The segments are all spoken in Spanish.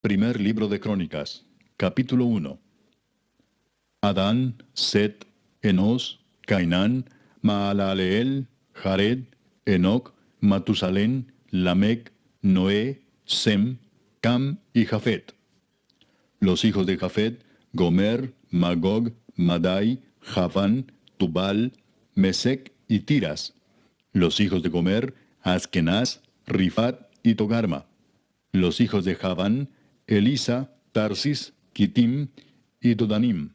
Primer libro de Crónicas, capítulo 1. Adán, Set, Enos, Cainán, Maalaleel, Jared, Enoc, Matusalén, Lamec, Noé, Sem, Cam y Jafet. Los hijos de Jafet: Gomer, Magog, Madai, Javán, Tubal, Mesec y Tiras. Los hijos de Gomer: Askenaz, Rifat y Togarma. Los hijos de Javán: Elisa, Tarsis, Kitim y Dodanim.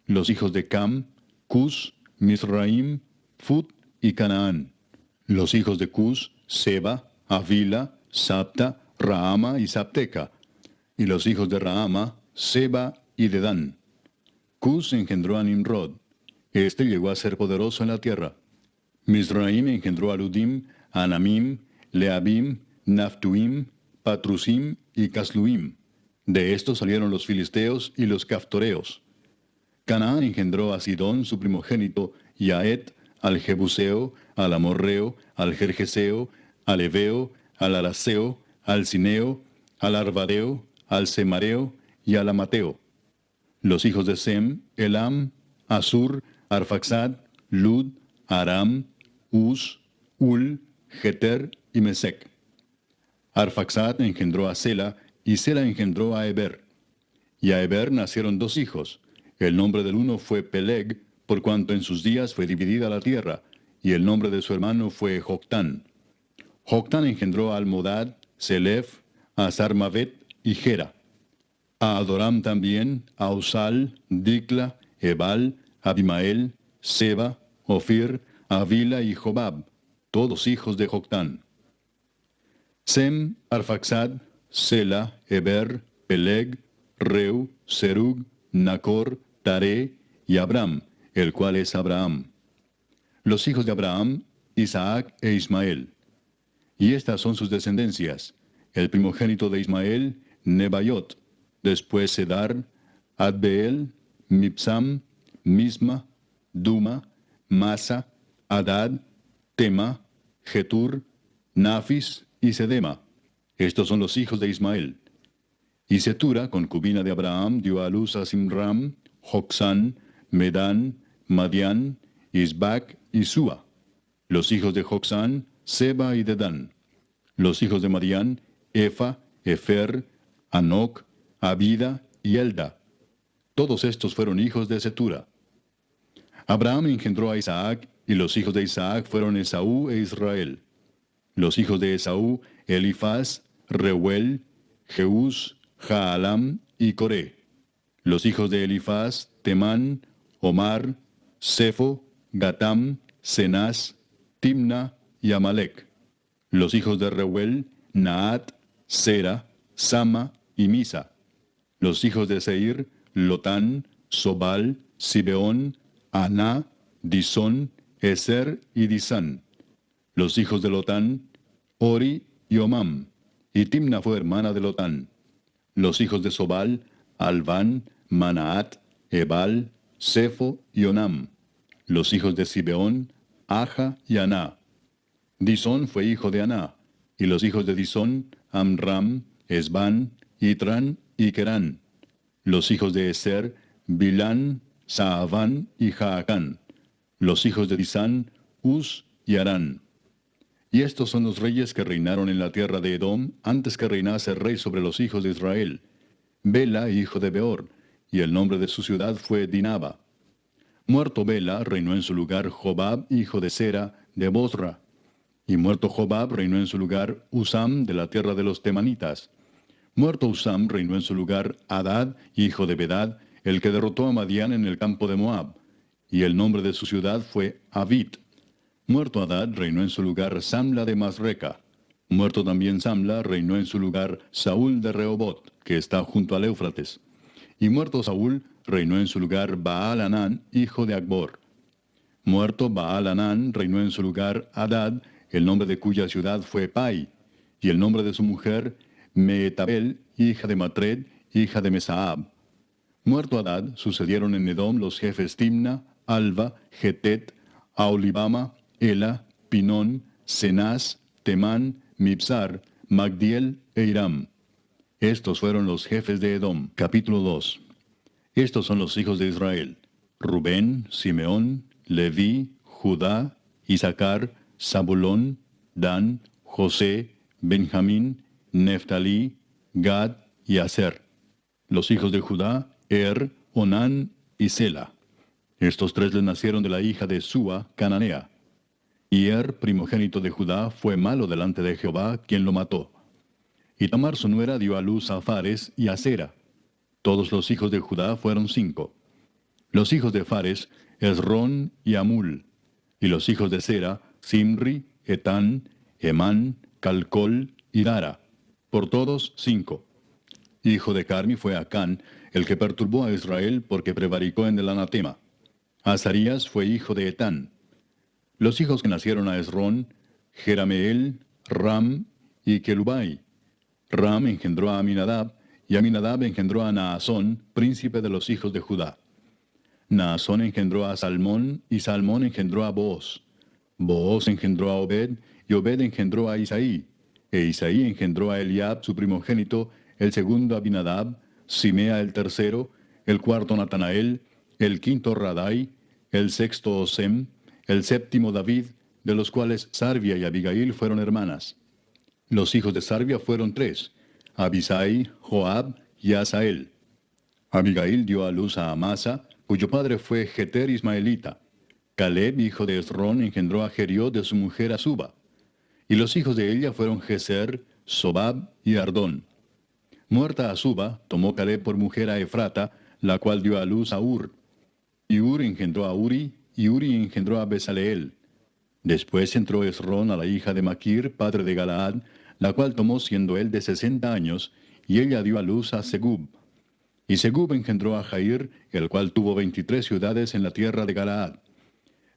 Los hijos de Cam: Cus, Misraim, Fut y Canaán. Los hijos de Cus: Seba, Avila, Sapta, Raama y Sapteca. Y los hijos de Raama: Seba y Dedán. Cus engendró a Nimrod. Este llegó a ser poderoso en la tierra. Misraim engendró a Ludim, Anamim, Leabim, Naftuim, Patrusim y Casluim. De estos salieron los filisteos y los caftoreos. Canaán engendró a Sidón, su primogénito, y a Et, al Jebuseo, al Amorreo, al Jerjeseo, al Eveo, al Araseo, al Cineo, al Arvadeo, al Semareo y al Amateo. Los hijos de Sem: Elam, Asur, Arfaxad, Lud, Aram, Uz, Ul, Geter y Mesec. Arfaxad engendró a Sela, y Sela engendró a Eber. Y a Eber nacieron dos hijos. El nombre del uno fue Peleg, por cuanto en sus días fue dividida la tierra, y el nombre de su hermano fue Joctán. Joctán engendró a Almodad, Selef, a Sarmavet y Gera. A Adoram también, a Usal, Dicla, Ebal, Abimael, Seba, Ofir, Avila y Jobab, todos hijos de Joctán. Sem, Arfaxad, Sela, Eber, Peleg, Reu, Serug, Nacor, Taré y Abram, el cual es Abraham. Los hijos de Abraham: Isaac e Ismael. Y estas son sus descendencias: el primogénito de Ismael, Nebaiot; después Sedar, Adbeel, Mipsam, Misma, Duma, Masa, Adad, Tema, Getur, Nafis y Sedema. Estos son los hijos de Ismael. Y Setura, concubina de Abraham, dio a luz a Simram, Jocsán, Medán, Madián, Isbac y Sua. Los hijos de Jocsán: Seba y Dedán. Los hijos de Madián: Efa, Efer, Anoc, Abida y Elda. Todos estos fueron hijos de Setura. Abraham engendró a Isaac, y los hijos de Isaac fueron Esaú e Israel. Los hijos de Esaú: Elifaz, Reuel, Jeús, Jaalam y Coré. Los hijos de Elifaz: Temán, Omar, Sefo, Gatam, Cenaz, Timna y Amalec. Los hijos de Reuel: Naat, Sera, Sama y Misa. Los hijos de Seir: Lotán, Sobal, Sibeón, Aná, Disón, Eser y Disán. Los hijos de Lotán: Ori y Omam. Y Timna fue hermana de Lotán. Los hijos de Sobal: Alván, Manaat, Ebal, Sefo y Onam. Los hijos de Sibeón: Aja y Aná. Disón fue hijo de Aná. Y los hijos de Disón: Amram, Esbán, Itran y Kerán. Los hijos de Eser: Bilán, Saaván y Jaacán. Los hijos de Disán: Uz y Arán. Y estos son los reyes que reinaron en la tierra de Edom antes que reinase rey sobre los hijos de Israel: Bela, hijo de Beor, y el nombre de su ciudad fue Dinaba. Muerto Bela, reinó en su lugar Jobab, hijo de Sera, de Bosra. Y muerto Jobab, reinó en su lugar Usam, de la tierra de los Temanitas. Muerto Usam, reinó en su lugar Hadad, hijo de Bedad, el que derrotó a Madián en el campo de Moab. Y el nombre de su ciudad fue Avit. Muerto Hadad, reinó en su lugar Samla de Masreca. Muerto también Samla, reinó en su lugar Saúl de Rehobot, que está junto al Éufrates. Y muerto Saúl, reinó en su lugar Baal-Hanán, hijo de Acbor. Muerto Baal-Hanán, reinó en su lugar Hadad, el nombre de cuya ciudad fue Pai, y el nombre de su mujer Meetabel, hija de Matred, hija de Mesaab. Muerto Hadad, sucedieron en Edom los jefes Timna, Alva, Getet, Aolibama, Ela, Pinón, Cenaz, Temán, Mibsar, Magdiel e Iram. Estos fueron los jefes de Edom. Capítulo 2. Estos son los hijos de Israel: Rubén, Simeón, Leví, Judá, Isaacar, Zabulón, Dan, José, Benjamín, Neftalí, Gad y Aser. Los hijos de Judá: Onán y Sela. Estos tres les nacieron de la hija de Súa, cananea. Y primogénito de Judá, fue malo delante de Jehová, quien lo mató. Y Tamar su nuera dio a luz a Fares y a Zera. Todos los hijos de Judá fueron 5. Los hijos de Fares: Esrón y Amul. Y los hijos de Zera: Simri, Etán, Emán, Calcol y Dara. Por todos 5. Hijo de Carmi fue Acán, el que perturbó a Israel porque prevaricó en el anatema. Azarías fue hijo de Etán. Los hijos que nacieron a Esrón: Jerameel, Ram y Kelubai. Ram engendró a Aminadab, y Aminadab engendró a Naasón, príncipe de los hijos de Judá. Naasón engendró a Salmón, y Salmón engendró a Booz. Booz engendró a Obed, y Obed engendró a Isaí. E Isaí engendró a Eliab, su primogénito, el segundo Abinadab, Simea el tercero, el cuarto Natanael, el quinto Radai, el sexto Osem, el séptimo David, de los cuales Sarvia y Abigail fueron hermanas. Los hijos de Sarvia fueron 3, Abisai, Joab y Asael. Abigail dio a luz a Amasa, cuyo padre fue Jeter ismaelita. Caleb, hijo de Esrón, engendró a Jeriot de su mujer Azuba. Y los hijos de ella fueron Geser, Sobab y Ardón. Muerta Azuba, tomó Caleb por mujer a Efrata, la cual dio a luz a Ur. Y Ur engendró a Uri, y Uri engendró a Besaleel. Después entró Esrón a la hija de Maquir, padre de Galaad, la cual tomó siendo él de 60 años, y ella dio a luz a Segub. Y Segub engendró a Jair, el cual tuvo 23 ciudades en la tierra de Galaad.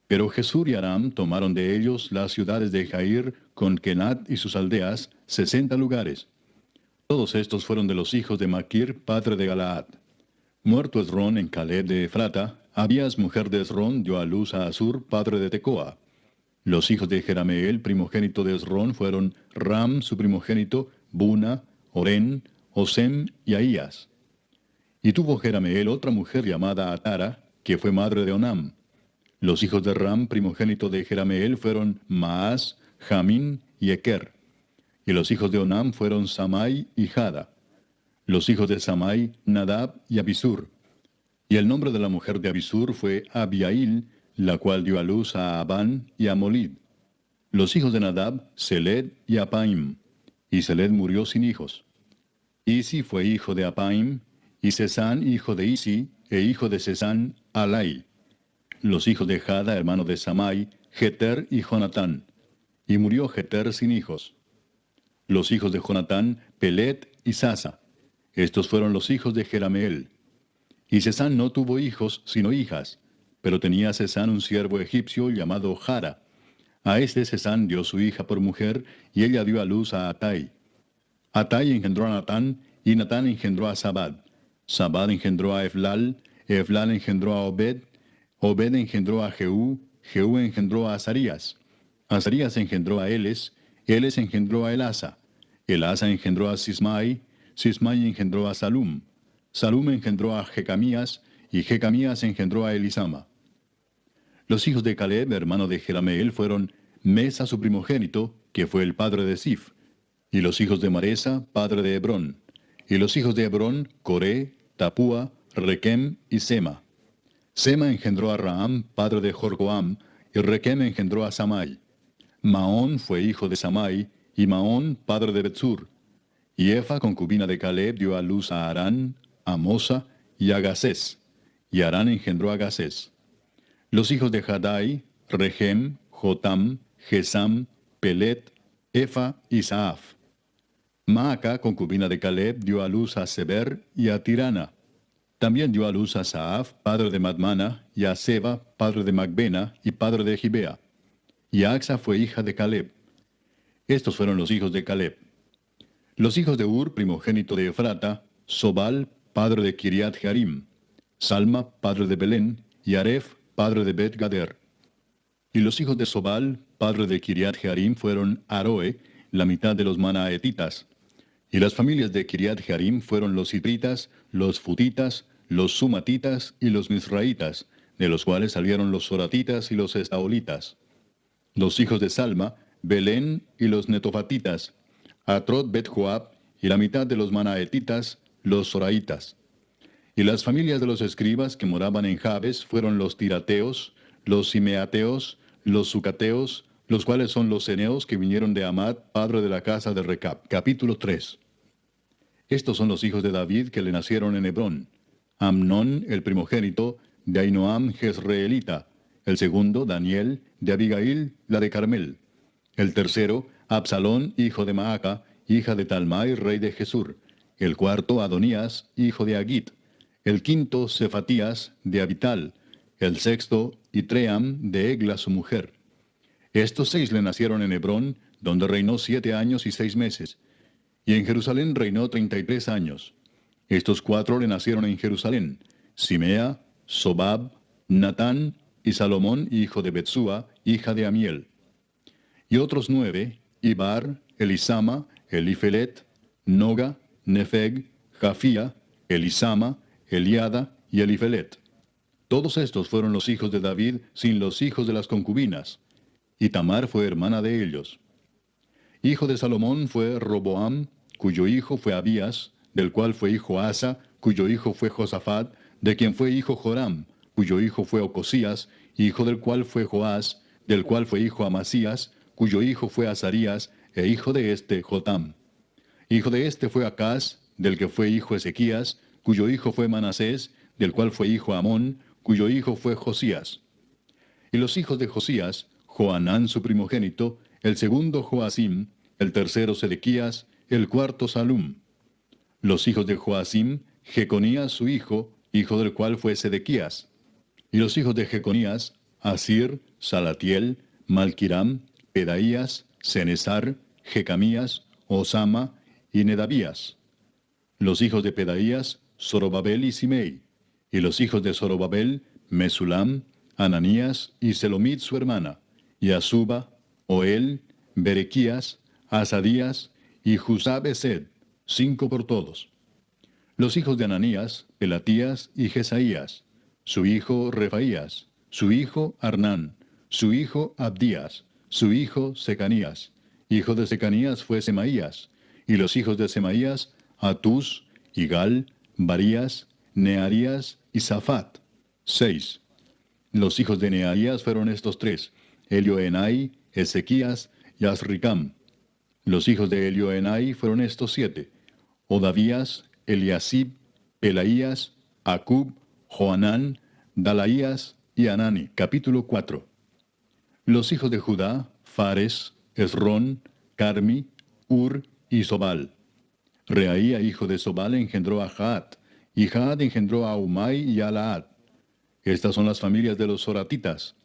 Pero Jesur y Aram tomaron de ellos las ciudades de Jair, con Kenat y sus aldeas, 60 lugares. Todos estos fueron de los hijos de Maquir, padre de Galaad. Muerto Esrón en Caleb de Efrata, Abías, mujer de Esrón, dio a luz a Asur, padre de Tecoa. Los hijos de Jerameel, primogénito de Esrón, fueron Ram, su primogénito, Buna, Orén, Osem y Ahías. Y tuvo Jerameel otra mujer llamada Atara, que fue madre de Onam. Los hijos de Ram, primogénito de Jerameel, fueron Maas, Jamín y Eker. Y los hijos de Onam fueron Samai y Jada. Los hijos de Samai, Nadab y Abisur. Y el nombre de la mujer de Abisur fue Abiail, la cual dio a luz a Abán y a Molid. Los hijos de Nadab, Seled y Apaim. Y Seled murió sin hijos. Isi fue hijo de Apaim, y Sesán hijo de Isi, e hijo de Sesán, Alai. Los hijos de Jada, hermano de Samai, Jeter y Jonatán. Y murió Jeter sin hijos. Los hijos de Jonatán, Pelet y Sasa. Estos fueron los hijos de Jerameel. Y Sesán no tuvo hijos, sino hijas, pero tenía Sesán un siervo egipcio llamado Jara. A este Sesán dio su hija por mujer, y ella dio a luz a Atai. Atai engendró a Natán, y Natán engendró a Sabad. Sabad engendró a Eflal, Eflal engendró a Obed, Obed engendró a Jehú, Jehú engendró a Azarías. Azarías engendró a Eles, Eles engendró a Elasa. Elasa engendró a Sismai, Sismai engendró a Salum. Salum engendró a Jecamías, y Jecamías engendró a Elisama. Los hijos de Caleb, hermano de Jerameel, fueron Mesa su primogénito, que fue el padre de Sif, y los hijos de Maresa, padre de Hebrón. Y los hijos de Hebrón, Coré, Tapúa, Requem y Sema. Sema engendró a Raham, padre de Jorgoam, y Requem engendró a Samai. Maón fue hijo de Samai, y Maón, padre de Betsur. Y Efa, concubina de Caleb, dio a luz a Arán, a Mosa y a Gasés. Y Arán engendró a Gasés. Los hijos de Jadai, Regem, Jotam, Gesam, Pelet, Efa y Saaf. Maaca, concubina de Caleb, dio a luz a Seber y a Tirana. También dio a luz a Saaf, padre de Madmana, y a Seba, padre de Macbena y padre de Gibea. Y Axa fue hija de Caleb. Estos fueron los hijos de Caleb. Los hijos de Ur, primogénito de Efrata, Sobal, padre de Kiriat Jearim, Salma, padre de Belén, y Aref, padre de Bet Gader. Y los hijos de Sobal, padre de Kiriat Jearim, fueron Aroe, la mitad de los manaetitas. Y las familias de Kiriat Jearim fueron los Ibritas, los Futitas, los Sumatitas y los Misraitas, de los cuales salieron los Soratitas y los Estaolitas. Los hijos de Salma, Belén y los Netofatitas, Atrot Bet Joab y la mitad de los Manaetitas, los Soraitas. Y las familias de los escribas que moraban en Jabes fueron los Tirateos, los Simeateos, los Sucateos, los cuales son los Ceneos que vinieron de Amad, padre de la casa de Recab. Capítulo 3. Estos son los hijos de David que le nacieron en Hebrón. Amnón, el primogénito, de Ahinoam Jezreelita. El segundo, Daniel, de Abigail, la de Carmel. El tercero, Absalón, hijo de Maaca, hija de Talmai, rey de Jesur. El cuarto, Adonías, hijo de Agit. El quinto, Cefatías, de Abital. El sexto, Itream, de Egla, su mujer. Estos 6 le nacieron en Hebrón, donde reinó 7 años y 6 meses. Y en Jerusalén reinó 33 años. Estos 4 le nacieron en Jerusalén: Simea, Sobab, Natán y Salomón, hijo de Betsúa, hija de Amiel. Y otros 9, Ibar, Elisama, Elifelet, Noga, Nefeg, Jafía, Elisama, Eliada y Elifelet. Todos estos fueron los hijos de David sin los hijos de las concubinas. Y Tamar fue hermana de ellos. Hijo de Salomón fue Roboam, cuyo hijo fue Abías, del cual fue hijo Asa, cuyo hijo fue Josafat, de quien fue hijo Joram, cuyo hijo fue Ocosías, hijo del cual fue Joás, del cual fue hijo Amasías, cuyo hijo fue Azarías, e hijo de este Jotam. Hijo de este fue Acaz, del que fue hijo Ezequías, cuyo hijo fue Manasés, del cual fue hijo Amón, cuyo hijo fue Josías. Y los hijos de Josías, Joanán su primogénito, el segundo Joacim, el tercero Sedequías, el cuarto Salum. Los hijos de Joacim, Jeconías su hijo, hijo del cual fue Sedequías. Y los hijos de Jeconías, Asir, Salatiel, Malquiram, Pedaías, Cenesar, Jecamías, Osama y Nedabías. Los hijos de Pedaías, Zorobabel y Simei. Y los hijos de Zorobabel, Mesulam, Ananías y Selomit su hermana, y Asuba, Oel, Berequías, Asadías y Jusab-Esed, 5 por todos. Los hijos de Ananías, Pelatías y Jesaías, su hijo Refaías, su hijo Arnán, su hijo Abdías, su hijo Secanías. Hijo de Secanías fue Semaías, y los hijos de Semaías, Atús, Igal, Barías, Nearías y Safat, 6. Los hijos de Nearías fueron estos 3, Elioenai, Ezequías y Azricam. Los hijos de Elioenai fueron estos 7, Odavías, Eliasib, Pelaías, Acub, Joanán, Dalaías y Anani. Capítulo 4. Los hijos de Judá, Fares, Esrón, Carmi, Ur y Sobal. Reaía, hijo de Sobal, engendró a Jaat, y Jaat engendró a Umai y a Laad. Estas son las familias de los Soratitas.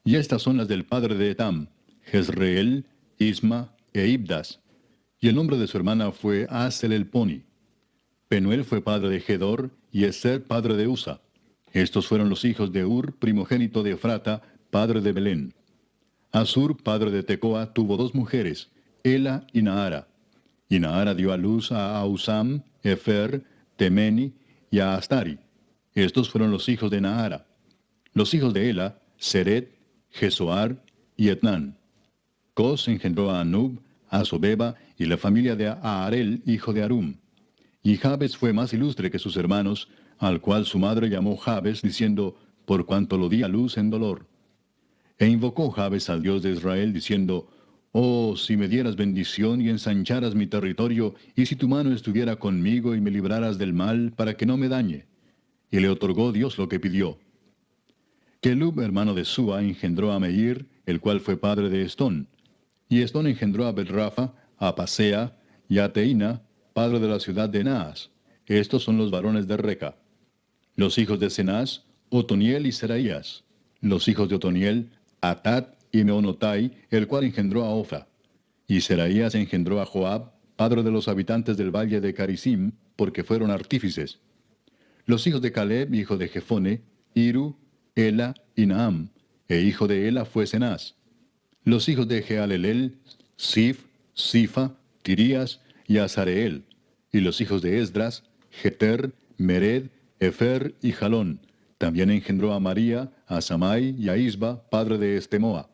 Y estas son las del padre de Etam, Jezreel, Isma e Ibdas. Y el nombre de su hermana fue Aselelponi. Penuel fue padre de Gedor, y Eser padre de Usa. Estos fueron los hijos de Ur, primogénito de Efrata, padre de Belén. Asur, padre de Tecoa, tuvo 2 mujeres, Ela y Naara. Y Naara dio a luz a Ausam, Efer, Temeni y a Astari. Estos fueron los hijos de Naara. Los hijos de Ela, Seret, Jesoar y Etnán. Cos engendró a Anub, a Sobeba y la familia de Aarel, hijo de Arum. Y Jabes fue más ilustre que sus hermanos, al cual su madre llamó Jabes, diciendo, por cuanto lo di a luz en dolor. E invocó Jabes al Dios de Israel, diciendo, oh, si me dieras bendición y ensancharas mi territorio, y si tu mano estuviera conmigo y me libraras del mal, para que no me dañe. Y le otorgó Dios lo que pidió. Kelub, hermano de Sua, engendró a Meir, el cual fue padre de Estón. Y Estón engendró a Betrafa, a Pasea y a Teina, padre de la ciudad de Naas. Estos son los varones de Reca. Los hijos de Cenaz, Otoniel y Seraías. Los hijos de Otoniel, Atat y Meonotai, el cual engendró a Ofra. Y Seraías engendró a Joab, padre de los habitantes del valle de Carisim, porque fueron artífices. Los hijos de Caleb, hijo de Jefone, Iru, Ela y Naam, e hijo de Ela fue Cenaz. Los hijos de Jealelel, Sif, Sifa, Tirías y Azareel. Y los hijos de Esdras, Jeter, Mered, Efer y Jalón. También engendró a María, a Samai y a Isba, padre de Estemoa.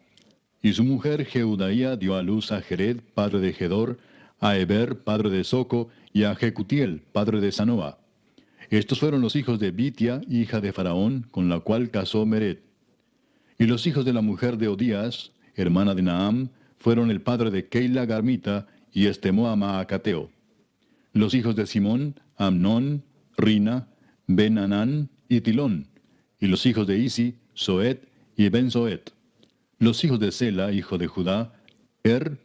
Y su mujer Jeudaía dio a luz a Jered, padre de Gedor, a Eber, padre de Soco, y a Jecutiel, padre de Sanoa. Estos fueron los hijos de Bitia, hija de Faraón, con la cual casó Mered. Y los hijos de la mujer de Odías, hermana de Naam, fueron el padre de Keila Garmita y Estemoa Maacateo. Los hijos de Simón, Amnón, Rina, Ben-Anán y Tilón. Y los hijos de Isi, Soet y Ben-Soet. Los hijos de Sela, hijo de Judá,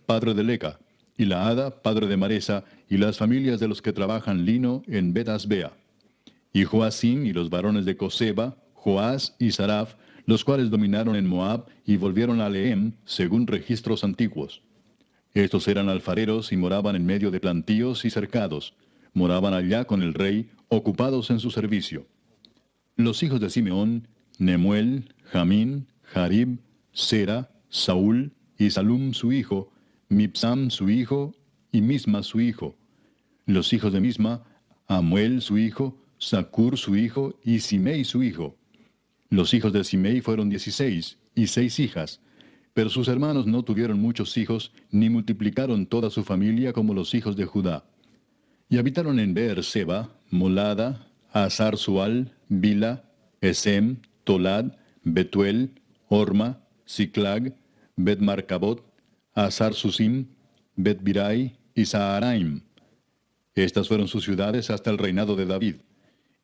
padre de Leca, y Laada, padre de Maresa, y las familias de los que trabajan lino en Bet-Asbea. Y Joacim y los varones de Coseba, Joás y Saraf, los cuales dominaron en Moab y volvieron a Lehem, según registros antiguos. Estos eran alfareros y moraban en medio de plantíos y cercados. Moraban allá con el rey, ocupados en su servicio. Los hijos de Simeón, Nemuel, Jamín, Jarib, Sera, Saúl y Salum su hijo, Mipsam su hijo y Misma su hijo. Los hijos de Misma, Amuel su hijo, Zacur su hijo y Simei su hijo. Los hijos de Simei fueron 16 y 6 hijas, pero sus hermanos no tuvieron muchos hijos, ni multiplicaron toda su familia como los hijos de Judá. Y habitaron en Beer-seba, Molada, Hazar-Sual, Bila, Esem, Tolad, Betuel, Orma, Siclag, Bet-Marcabot, Hazar-Susim, Bet-Birai y Saharaim. Estas fueron sus ciudades hasta el reinado de David.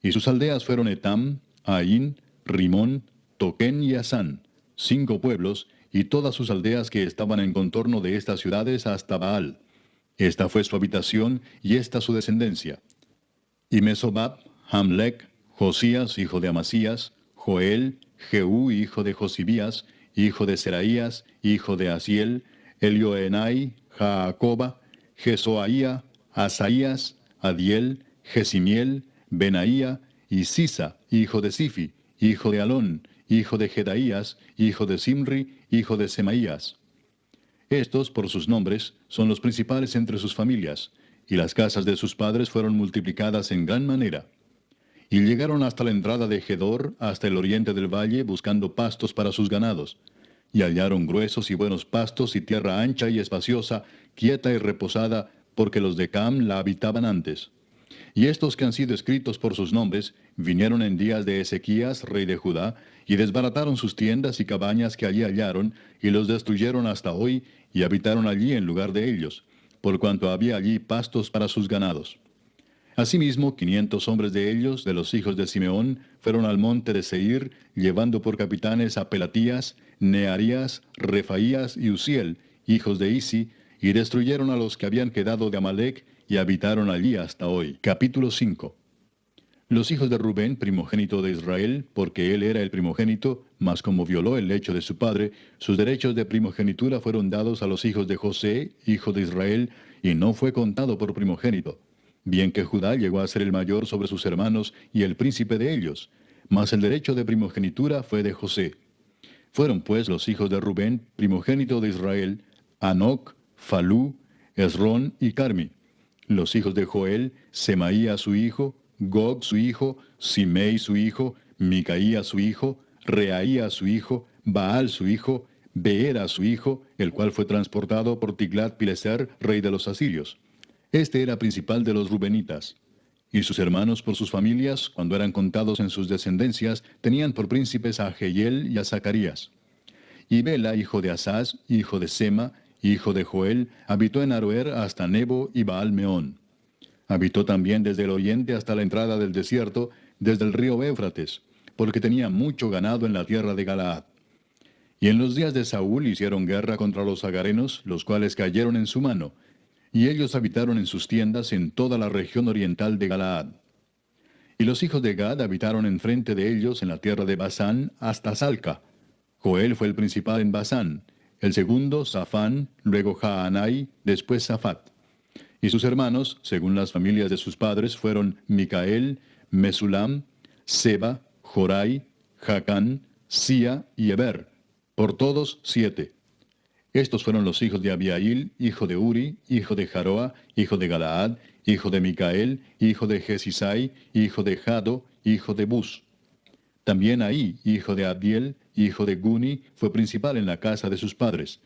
Y sus aldeas fueron Etam, Ain, Rimón, Toquén y Asán, 5 pueblos, y todas sus aldeas que estaban en contorno de estas ciudades hasta Baal. Esta fue su habitación y esta su descendencia. Y Mesobab, Hamlec, Josías, hijo de Amasías, Joel, Jehú, hijo de Josibías, hijo de Seraías, hijo de Asiel, Elioenai, Jaacoba, Jesoaía, Asaías, Adiel, Jesimiel, Benaía, y Sisa, hijo de Sifi, hijo de Alón, hijo de Jedaías, hijo de Simri, hijo de Semaías. Estos, por sus nombres, son los principales entre sus familias, y las casas de sus padres fueron multiplicadas en gran manera. Y llegaron hasta la entrada de Gedor, hasta el oriente del valle, buscando pastos para sus ganados. Y hallaron gruesos y buenos pastos y tierra ancha y espaciosa, quieta y reposada, porque los de Cam la habitaban antes. Y estos que han sido escritos por sus nombres, vinieron en días de Ezequías, rey de Judá, y desbarataron sus tiendas y cabañas que allí hallaron, y los destruyeron hasta hoy, y habitaron allí en lugar de ellos, por cuanto había allí pastos para sus ganados. Asimismo, 500 hombres de ellos, de los hijos de Simeón, fueron al monte de Seir, llevando por capitanes a Pelatías, Nearías, Refaías y Uziel, hijos de Isi, y destruyeron a los que habían quedado de Amalec, y habitaron allí hasta hoy. Capítulo 5. Los hijos de Rubén, primogénito de Israel, porque él era el primogénito, mas como violó el lecho de su padre, sus derechos de primogenitura fueron dados a los hijos de José, hijo de Israel, y no fue contado por primogénito. Bien que Judá llegó a ser el mayor sobre sus hermanos y el príncipe de ellos, mas el derecho de primogenitura fue de José. Fueron pues los hijos de Rubén, primogénito de Israel, Anoc, Falú, Esrón y Carmi. Los hijos de Joel, Semaía su hijo, Gog su hijo, Simei su hijo, Micaía su hijo, Reaía su hijo, Baal su hijo, Beera su hijo, el cual fue transportado por Tiglat-Pileser, rey de los asirios. Este era principal de los rubenitas. Y sus hermanos por sus familias, cuando eran contados en sus descendencias, tenían por príncipes a Jehiel y a Zacarías. Y Bela, hijo de Asaz, hijo de Sema, hijo de Joel, habitó en Aroer hasta Nebo y Baal-Meón. Habitó también desde el oriente hasta la entrada del desierto, desde el río Éufrates, porque tenía mucho ganado en la tierra de Galaad. Y en los días de Saúl hicieron guerra contra los agarenos, los cuales cayeron en su mano, y ellos habitaron en sus tiendas en toda la región oriental de Galaad. Y los hijos de Gad habitaron enfrente de ellos en la tierra de Basán hasta Salca. Joel fue el principal en Basán, el segundo Safán, luego Jaanai, después Safat. Y sus hermanos, según las familias de sus padres, fueron Micael, Mesulam, Seba, Jorai, Jacán, Sia y Eber, por todos 7. Estos fueron los hijos de Abiail, hijo de Uri, hijo de Jaroa, hijo de Galaad, hijo de Micael, hijo de Jesisai, hijo de Jado, hijo de Bus. También Ahí, hijo de Abdiel, hijo de Guni, fue principal en la casa de sus padres.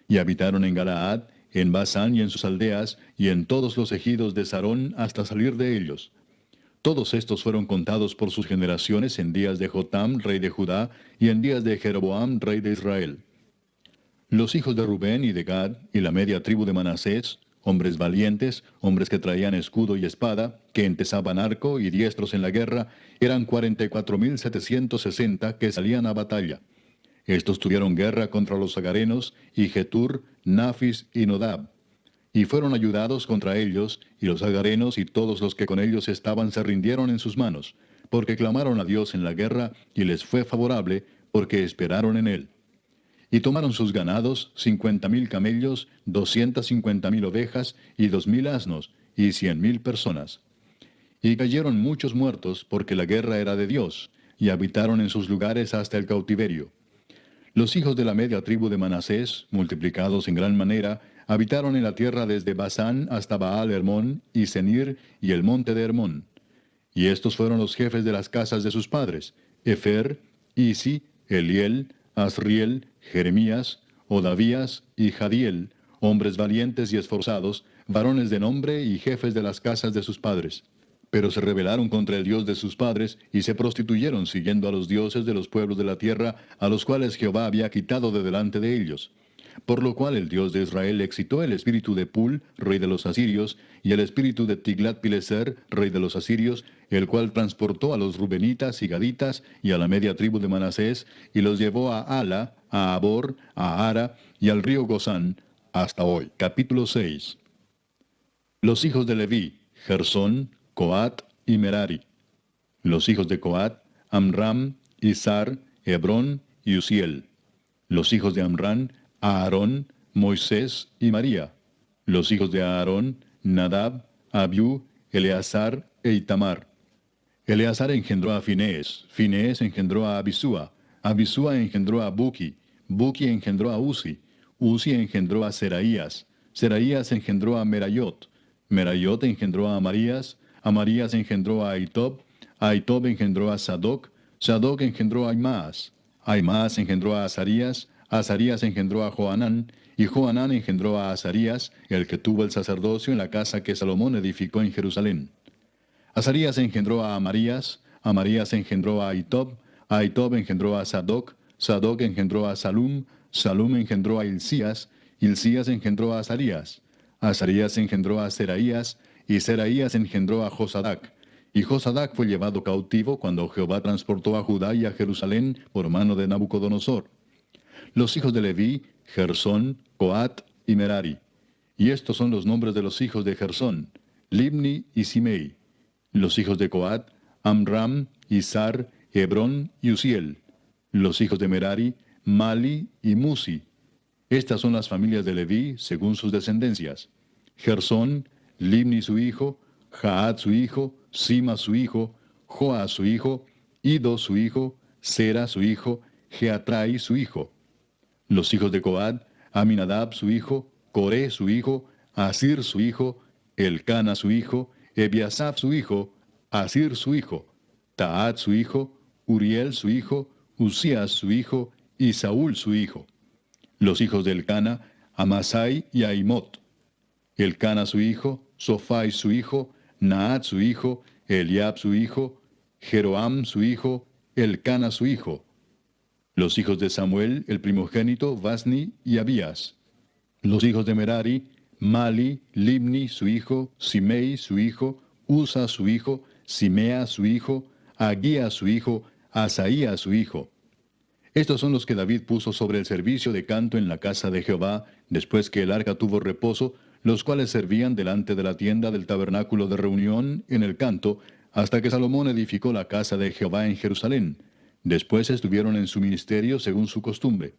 Y habitaron en Galaad, en Basán y en sus aldeas, y en todos los ejidos de Sarón hasta salir de ellos. Todos estos fueron contados por sus generaciones en días de Jotam, rey de Judá, y en días de Jeroboam, rey de Israel. Los hijos de Rubén y de Gad, y la media tribu de Manasés, hombres valientes, hombres que traían escudo y espada, que entesaban arco y diestros en la guerra, eran 44,760 que salían a batalla. Estos tuvieron guerra contra los agarenos, y Getur, Nafis y Nodab. Y fueron ayudados contra ellos, y los agarenos y todos los que con ellos estaban se rindieron en sus manos, porque clamaron a Dios en la guerra, y les fue favorable, porque esperaron en él. Y tomaron sus ganados, 50,000 camellos, 250,000 ovejas, y 2,000 asnos, y 100,000 personas. Y cayeron muchos muertos, porque la guerra era de Dios, y habitaron en sus lugares hasta el cautiverio. Los hijos de la media tribu de Manasés, multiplicados en gran manera, habitaron en la tierra desde Basán hasta Baal Hermón y Senir y el monte de Hermón. Y estos fueron los jefes de las casas de sus padres: Efer, Isi, Eliel, Asriel, Jeremías, Odavías y Jadiel, hombres valientes y esforzados, varones de nombre y jefes de las casas de sus padres. Pero se rebelaron contra el Dios de sus padres, y se prostituyeron siguiendo a los dioses de los pueblos de la tierra, a los cuales Jehová había quitado de delante de ellos. Por lo cual el Dios de Israel excitó el espíritu de Pul, rey de los asirios, y el espíritu de Tiglat-Pileser, rey de los asirios, el cual transportó a los rubenitas y gaditas y a la media tribu de Manasés, y los llevó a Ala, a Abor, a Ara y al río Gozán, hasta hoy. Capítulo 6. Los hijos de Leví: Gersón, Coat y Merari. Los hijos de Coat: Amram, Izar, Hebrón y Uziel. Los hijos de Amram: Aarón, Moisés y María. Los hijos de Aarón: Nadab, Abiú, Eleazar e Itamar. Eleazar engendró a Finés, Finés engendró a Abisúa, Abisúa engendró a Buki, Buki engendró a Uzi, Uzi engendró a Seraías, Seraías engendró a Merayot, Merayot engendró a Amarías, Amarías engendró a Ahitob, Ahitob engendró a Sadoc, Sadoc engendró a Aimaas, Aimaas engendró a Azarías, Azarías engendró a Johanán, y Johanán engendró a Azarías, el que tuvo el sacerdocio en la casa que Salomón edificó en Jerusalén. Azarías engendró a Amarías, Amarías engendró a Ahitob, Ahitob engendró a Sadoc, Sadoc engendró a Salum, Salum engendró a Hilcías, Hilcías engendró a Azarías, Azarías engendró a Seraías, y Seraías engendró a Josadac. Y Josadac fue llevado cautivo cuando Jehová transportó a Judá y a Jerusalén por mano de Nabucodonosor. Los hijos de Leví: Gersón, Coat y Merari. Y estos son los nombres de los hijos de Gersón: Libni y Simei. Los hijos de Coat: Amram, Izar, Hebrón y Uziel. Los hijos de Merari: Mali y Musi. Estas son las familias de Leví según sus descendencias: Gersón, Libni su hijo, Jaat su hijo, Sima su hijo, Joa su hijo, Ido su hijo, Sera su hijo, Geatrai su hijo. Los hijos de Coat: Aminadab su hijo, Coré su hijo, Asir su hijo, Elcana su hijo, Ebiasaf su hijo, Asir su hijo, Taat su hijo, Uriel su hijo, Usías su hijo, y Saúl su hijo. Los hijos de Elcana: Amasai y Aimot. Elcana su hijo, Sofai su hijo, Naat su hijo, Eliab su hijo, Jeroam su hijo, Elcana su hijo. Los hijos de Samuel, el primogénito, Vasni y Abías. Los hijos de Merari: Mali, Libni su hijo, Simei su hijo, Usa su hijo, Simea su hijo, Agía su hijo, Asaía su hijo. Estos son los que David puso sobre el servicio de canto en la casa de Jehová, después que el arca tuvo reposo, los cuales servían delante de la tienda del tabernáculo de reunión en el canto, hasta que Salomón edificó la casa de Jehová en Jerusalén. Después estuvieron en su ministerio según su costumbre.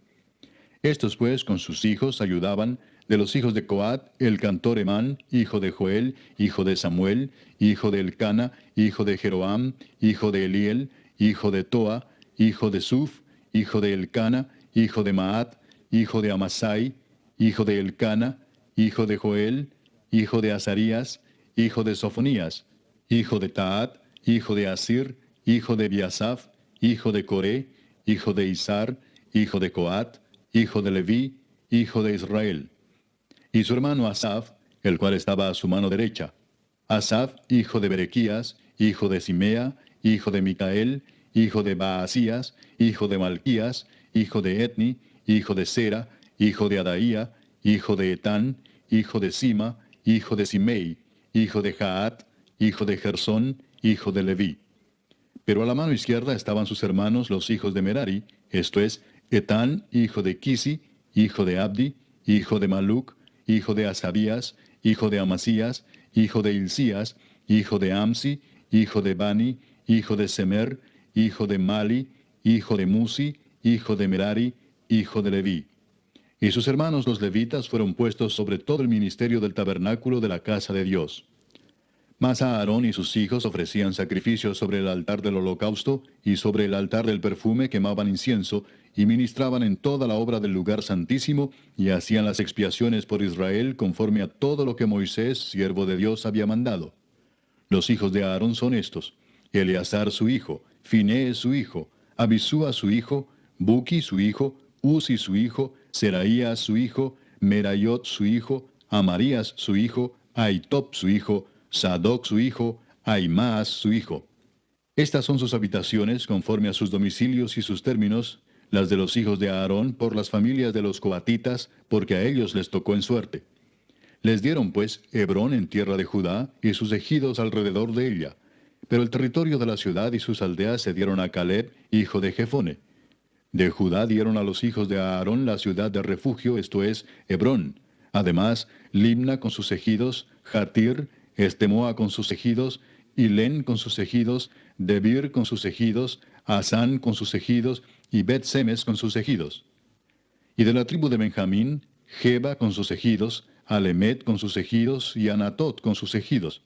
Estos pues con sus hijos ayudaban: de los hijos de Coat, el cantor Emán, hijo de Joel, hijo de Samuel, hijo de Elcana, hijo de Jeroam, hijo de Eliel, hijo de Toa, hijo de Suf, hijo de Elcana, hijo de Maat, hijo de Amasai, hijo de Elcana, hijo de Joel, hijo de Azarías, hijo de Sofonías, hijo de Taat, hijo de Asir, hijo de Biasaf, hijo de Coré, hijo de Izar, hijo de Coat, hijo de Leví, hijo de Israel. Y su hermano Asaf, el cual estaba a su mano derecha. Asaf, hijo de Berequías, hijo de Simea, hijo de Micael, hijo de Baasías, hijo de Malquías, hijo de Etni, hijo de Sera, hijo de Adaía, hijo de Etán, hijo de Sima, hijo de Simei, hijo de Jaat, hijo de Gersón, hijo de Leví. Pero a la mano izquierda estaban sus hermanos los hijos de Merari, esto es, Etán, hijo de Kisi, hijo de Abdi, hijo de Maluc, hijo de Asabías, hijo de Amasías, hijo de Hilcías, hijo de Amsi, hijo de Bani, hijo de Semer, hijo de Mali, hijo de Musi, hijo de Merari, hijo de Leví. Y sus hermanos los levitas fueron puestos sobre todo el ministerio del tabernáculo de la casa de Dios. Mas Aarón y sus hijos ofrecían sacrificios sobre el altar del holocausto y sobre el altar del perfume quemaban incienso y ministraban en toda la obra del lugar santísimo y hacían las expiaciones por Israel conforme a todo lo que Moisés, siervo de Dios, había mandado. Los hijos de Aarón son estos: Eleazar su hijo, Finés su hijo, Abisúa su hijo, Buki su hijo, Uzi su hijo, Seraías su hijo, Merayot su hijo, Amarías su hijo, Ahitob su hijo, Sadoc su hijo, Ahimaas su hijo. Estas son sus habitaciones conforme a sus domicilios y sus términos, las de los hijos de Aarón por las familias de los coatitas, porque a ellos les tocó en suerte. Les dieron pues Hebrón en tierra de Judá y sus ejidos alrededor de ella. Pero el territorio de la ciudad y sus aldeas se dieron a Caleb, hijo de Jefone. De Judá dieron a los hijos de Aarón la ciudad de refugio, esto es, Hebrón. Además, Limna con sus ejidos, Jatir, Estemoa con sus ejidos, Hilén con sus ejidos, Debir con sus ejidos, Asán con sus ejidos, y Bet-Semes con sus ejidos. Y de la tribu de Benjamín, Geba con sus ejidos, Alemet con sus ejidos, y Anatot con sus ejidos.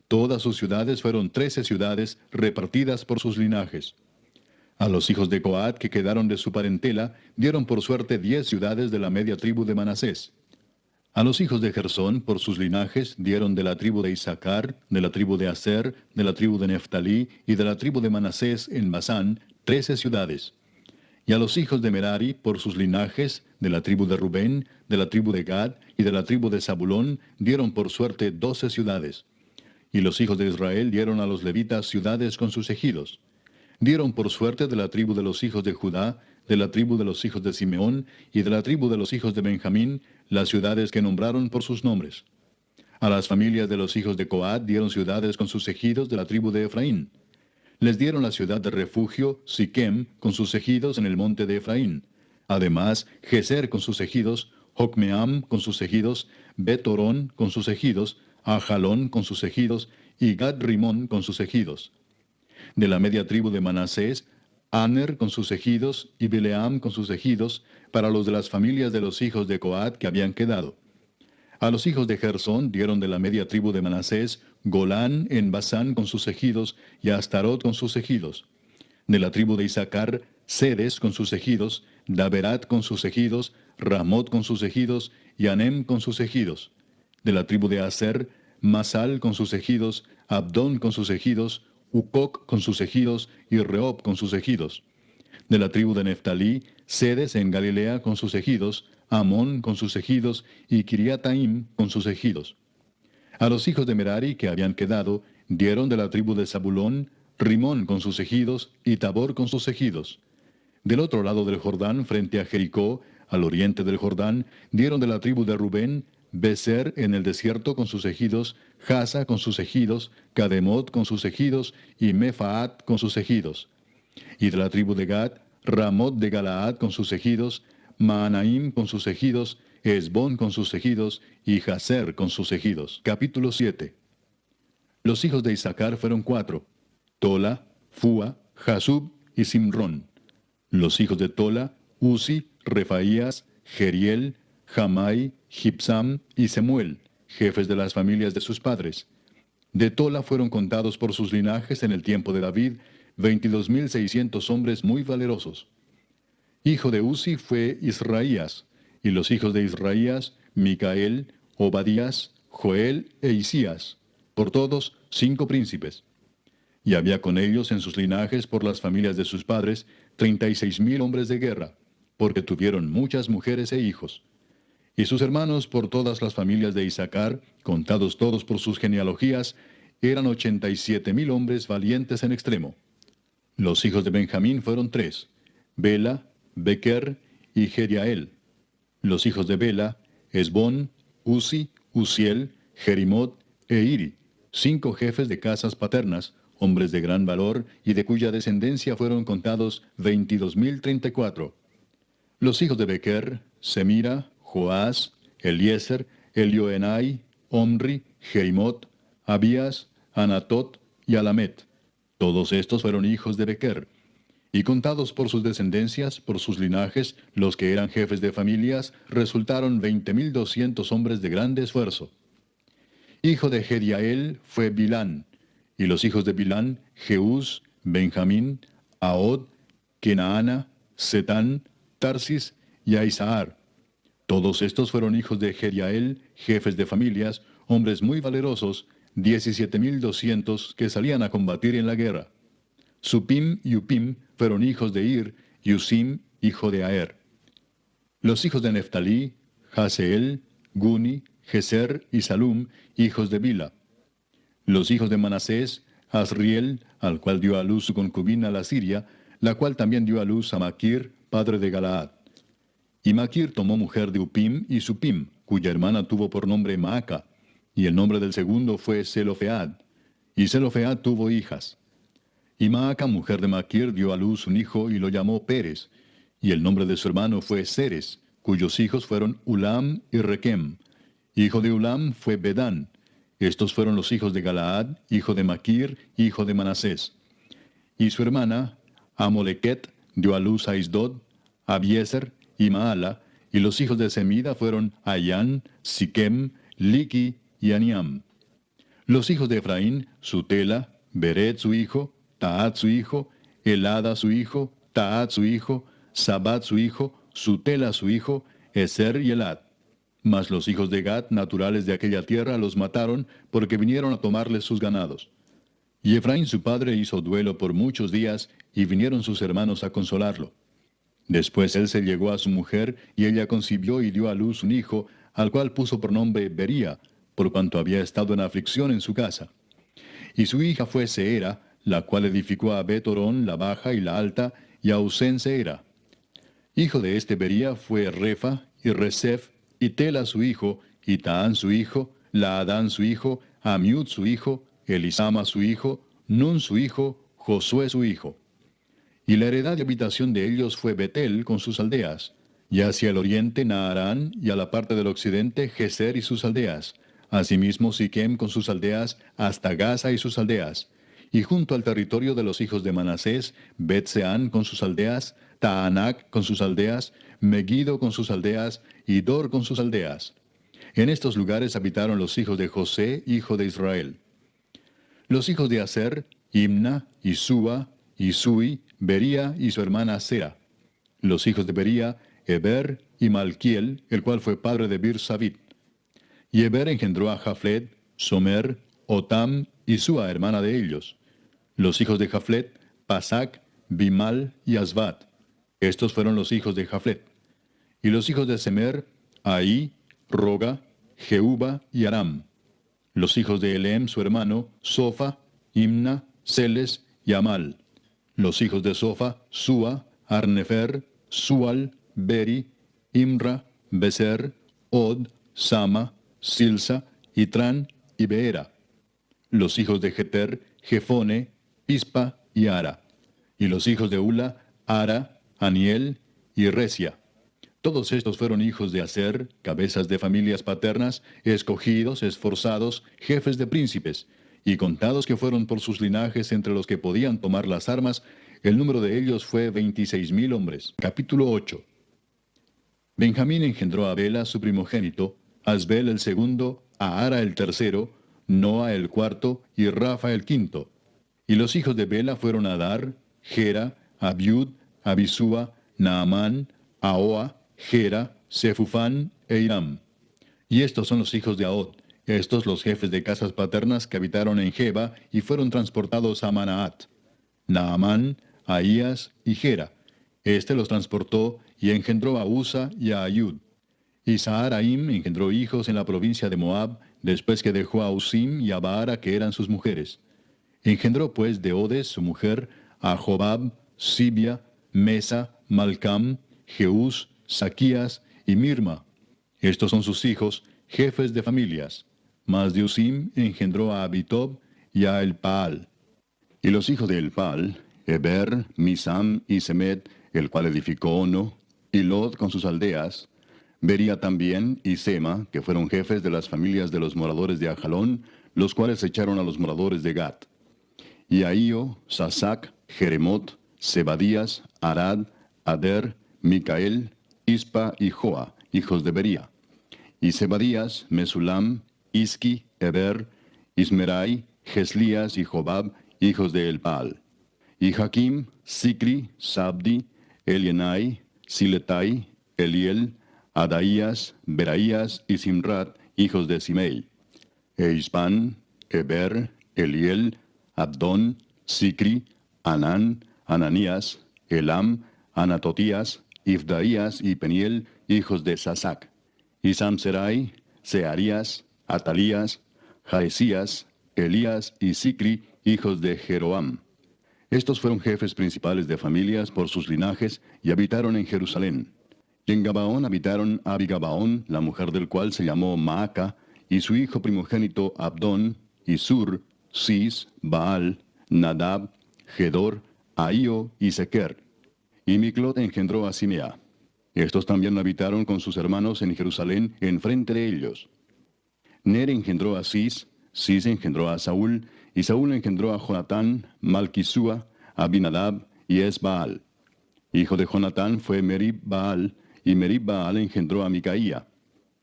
Todas sus ciudades fueron 13 ciudades repartidas por sus linajes. A los hijos de Coat que quedaron de su parentela, dieron por suerte 10 ciudades de la media tribu de Manasés. A los hijos de Gersón, por sus linajes, dieron de la tribu de Isaacar, de la tribu de Aser, de la tribu de Neftalí y de la tribu de Manasés en Basán, 13 ciudades. Y a los hijos de Merari, por sus linajes, de la tribu de Rubén, de la tribu de Gad y de la tribu de Zabulón, dieron por suerte 12 ciudades. Y los hijos de Israel dieron a los levitas ciudades con sus ejidos. Dieron por suerte de la tribu de los hijos de Judá, de la tribu de los hijos de Simeón y de la tribu de los hijos de Benjamín, las ciudades que nombraron por sus nombres. A las familias de los hijos de Coat dieron ciudades con sus ejidos de la tribu de Efraín. Les dieron la ciudad de refugio, Siquem, con sus ejidos en el monte de Efraín. Además, Geser con sus ejidos, Jocmeam con sus ejidos, Bet-Orón con sus ejidos, Ajalón con sus ejidos, y Gad-Rimón con sus ejidos. De la media tribu de Manasés, Aner con sus ejidos, y Bileam con sus ejidos, para los de las familias de los hijos de Coat que habían quedado. A los hijos de Gersón dieron de la media tribu de Manasés, Golán en Basán con sus ejidos, y Astarot con sus ejidos. De la tribu de Isaacar, Sedes con sus ejidos, Daberat con sus ejidos, Ramot con sus ejidos, y Anem con sus ejidos. De la tribu de Aser, Masal con sus ejidos, Abdón con sus ejidos, Ucoc con sus ejidos, y Rehob con sus ejidos. De la tribu de Neftalí, Sedes en Galilea con sus ejidos, Amón con sus ejidos, y Kiriataim con sus ejidos. A los hijos de Merari que habían quedado, dieron de la tribu de Zabulón, Rimón con sus ejidos, y Tabor con sus ejidos. Del otro lado del Jordán, frente a Jericó, al oriente del Jordán, dieron de la tribu de Rubén, Beser en el desierto con sus ejidos, Jasa con sus ejidos, Cademot con sus ejidos, y Mefaat con sus ejidos. Y de la tribu de Gad, Ramot de Galaad con sus ejidos, Maanaim con sus ejidos, Esbón con sus ejidos, y Jaser con sus ejidos. Capítulo 7. Los hijos de Isaacar fueron 4, Tola, Fua, Jasub y Simrón. Los hijos de Tola, Uzi, Refaías, Jeriel, Jamai, Gibsam y Semuel, jefes de las familias de sus padres. De Tola fueron contados por sus linajes en el tiempo de David 22,600 hombres muy valerosos. Hijo de Uzi fue Israías, y los hijos de Israías, Micael, Obadías, Joel e Isías, por todos 5 príncipes. Y había con ellos en sus linajes por las familias de sus padres 36,000 hombres de guerra, porque tuvieron muchas mujeres e hijos. Y sus hermanos por todas las familias de Isaacar, contados todos por sus genealogías, eran 87,000 hombres valientes en extremo. Los hijos de Benjamín fueron 3, Bela, Bequer y Jediael. Los hijos de Bela, Esbón, Uzi, Uziel, Jerimot e Iri, 5 jefes de casas paternas, hombres de gran valor, y de cuya descendencia fueron contados 22,034. Los hijos de Bequer, Semira, Joás, Eliezer, Elioenai, Omri, Jerimot, Abías, Anatot y Alamet. Todos estos fueron hijos de Bequer. Y contados por sus descendencias, por sus linajes, los que eran jefes de familias, resultaron 20,200 hombres de grande esfuerzo. Hijo de Jediael fue Bilán, y los hijos de Bilán, Jeús, Benjamín, Ahod, Kenaana, Setán, Tarsis y Aizahar. Todos estos fueron hijos de Jediael, jefes de familias, hombres muy valerosos, 17,200 que salían a combatir en la guerra. Supim y Upim fueron hijos de Ir, y Usim, hijo de Aer. Los hijos de Neftalí, Jaseel, Guni, Geser y Salum, hijos de Bila. Los hijos de Manasés, Asriel, al cual dio a luz su concubina la Siria, la cual también dio a luz a Maquir, padre de Galaad. Y Maquir tomó mujer de Upim y Supim, cuya hermana tuvo por nombre Maaca, y el nombre del segundo fue Zelofead. Y Zelofead tuvo hijas. Y Maaca, mujer de Maquir, dio a luz un hijo y lo llamó Pérez, y el nombre de su hermano fue Seres, cuyos hijos fueron Ulam y Requem. Hijo de Ulam fue Bedán. Estos fueron los hijos de Galaad, hijo de Maquir, hijo de Manasés. Y su hermana, Amolequet, dio a luz a Isdod, Abiezer y Maala, y los hijos de Semida fueron Ayán, Siquem, Liqui y Aniam. Los hijos de Efraín, Sutela, Beret su hijo, Taat su hijo, Elada su hijo, Taat su hijo, Sabat su hijo, Sutela su hijo, Eser y Elad. Mas los hijos de Gad, naturales de aquella tierra, los mataron, porque vinieron a tomarles sus ganados. Y Efraín su padre hizo duelo por muchos días, y vinieron sus hermanos a consolarlo. Después él se llegó a su mujer, y ella concibió y dio a luz un hijo, al cual puso por nombre Bería, por cuanto había estado en aflicción en su casa. Y su hija fue Seera, la cual edificó a Bet-Orón, la baja y la alta, y a Usén Seera. Hijo de este Bería fue Refa, y Resef, y Tela su hijo, y Taán su hijo, Laadán su hijo, Amiud su hijo, Elisama su hijo, Nun su hijo, Josué su hijo. Y la heredad de habitación de ellos fue Betel con sus aldeas, y hacia el oriente Naarán, y a la parte del occidente Geser y sus aldeas, asimismo Siquem con sus aldeas, hasta Gaza y sus aldeas, y junto al territorio de los hijos de Manasés, Bet-Seán con sus aldeas, Taanac con sus aldeas, Megiddo con sus aldeas, y Dor con sus aldeas. En estos lugares habitaron los hijos de José, hijo de Israel. Los hijos de Aser, Imna, Isúa, Isui, Bería y su hermana Sera. Los hijos de Bería, Eber y Malquiel, el cual fue padre de Bir-Sabit. Y Eber engendró a Jaflet, Somer, Otam y Sua, hermana de ellos. Los hijos de Jaflet, Pasac, Bimal y Asbat. Estos fueron los hijos de Jaflet. Y los hijos de Semer, Ahí, Roga, Jehuba y Aram. Los hijos de Elem, su hermano, Sofa, Imna, Celes y Amal. Los hijos de Sofa, Sua, Arnefer, Sual, Beri, Imra, Beser, Od, Sama, Silsa, Itran y Beera. Los hijos de Jeter, Jefone, Pispa y Ara. Y los hijos de Ula, Ara, Aniel y Resia. Todos estos fueron hijos de Aser, cabezas de familias paternas, escogidos, esforzados, jefes de príncipes, y contados que fueron por sus linajes entre los que podían tomar las armas, el número de ellos fue 26,000 hombres. Capítulo 8. Benjamín engendró a Bela, su primogénito, Asbel el segundo, a Ara el tercero, Noa el cuarto y Rafa el quinto. Y los hijos de Bela fueron Adar, Gera, Abiud, Abisúa, Naamán, Ahoa, Gera, Sefufán e Hiram. Y estos son los hijos de Ahod, estos los jefes de casas paternas que habitaron en Geba y fueron transportados a Manaat. Naamán, Ahías y Gera. Este los transportó y engendró a Usa y a Ayud. Y Saharaim engendró hijos en la provincia de Moab, después que dejó a Usim y a Baara, que eran sus mujeres. Engendró pues de Odes, su mujer, a Jobab, Sibia, Mesa, Malcam, Jeús, Saquías y Mirma. Estos son sus hijos, jefes de familias. Mas de Usim engendró a Abitob y a Elpaal. Y los hijos de Elpaal, Eber, Misam y Semed, el cual edificó Ono, y Lod con sus aldeas, Bería también y Sema, que fueron jefes de las familias de los moradores de Ajalón, los cuales echaron a los moradores de Gat. Y Ahío, Sasac, Jeremot, Zebadías, Arad, Ader, Micael, Ispa y Joa, hijos de Bería. Y Zebadías, Mesulam, Isqui, Eber, Ismerai, Geslías y Jobab, hijos de Elpaal. Y Jaquim, Sicri, Sabdi, Elienai, Siletai, Eliel, Adaías, Beraías y Simrat, hijos de Simei. E Ispan, Eber, Eliel, Abdón, Sicri, Anán, Ananías, Elam, Anatotías, Ifdaías y Peniel, hijos de Sasac. Y Samserai, Searías, Atalías, Jaesías, Elías y Sicri, hijos de Jeroam. Estos fueron jefes principales de familias por sus linajes y habitaron en Jerusalén. Y en Gabaón habitaron Abigabaón, la mujer del cual se llamó Maaca, y su hijo primogénito Abdón, y Sur, Cis, Baal, Nadab, Gedor, Ahío y Sequer. Y Miclot engendró a Simea. Estos también habitaron con sus hermanos en Jerusalén, enfrente de ellos. Ner engendró a Cis, Cis engendró a Saúl, y Saúl engendró a Jonatán, Malquisúa, Abinadab y Esbaal. Hijo de Jonatán fue Merib Baal, y Merib Baal engendró a Micaía.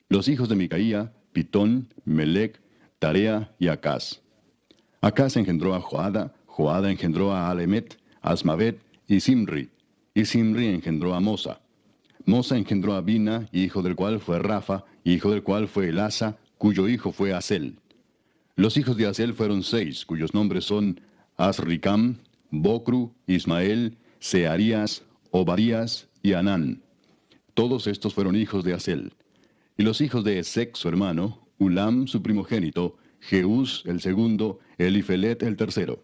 Los hijos de Micaía, Pitón, Melec, Tarea y Acaz. Acaz engendró a Joada, Joada engendró a Alemet, Asmavet y Simri engendró a Mosa. Mosa engendró a Bina, hijo del cual fue Rafa, hijo del cual fue Elasa, cuyo hijo fue Asel. Los hijos de Asel fueron 6, cuyos nombres son Asricam, Bocru, Ismael, Searías, Obadías y Anán. Todos estos fueron hijos de Asel. Y los hijos de Esec, su hermano, Ulam, su primogénito, Jeús, el segundo, Elifelet, el tercero.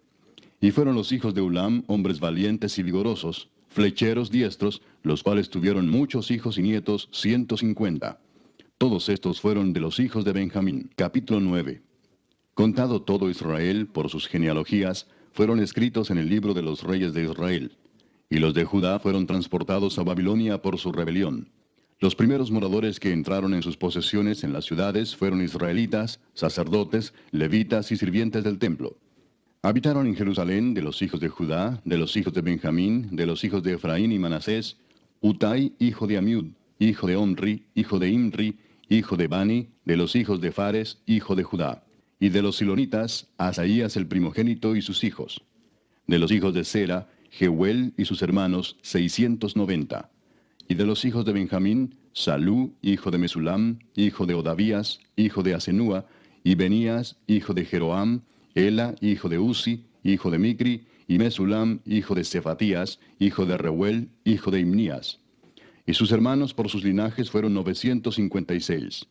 Y fueron los hijos de Ulam hombres valientes y vigorosos, flecheros diestros, los cuales tuvieron muchos hijos y nietos, 150. Todos estos fueron de los hijos de Benjamín. Capítulo 9. Contado todo Israel por sus genealogías, fueron escritos en el libro de los reyes de Israel. Y los de Judá fueron transportados a Babilonia por su rebelión. Los primeros moradores que entraron en sus posesiones en las ciudades fueron israelitas, sacerdotes, levitas y sirvientes del templo. Habitaron en Jerusalén de los hijos de Judá, de los hijos de Benjamín, de los hijos de Efraín y Manasés, Utai, hijo de Amiud, hijo de Omri, hijo de Imri, hijo de Bani, de los hijos de Fares, hijo de Judá. Y de los silonitas, Asaías el primogénito y sus hijos. De los hijos de Sera, Jehuel y sus hermanos, 690. Y de los hijos de Benjamín, Salú, hijo de Mesulam, hijo de Odavías, hijo de Asenúa, y Benías, hijo de Jeroam, Ela, hijo de Uzi, hijo de Micri, y Mesulam, hijo de Cefatías, hijo de Reuel, hijo de Imnías. Y sus hermanos por sus linajes fueron 956.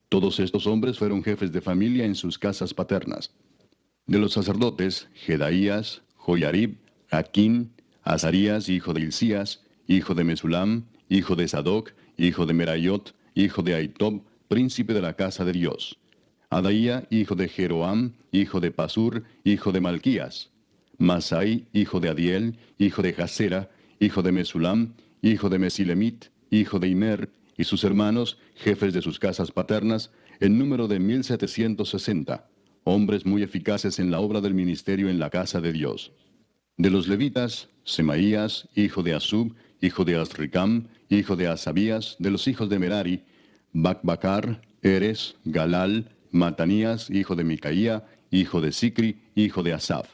Todos estos hombres fueron jefes de familia en sus casas paternas. De los sacerdotes, Jedaías, Joyarib, Jaquín, Azarías, hijo de Hilcías, hijo de Mesulam, hijo de Sadoc, hijo de Merayot, hijo de Aitob, príncipe de la casa de Dios. Adaía, hijo de Jeroam, hijo de Pasur, hijo de Malquías. Masai, hijo de Adiel, hijo de Jasera, hijo de Mesulam, hijo de Mesilemit, hijo de Imer, y sus hermanos, jefes de sus casas paternas, en número de 1760, hombres muy eficaces en la obra del ministerio en la casa de Dios. De los levitas, Semaías, hijo de Asub, hijo de Asricam, hijo de Asabías, de los hijos de Merari, Bacbacar, Eres, Galal, Matanías, hijo de Micaía, hijo de Sicri, hijo de Asaf.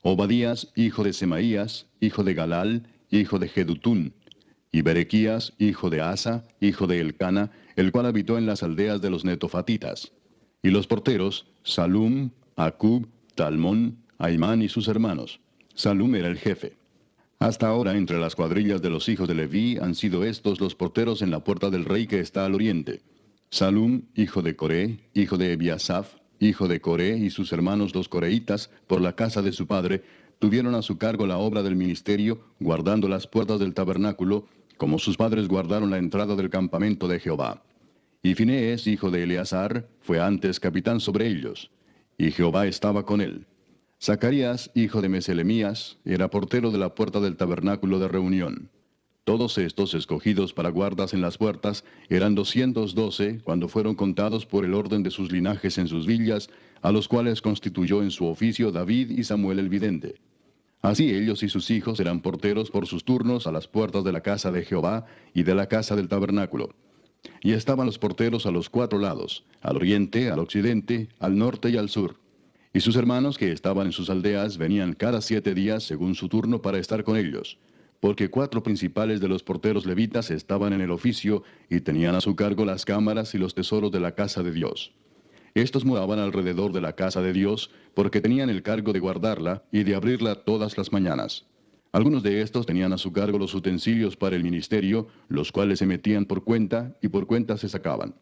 Obadías, hijo de Semaías, hijo de Galal, hijo de Jedutún. y Berequías, hijo de Asa, hijo de Elcana, el cual habitó en las aldeas de los netofatitas. Y los porteros, Salum, Acub, Talmón, Aimán y sus hermanos. Salum era el jefe. Hasta ahora, entre las cuadrillas de los hijos de Leví, han sido estos los porteros en la puerta del rey que está al oriente. Salum, hijo de Coré, hijo de Ebiasaf, hijo de Coré y sus hermanos los coreitas, por la casa de su padre, tuvieron a su cargo la obra del ministerio, guardando las puertas del tabernáculo, como sus padres guardaron la entrada del campamento de Jehová. Y Finees, hijo de Eleazar, fue antes capitán sobre ellos, y Jehová estaba con él. Zacarías, hijo de Meselemías, era portero de la puerta del tabernáculo de reunión. Todos estos, escogidos para guardas en las puertas, eran 212 cuando fueron contados por el orden de sus linajes en sus villas, a los cuales constituyó en su oficio David y Samuel el vidente. Así ellos y sus hijos eran porteros por sus turnos a las puertas de la casa de Jehová y de la casa del tabernáculo. Y estaban los porteros a los 4 lados, al oriente, al occidente, al norte y al sur. Y sus hermanos que estaban en sus aldeas venían cada 7 días según su turno para estar con ellos, porque 4 principales de los porteros levitas estaban en el oficio y tenían a su cargo las cámaras y los tesoros de la casa de Dios. Estos moraban alrededor de la casa de Dios, porque tenían el cargo de guardarla y de abrirla todas las mañanas. Algunos de estos tenían a su cargo los utensilios para el ministerio, los cuales se metían por cuenta y por cuenta se sacaban.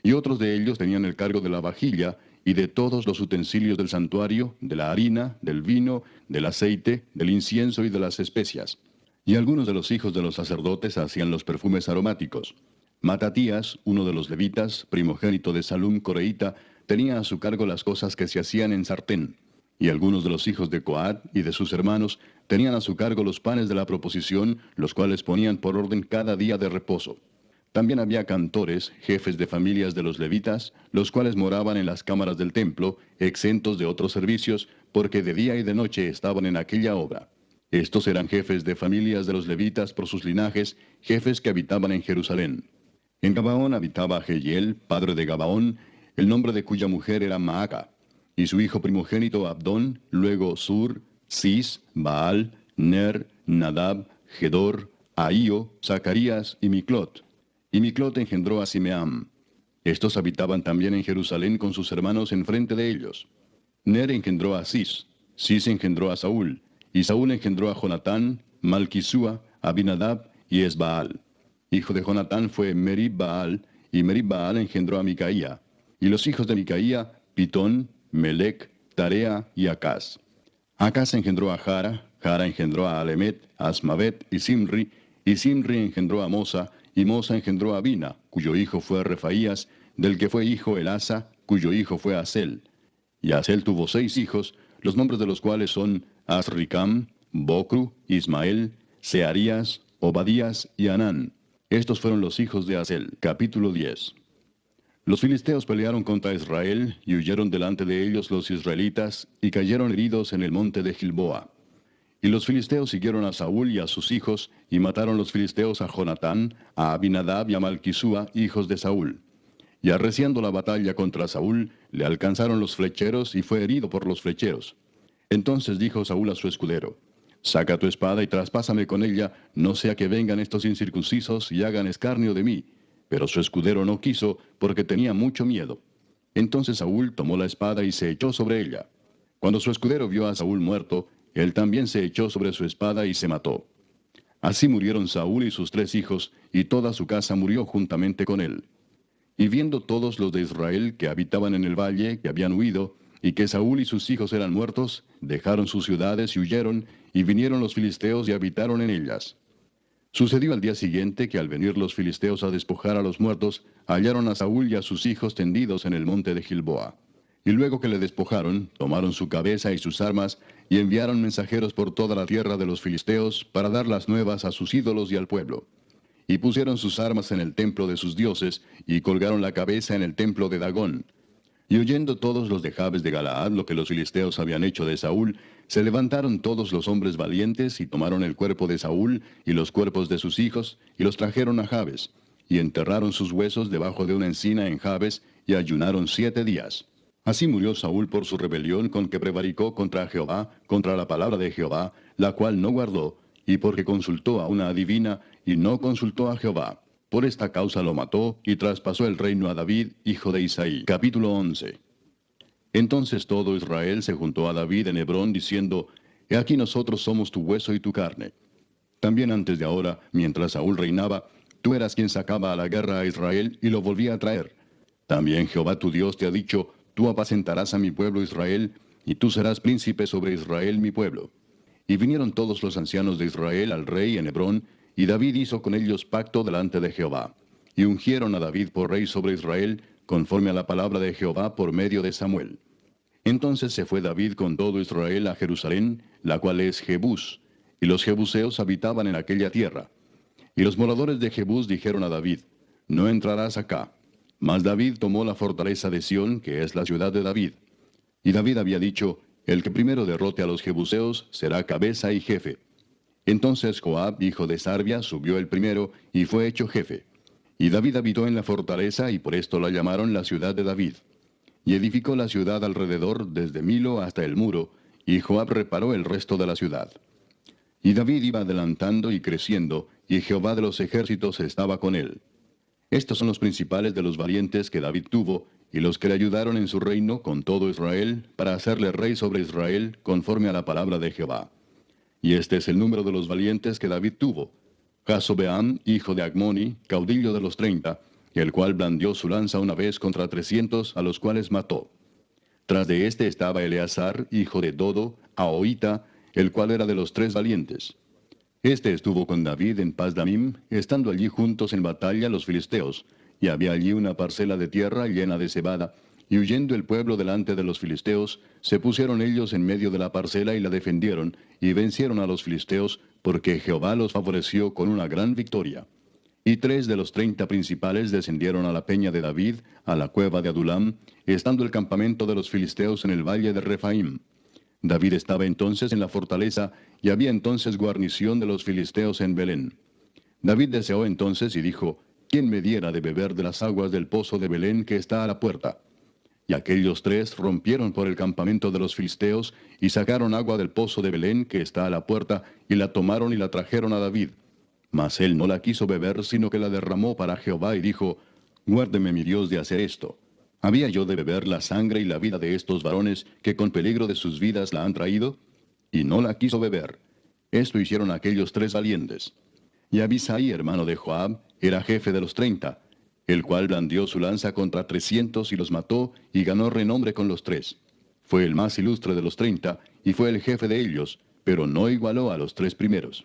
Y otros de ellos tenían el cargo de la vajilla y de todos los utensilios del santuario, de la harina, del vino, del aceite, del incienso y de las especias. Y algunos de los hijos de los sacerdotes hacían los perfumes aromáticos. Matatías, uno de los levitas, primogénito de Salum coreíta, tenía a su cargo las cosas que se hacían en sartén. Y algunos de los hijos de Coat y de sus hermanos tenían a su cargo los panes de la proposición, los cuales ponían por orden cada día de reposo. También había cantores, jefes de familias de los levitas, los cuales moraban en las cámaras del templo, exentos de otros servicios, porque de día y de noche estaban en aquella obra. Estos eran jefes de familias de los levitas por sus linajes, jefes que habitaban en Jerusalén. En Gabaón habitaba Jehiel, padre de Gabaón, el nombre de cuya mujer era Maaca, y su hijo primogénito Abdón, luego Sur, Cis, Baal, Ner, Nadab, Gedor, Ahío, Zacarías y Miclot. Y Miclot engendró a Simeam. Estos habitaban también en Jerusalén con sus hermanos enfrente de ellos. Ner engendró a Cis, Cis engendró a Saúl, y Saúl engendró a Jonatán, Malquisúa, Abinadab y Esbaal. Hijo de Jonatán fue Merib-Baal, y Merib-Baal engendró a Micaía. Y los hijos de Micaía, Pitón, Melec, Tarea y Acaz. Acaz engendró a Jara, Jara engendró a Alemet, Asmavet y Simri engendró a Mosa, y Mosa engendró a Bina, cuyo hijo fue Refaías, del que fue hijo Elasa, cuyo hijo fue Asel. Y Asel tuvo 6 hijos, los nombres de los cuales son Asricam, Bocru, Ismael, Searías, Obadías y Anán. Estos fueron los hijos de Asel. Capítulo 10. Los filisteos pelearon contra Israel, y huyeron delante de ellos los israelitas, y cayeron heridos en el monte de Gilboa. Y los filisteos siguieron a Saúl y a sus hijos, y mataron los filisteos a Jonatán, a Abinadab y a Malquisúa, hijos de Saúl. Y arreciando la batalla contra Saúl, le alcanzaron los flecheros, y fue herido por los flecheros. Entonces dijo Saúl a su escudero: Saca tu espada y traspásame con ella, no sea que vengan estos incircuncisos y hagan escarnio de mí. Pero su escudero no quiso, porque tenía mucho miedo. Entonces Saúl tomó la espada y se echó sobre ella. Cuando su escudero vio a Saúl muerto, él también se echó sobre su espada y se mató. Así murieron Saúl y sus 3 hijos, y toda su casa murió juntamente con él. Y viendo todos los de Israel que habitaban en el valle, que habían huido, y que Saúl y sus hijos eran muertos, dejaron sus ciudades y huyeron, y vinieron los filisteos y habitaron en ellas. Sucedió al día siguiente que al venir los filisteos a despojar a los muertos, hallaron a Saúl y a sus hijos tendidos en el monte de Gilboa. Y luego que le despojaron, tomaron su cabeza y sus armas, y enviaron mensajeros por toda la tierra de los filisteos para dar las nuevas a sus ídolos y al pueblo. Y pusieron sus armas en el templo de sus dioses, y colgaron la cabeza en el templo de Dagón. Y oyendo todos los de Jabes de Galaad lo que los filisteos habían hecho de Saúl, se levantaron todos los hombres valientes, y tomaron el cuerpo de Saúl y los cuerpos de sus hijos, y los trajeron a Jabes, y enterraron sus huesos debajo de una encina en Jabes, y ayunaron 7 días. Así murió Saúl por su rebelión con que prevaricó contra Jehová, contra la palabra de Jehová, la cual no guardó, y porque consultó a una adivina y no consultó a Jehová. Por esta causa lo mató y traspasó el reino a David, hijo de Isaí. Capítulo 11. Entonces todo Israel se juntó a David en Hebrón diciendo, He aquí nosotros somos tu hueso y tu carne. También antes de ahora, mientras Saúl reinaba, tú eras quien sacaba a la guerra a Israel y lo volvía a traer. También Jehová tu Dios te ha dicho, Tú apacentarás a mi pueblo Israel, y tú serás príncipe sobre Israel mi pueblo. Y vinieron todos los ancianos de Israel al rey en Hebrón, y David hizo con ellos pacto delante de Jehová. Y ungieron a David por rey sobre Israel, conforme a la palabra de Jehová por medio de Samuel. Entonces se fue David con todo Israel a Jerusalén, la cual es Jebús, y los jebuseos habitaban en aquella tierra. Y los moradores de Jebús dijeron a David, No entrarás acá. Mas David tomó la fortaleza de Sión, que es la ciudad de David. Y David había dicho, El que primero derrote a los jebuseos será cabeza y jefe. Entonces Joab, hijo de Sarvia, subió el primero, y fue hecho jefe. Y David habitó en la fortaleza, y por esto la llamaron la ciudad de David. Y edificó la ciudad alrededor, desde Milo hasta el muro, y Joab reparó el resto de la ciudad. Y David iba adelantando y creciendo, y Jehová de los ejércitos estaba con él. Estos son los principales de los valientes que David tuvo, y los que le ayudaron en su reino con todo Israel, para hacerle rey sobre Israel, conforme a la palabra de Jehová. Y este es el número de los valientes que David tuvo. Jasobeam, hijo de Agmoni, caudillo de los 30, el cual blandió su lanza una vez contra 300, a los cuales mató. Tras de este estaba Eleazar, hijo de Dodo, Ahoita, el cual era de los 3 valientes. Este estuvo con David en Pasdamim, estando allí juntos en batalla los filisteos, y había allí una parcela de tierra llena de cebada, y huyendo el pueblo delante de los filisteos, se pusieron ellos en medio de la parcela y la defendieron, y vencieron a los filisteos, porque Jehová los favoreció con una gran victoria. Y 3 de los 30 principales descendieron a la peña de David, a la cueva de Adulam, estando el campamento de los filisteos en el valle de Refaim. David estaba entonces en la fortaleza, y había entonces guarnición de los filisteos en Belén. David deseó entonces y dijo, ¿Quién me diera de beber de las aguas del pozo de Belén que está a la puerta? Y aquellos 3 rompieron por el campamento de los filisteos, y sacaron agua del pozo de Belén que está a la puerta, y la tomaron y la trajeron a David. Mas él no la quiso beber, sino que la derramó para Jehová, y dijo, Guárdeme mi Dios de hacer esto. ¿Había yo de beber la sangre y la vida de estos varones, que con peligro de sus vidas la han traído? Y no la quiso beber. Esto hicieron aquellos 3 valientes. Y Abisai, hermano de Joab, era jefe de los 30, el cual blandió su lanza contra 300 y los mató, y ganó renombre con los 3. Fue el más ilustre de los 30, y fue el jefe de ellos, pero no igualó a los 3 primeros.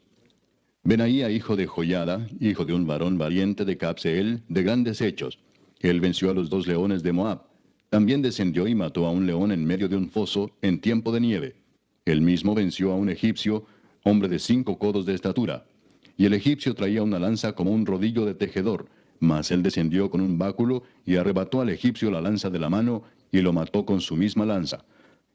Benaía, hijo de Joiada, hijo de un varón valiente de Capseel, de grandes hechos. Él venció a los 2 leones de Moab. También descendió y mató a un león en medio de un foso, en tiempo de nieve. Él mismo venció a un egipcio, hombre de 5 codos de estatura. Y el egipcio traía una lanza como un rodillo de tejedor, mas él descendió con un báculo y arrebató al egipcio la lanza de la mano, y lo mató con su misma lanza.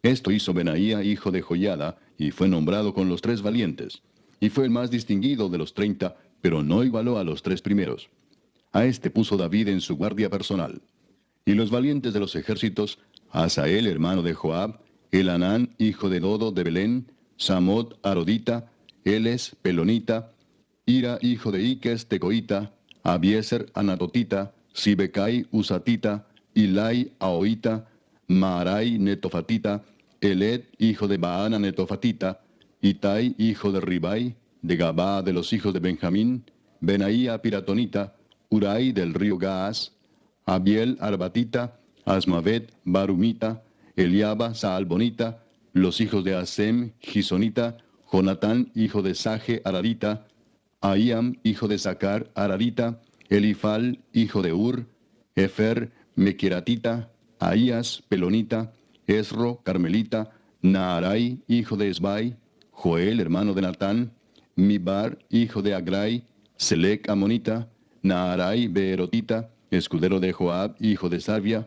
Esto hizo Benaía, hijo de Joiada, y fue nombrado con los 3 valientes. Y fue el más distinguido de los 30, pero no igualó a los 3 primeros. A este puso David en su guardia personal. Y los valientes de los ejércitos, Asael, hermano de Joab, Elanán, hijo de Dodo de Belén, Samot, Arodita, Eles, Pelonita, Ira, hijo de Iques, Tecoita, Abieser, Anatotita, Sibecai, Usatita, Ilai, Ahoita, Maarai, Netofatita, Eled, hijo de Baana, Netofatita, Itai, hijo de Ribai, de Gabá de los hijos de Benjamín, Benaía, Piratonita, Urai del río Gaas, Abiel, Arbatita, Asmavet, Barumita, Eliaba, Saalbonita, los hijos de Asem, Gisonita, Jonatán, hijo de Saje, Ararita, Ahiam, hijo de Sacar, Ararita, Elifal, hijo de Ur, Efer, Mequiratita, Ahías, Pelonita, Esro, Carmelita, Naarai, hijo de Esbai, Joel, hermano de Natán, Mibar, hijo de Agrai, Selec, Amonita, Naarai, Beerotita, escudero de Joab, hijo de Sarvia,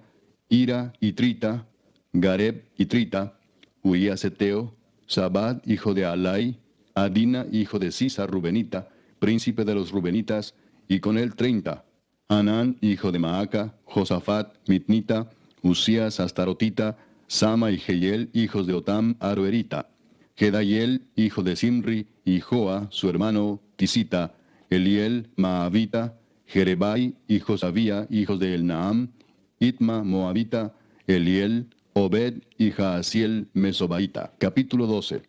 Ira, Itrita, Gareb, Itrita, Uías Eteo, Sabad, hijo de Alai, Adina, hijo de Sisa, Rubenita, príncipe de los Rubenitas, y con él 30, Anán, hijo de Maaca, Josafat, Mitnita, Usías, Astarotita, Sama y Jehiel, hijos de Otam, Aroerita. Gedaiel, hijo de Simri, y Joa, su hermano, Tisita, Eliel, Maavita, Jerebai, y Josabía, hijos de Elnaam, Itma, Moabita, Eliel, Obed y Jaasiel, Mesobaita. Capítulo 12.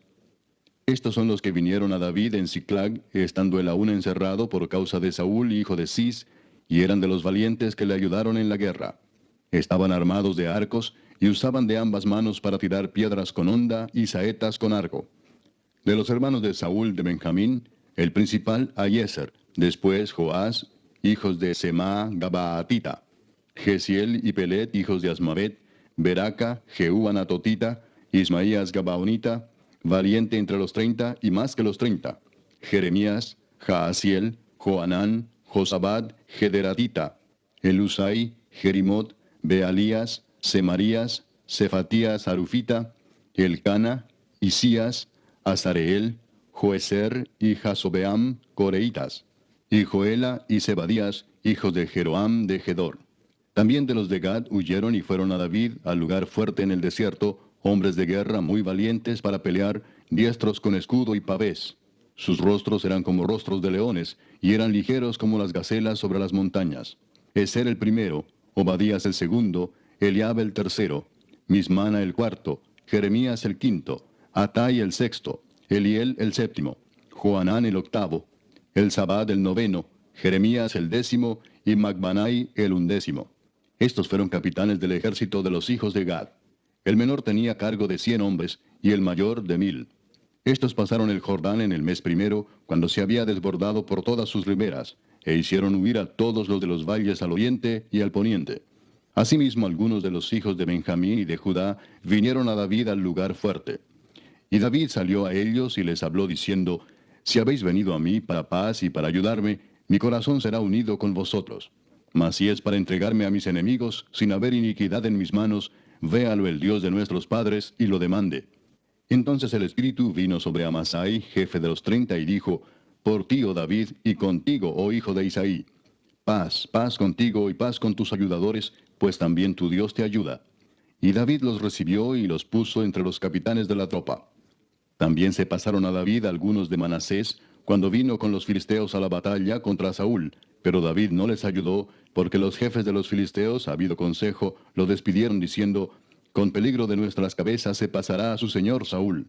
Estos son los que vinieron a David en Siclag, estando él aún encerrado por causa de Saúl, hijo de Cis, y eran de los valientes que le ayudaron en la guerra. Estaban armados de arcos, y usaban de ambas manos para tirar piedras con honda y saetas con arco. De los hermanos de Saúl de Benjamín, el principal Ahiezer, después Joás, hijos de Semá Gabaatita, Gesiel y Pelet, hijos de Asmavet, Beraca, Jehú Anatotita, Ismaías Gabaonita, valiente entre los 30 y más que los 30, Jeremías, Jaasiel, Joanán, Josabad, Gederatita, Elusai, Jerimot, Bealías, Semarías, Cefatías Arufita, Elcana, Isías, Azareel, Joeser y Jasobeam, Coreitas, y Joela y Zebadías, hijos de Jeroam de Gedor. También de los de Gad huyeron y fueron a David al lugar fuerte en el desierto, hombres de guerra muy valientes para pelear, diestros con escudo y pavés. Sus rostros eran como rostros de leones, y eran ligeros como las gacelas sobre las montañas. Eser el primero, Obadías el segundo, Eliab el tercero, Mismana el cuarto, Jeremías el quinto, Atai el sexto, Eliel el séptimo, Joanán el octavo, Elzabad el noveno, Jeremías el décimo y Macbanai el undécimo. Estos fueron capitanes del ejército de los hijos de Gad. El menor tenía cargo de 100 hombres y el mayor de 1000. Estos pasaron el Jordán en el mes primero, cuando se había desbordado por todas sus riberas, e hicieron huir a todos los de los valles al oriente y al poniente. Asimismo, algunos de los hijos de Benjamín y de Judá vinieron a David al lugar fuerte. Y David salió a ellos y les habló diciendo: Si habéis venido a mí para paz y para ayudarme, mi corazón será unido con vosotros. Mas si es para entregarme a mis enemigos, sin haber iniquidad en mis manos, véalo el Dios de nuestros padres y lo demande. Entonces el Espíritu vino sobre Amasai, jefe de los 30, y dijo: Por ti, oh David, y contigo, oh hijo de Isaí. Paz, paz contigo y paz con tus ayudadores, pues también tu Dios te ayuda. Y David los recibió y los puso entre los capitanes de la tropa. También se pasaron a David algunos de Manasés, cuando vino con los filisteos a la batalla contra Saúl, pero David no les ayudó, porque los jefes de los filisteos, habido consejo, lo despidieron diciendo: Con peligro de nuestras cabezas se pasará a su señor Saúl.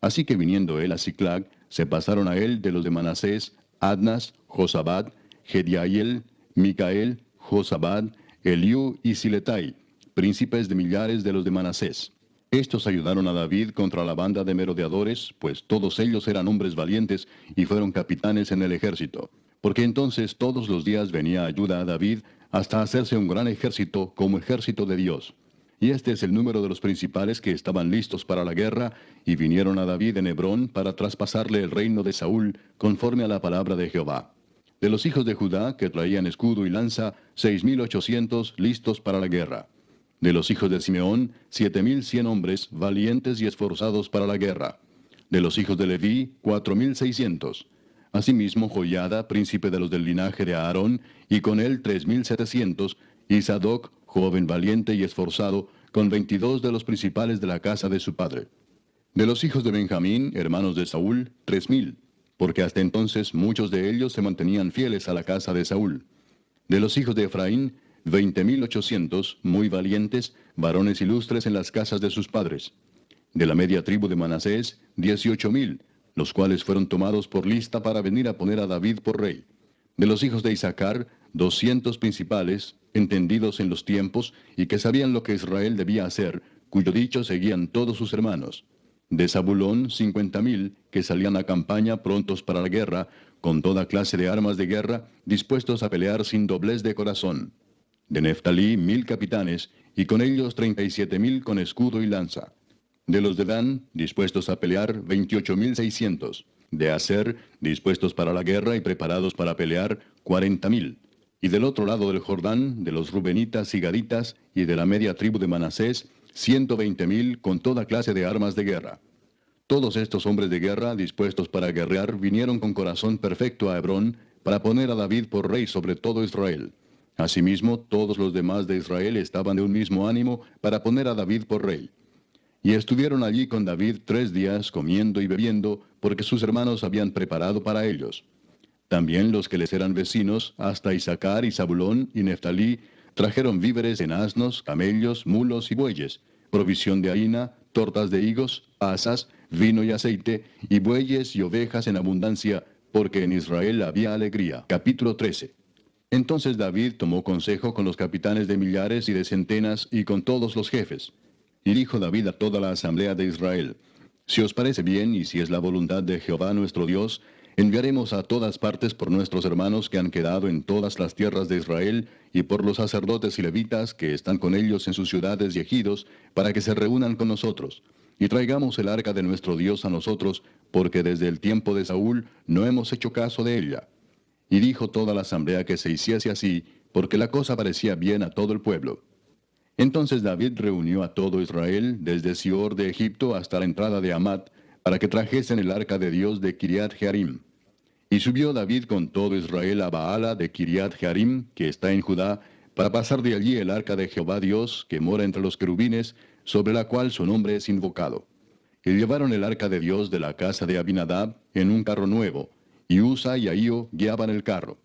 Así que viniendo él a Siclag, se pasaron a él de los de Manasés, Adnas, Josabad, Gediael, Micael, Josabad, Eliú y Siletai, príncipes de millares de los de Manasés. Estos ayudaron a David contra la banda de merodeadores, pues todos ellos eran hombres valientes y fueron capitanes en el ejército. Porque entonces todos los días venía ayuda a David hasta hacerse un gran ejército como ejército de Dios. Y este es el número de los principales que estaban listos para la guerra y vinieron a David en Hebrón para traspasarle el reino de Saúl conforme a la palabra de Jehová. De los hijos de Judá, que traían escudo y lanza, 6,800 listos para la guerra. De los hijos de Simeón, 7,100 hombres, valientes y esforzados para la guerra. De los hijos de Leví, 4,600. Asimismo, Joiada, príncipe de los del linaje de Aarón, y con él 3,700, y Sadoc, joven valiente y esforzado, con 22 de los principales de la casa de su padre. De los hijos de Benjamín, hermanos de Saúl, 3,000, porque hasta entonces muchos de ellos se mantenían fieles a la casa de Saúl. De los hijos de Efraín, 20,800, muy valientes, varones ilustres en las casas de sus padres. De la media tribu de Manasés, 18,000, los cuales fueron tomados por lista para venir a poner a David por rey. De los hijos de Isaacar, 200 principales, entendidos en los tiempos, y que sabían lo que Israel debía hacer, cuyo dicho seguían todos sus hermanos. De Zabulón, 50,000, que salían a campaña prontos para la guerra, con toda clase de armas de guerra, dispuestos a pelear sin doblez de corazón. De Neftalí, 1,000 capitanes, y con ellos 37,000 con escudo y lanza. De los de Dan, dispuestos a pelear, 28,600. De Aser, dispuestos para la guerra y preparados para pelear, 40,000. Y del otro lado del Jordán, de los Rubenitas y Gaditas, y de la media tribu de Manasés, 120,000 con toda clase de armas de guerra. Todos estos hombres de guerra, dispuestos para guerrear, vinieron con corazón perfecto a Hebrón, para poner a David por rey sobre todo Israel. Asimismo, todos los demás de Israel estaban de un mismo ánimo para poner a David por rey. Y estuvieron allí con David 3 días comiendo y bebiendo, porque sus hermanos habían preparado para ellos. También los que les eran vecinos, hasta Isaacar y Zabulón y Neftalí, trajeron víveres en asnos, camellos, mulos y bueyes, provisión de harina, tortas de higos, asas, vino y aceite, y bueyes y ovejas en abundancia, porque en Israel había alegría. Capítulo 13. Entonces David tomó consejo con los capitanes de millares y de centenas y con todos los jefes. Y dijo David a toda la asamblea de Israel: Si os parece bien y si es la voluntad de Jehová nuestro Dios, enviaremos a todas partes por nuestros hermanos que han quedado en todas las tierras de Israel, y por los sacerdotes y levitas que están con ellos en sus ciudades y ejidos, para que se reúnan con nosotros. Y traigamos el arca de nuestro Dios a nosotros, porque desde el tiempo de Saúl no hemos hecho caso de ella. Y dijo toda la asamblea que se hiciese así, porque la cosa parecía bien a todo el pueblo. Entonces David reunió a todo Israel, desde Sior de Egipto hasta la entrada de Hamat, para que trajesen el arca de Dios de Kiriat Jearim. Y subió David con todo Israel a Baala de Kiriat Jearim, que está en Judá, para pasar de allí el arca de Jehová Dios, que mora entre los querubines, sobre la cual su nombre es invocado. Y llevaron el arca de Dios de la casa de Abinadab en un carro nuevo, y Usa y Ahío guiaban el carro.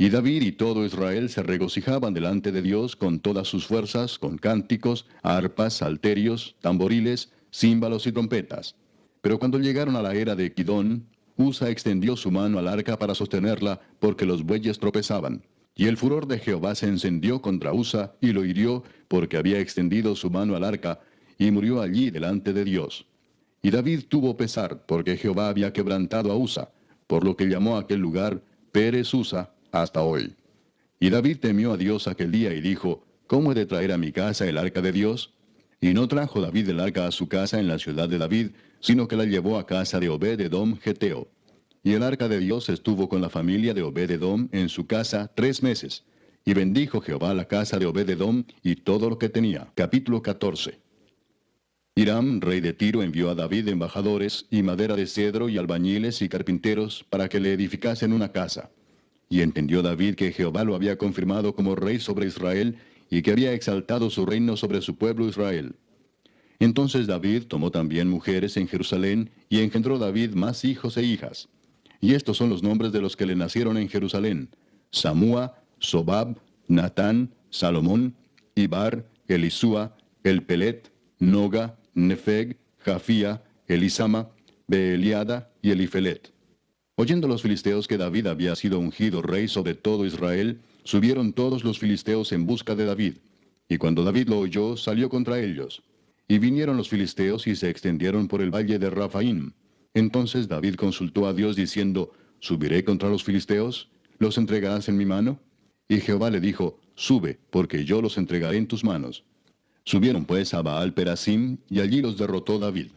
Y David y todo Israel se regocijaban delante de Dios con todas sus fuerzas, con cánticos, arpas, salterios, tamboriles, címbalos y trompetas. Pero cuando llegaron a la era de Kidón, Usa extendió su mano al arca para sostenerla, porque los bueyes tropezaban. Y el furor de Jehová se encendió contra Usa, y lo hirió, porque había extendido su mano al arca, y murió allí delante de Dios. Y David tuvo pesar, porque Jehová había quebrantado a Usa, por lo que llamó a aquel lugar Pérez Usa hasta hoy. Y David temió a Dios aquel día y dijo: ¿Cómo he de traer a mi casa el arca de Dios? Y no trajo David el arca a su casa en la ciudad de David, sino que la llevó a casa de Obed-edom Geteo. Y el arca de Dios estuvo con la familia de Obed-edom en su casa 3 meses. Y bendijo Jehová la casa de Obed-edom y todo lo que tenía. Capítulo 14. Hiram, rey de Tiro, envió a David embajadores y madera de cedro y albañiles y carpinteros para que le edificasen una casa. Y entendió David que Jehová lo había confirmado como rey sobre Israel, y que había exaltado su reino sobre su pueblo Israel. Entonces David tomó también mujeres en Jerusalén, y engendró David más hijos e hijas. Y estos son los nombres de los que le nacieron en Jerusalén: Samúa, Sobab, Natán, Salomón, Ibar, Elisúa, Elpelet, Noga, Nefeg, Jafía, Elisama, Beeliada y Elifelet. Oyendo los filisteos que David había sido ungido rey sobre todo Israel, subieron todos los filisteos en busca de David. Y cuando David lo oyó, salió contra ellos. Y vinieron los filisteos y se extendieron por el valle de Rafaim. Entonces David consultó a Dios diciendo: ¿Subiré contra los filisteos? ¿Los entregarás en mi mano? Y Jehová le dijo: Sube, porque yo los entregaré en tus manos. Subieron pues a Baal Perasim, y allí los derrotó David.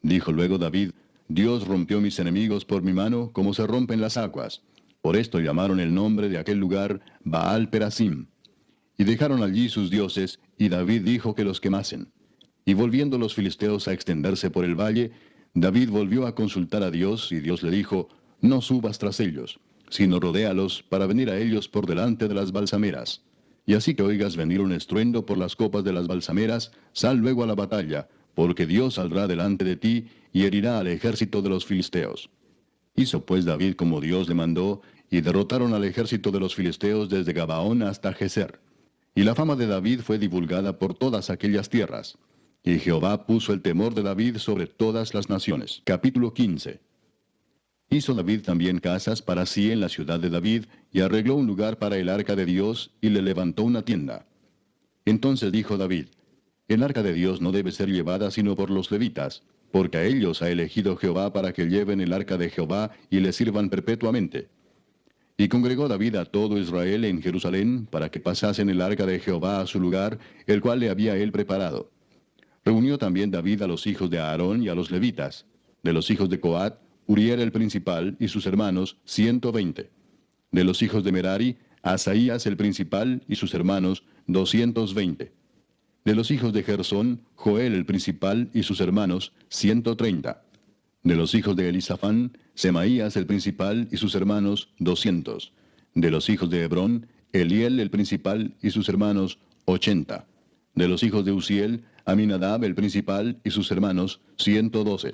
Dijo luego David: Dios rompió mis enemigos por mi mano, como se rompen las aguas. Por esto llamaron el nombre de aquel lugar Baal Perasim. Y dejaron allí sus dioses, y David dijo que los quemasen. Y volviendo los filisteos a extenderse por el valle, David volvió a consultar a Dios, y Dios le dijo: No subas tras ellos, sino rodéalos para venir a ellos por delante de las balsameras. Y así que oigas venir un estruendo por las copas de las balsameras, sal luego a la batalla, porque Dios saldrá delante de ti y herirá al ejército de los filisteos. Hizo pues David como Dios le mandó, y derrotaron al ejército de los filisteos desde Gabaón hasta Geser. Y la fama de David fue divulgada por todas aquellas tierras. Y Jehová puso el temor de David sobre todas las naciones. Capítulo 15. Hizo David también casas para sí en la ciudad de David, y arregló un lugar para el arca de Dios, y le levantó una tienda. Entonces dijo David: El arca de Dios no debe ser llevada sino por los levitas, porque a ellos ha elegido Jehová para que lleven el arca de Jehová y le sirvan perpetuamente. Y congregó David a todo Israel en Jerusalén, para que pasasen el arca de Jehová a su lugar, el cual le había él preparado. Reunió también David a los hijos de Aarón y a los levitas. De los hijos de Coat, Uriel el principal y sus hermanos, 120. De los hijos de Merari, Asaías el principal y sus hermanos, 220. De los hijos de Gersón, Joel el principal y sus hermanos, 130. De los hijos de Elisafán, Semaías el principal y sus hermanos, 200. De los hijos de Hebrón, Eliel el principal y sus hermanos, 80. De los hijos de Uziel, Aminadab el principal y sus hermanos, 112.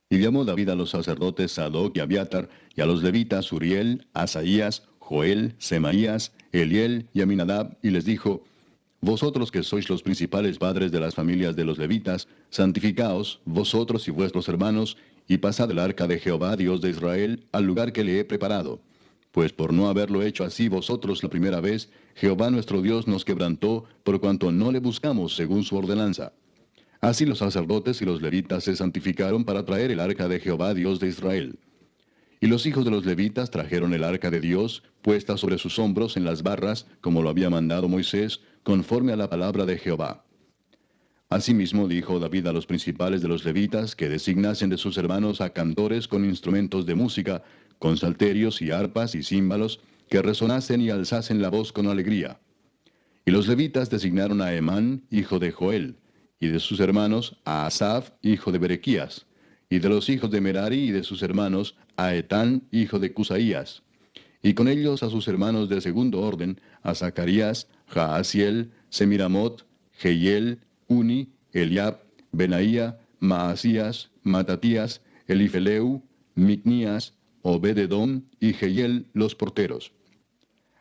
Y llamó David a los sacerdotes Sadoc y Abiatar, y a los levitas Uriel, Asaías, Joel, Semaías, Eliel y Aminadab, y les dijo: Vosotros que sois los principales padres de las familias de los levitas, santificaos, vosotros y vuestros hermanos, y pasad el arca de Jehová, Dios de Israel, al lugar que le he preparado. Pues por no haberlo hecho así vosotros la primera vez, Jehová nuestro Dios nos quebrantó, por cuanto no le buscamos según su ordenanza. Así los sacerdotes y los levitas se santificaron para traer el arca de Jehová, Dios de Israel. Y los hijos de los levitas trajeron el arca de Dios, puesta sobre sus hombros en las barras, como lo había mandado Moisés, conforme a la palabra de Jehová. Asimismo dijo David a los principales de los levitas que designasen de sus hermanos a cantores con instrumentos de música, con salterios y arpas y címbalos, que resonasen y alzasen la voz con alegría. Y los levitas designaron a Emán, hijo de Joel, y de sus hermanos a Asaf, hijo de Berequías, y de los hijos de Merari y de sus hermanos a Etán, hijo de Cusaías, y con ellos a sus hermanos de segundo orden, a Zacarías, Jaasiel, Semiramot, Jehiel, Uni, Eliab, Benaía, Maasías, Matatías, Elifeleu, Micnías, Obed-edom y Jehiel los porteros.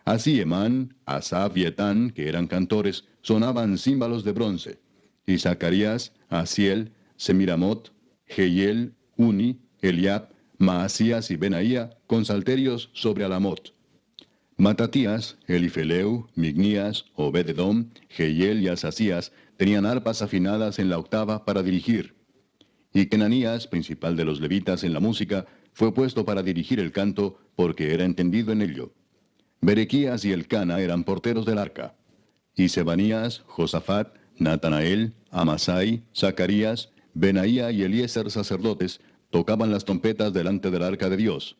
Así Emán, Asaf y Etán, que eran cantores, sonaban címbalos de bronce, y Zacarías, Asiel, Semiramot, Jehiel, Uni, Eliab, Maasías y Benaía con salterios sobre Alamot. Matatías, Elifeleu, Mignías, Obed-edom, Jehiel y Asasías tenían arpas afinadas en la octava para dirigir. Y Kenanías, principal de los levitas en la música, fue puesto para dirigir el canto porque era entendido en ello. Berequías y Elcana eran porteros del arca. Y Sebanías, Josafat, Natanael, Amasai, Zacarías, Benaía y Eliezer sacerdotes tocaban las trompetas delante del arca de Dios.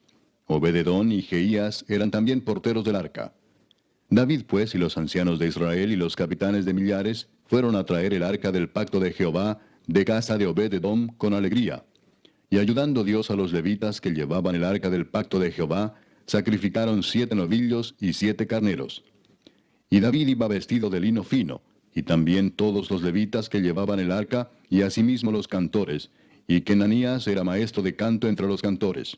Obed-edom y Jeías eran también porteros del arca. David pues y los ancianos de Israel y los capitanes de millares fueron a traer el arca del pacto de Jehová de casa de Obed-edom con alegría. Y ayudando Dios a los levitas que llevaban el arca del pacto de Jehová, sacrificaron 7 novillos y 7 carneros. Y David iba vestido de lino fino, y también todos los levitas que llevaban el arca, y asimismo los cantores, y Kenanías era maestro de canto entre los cantores.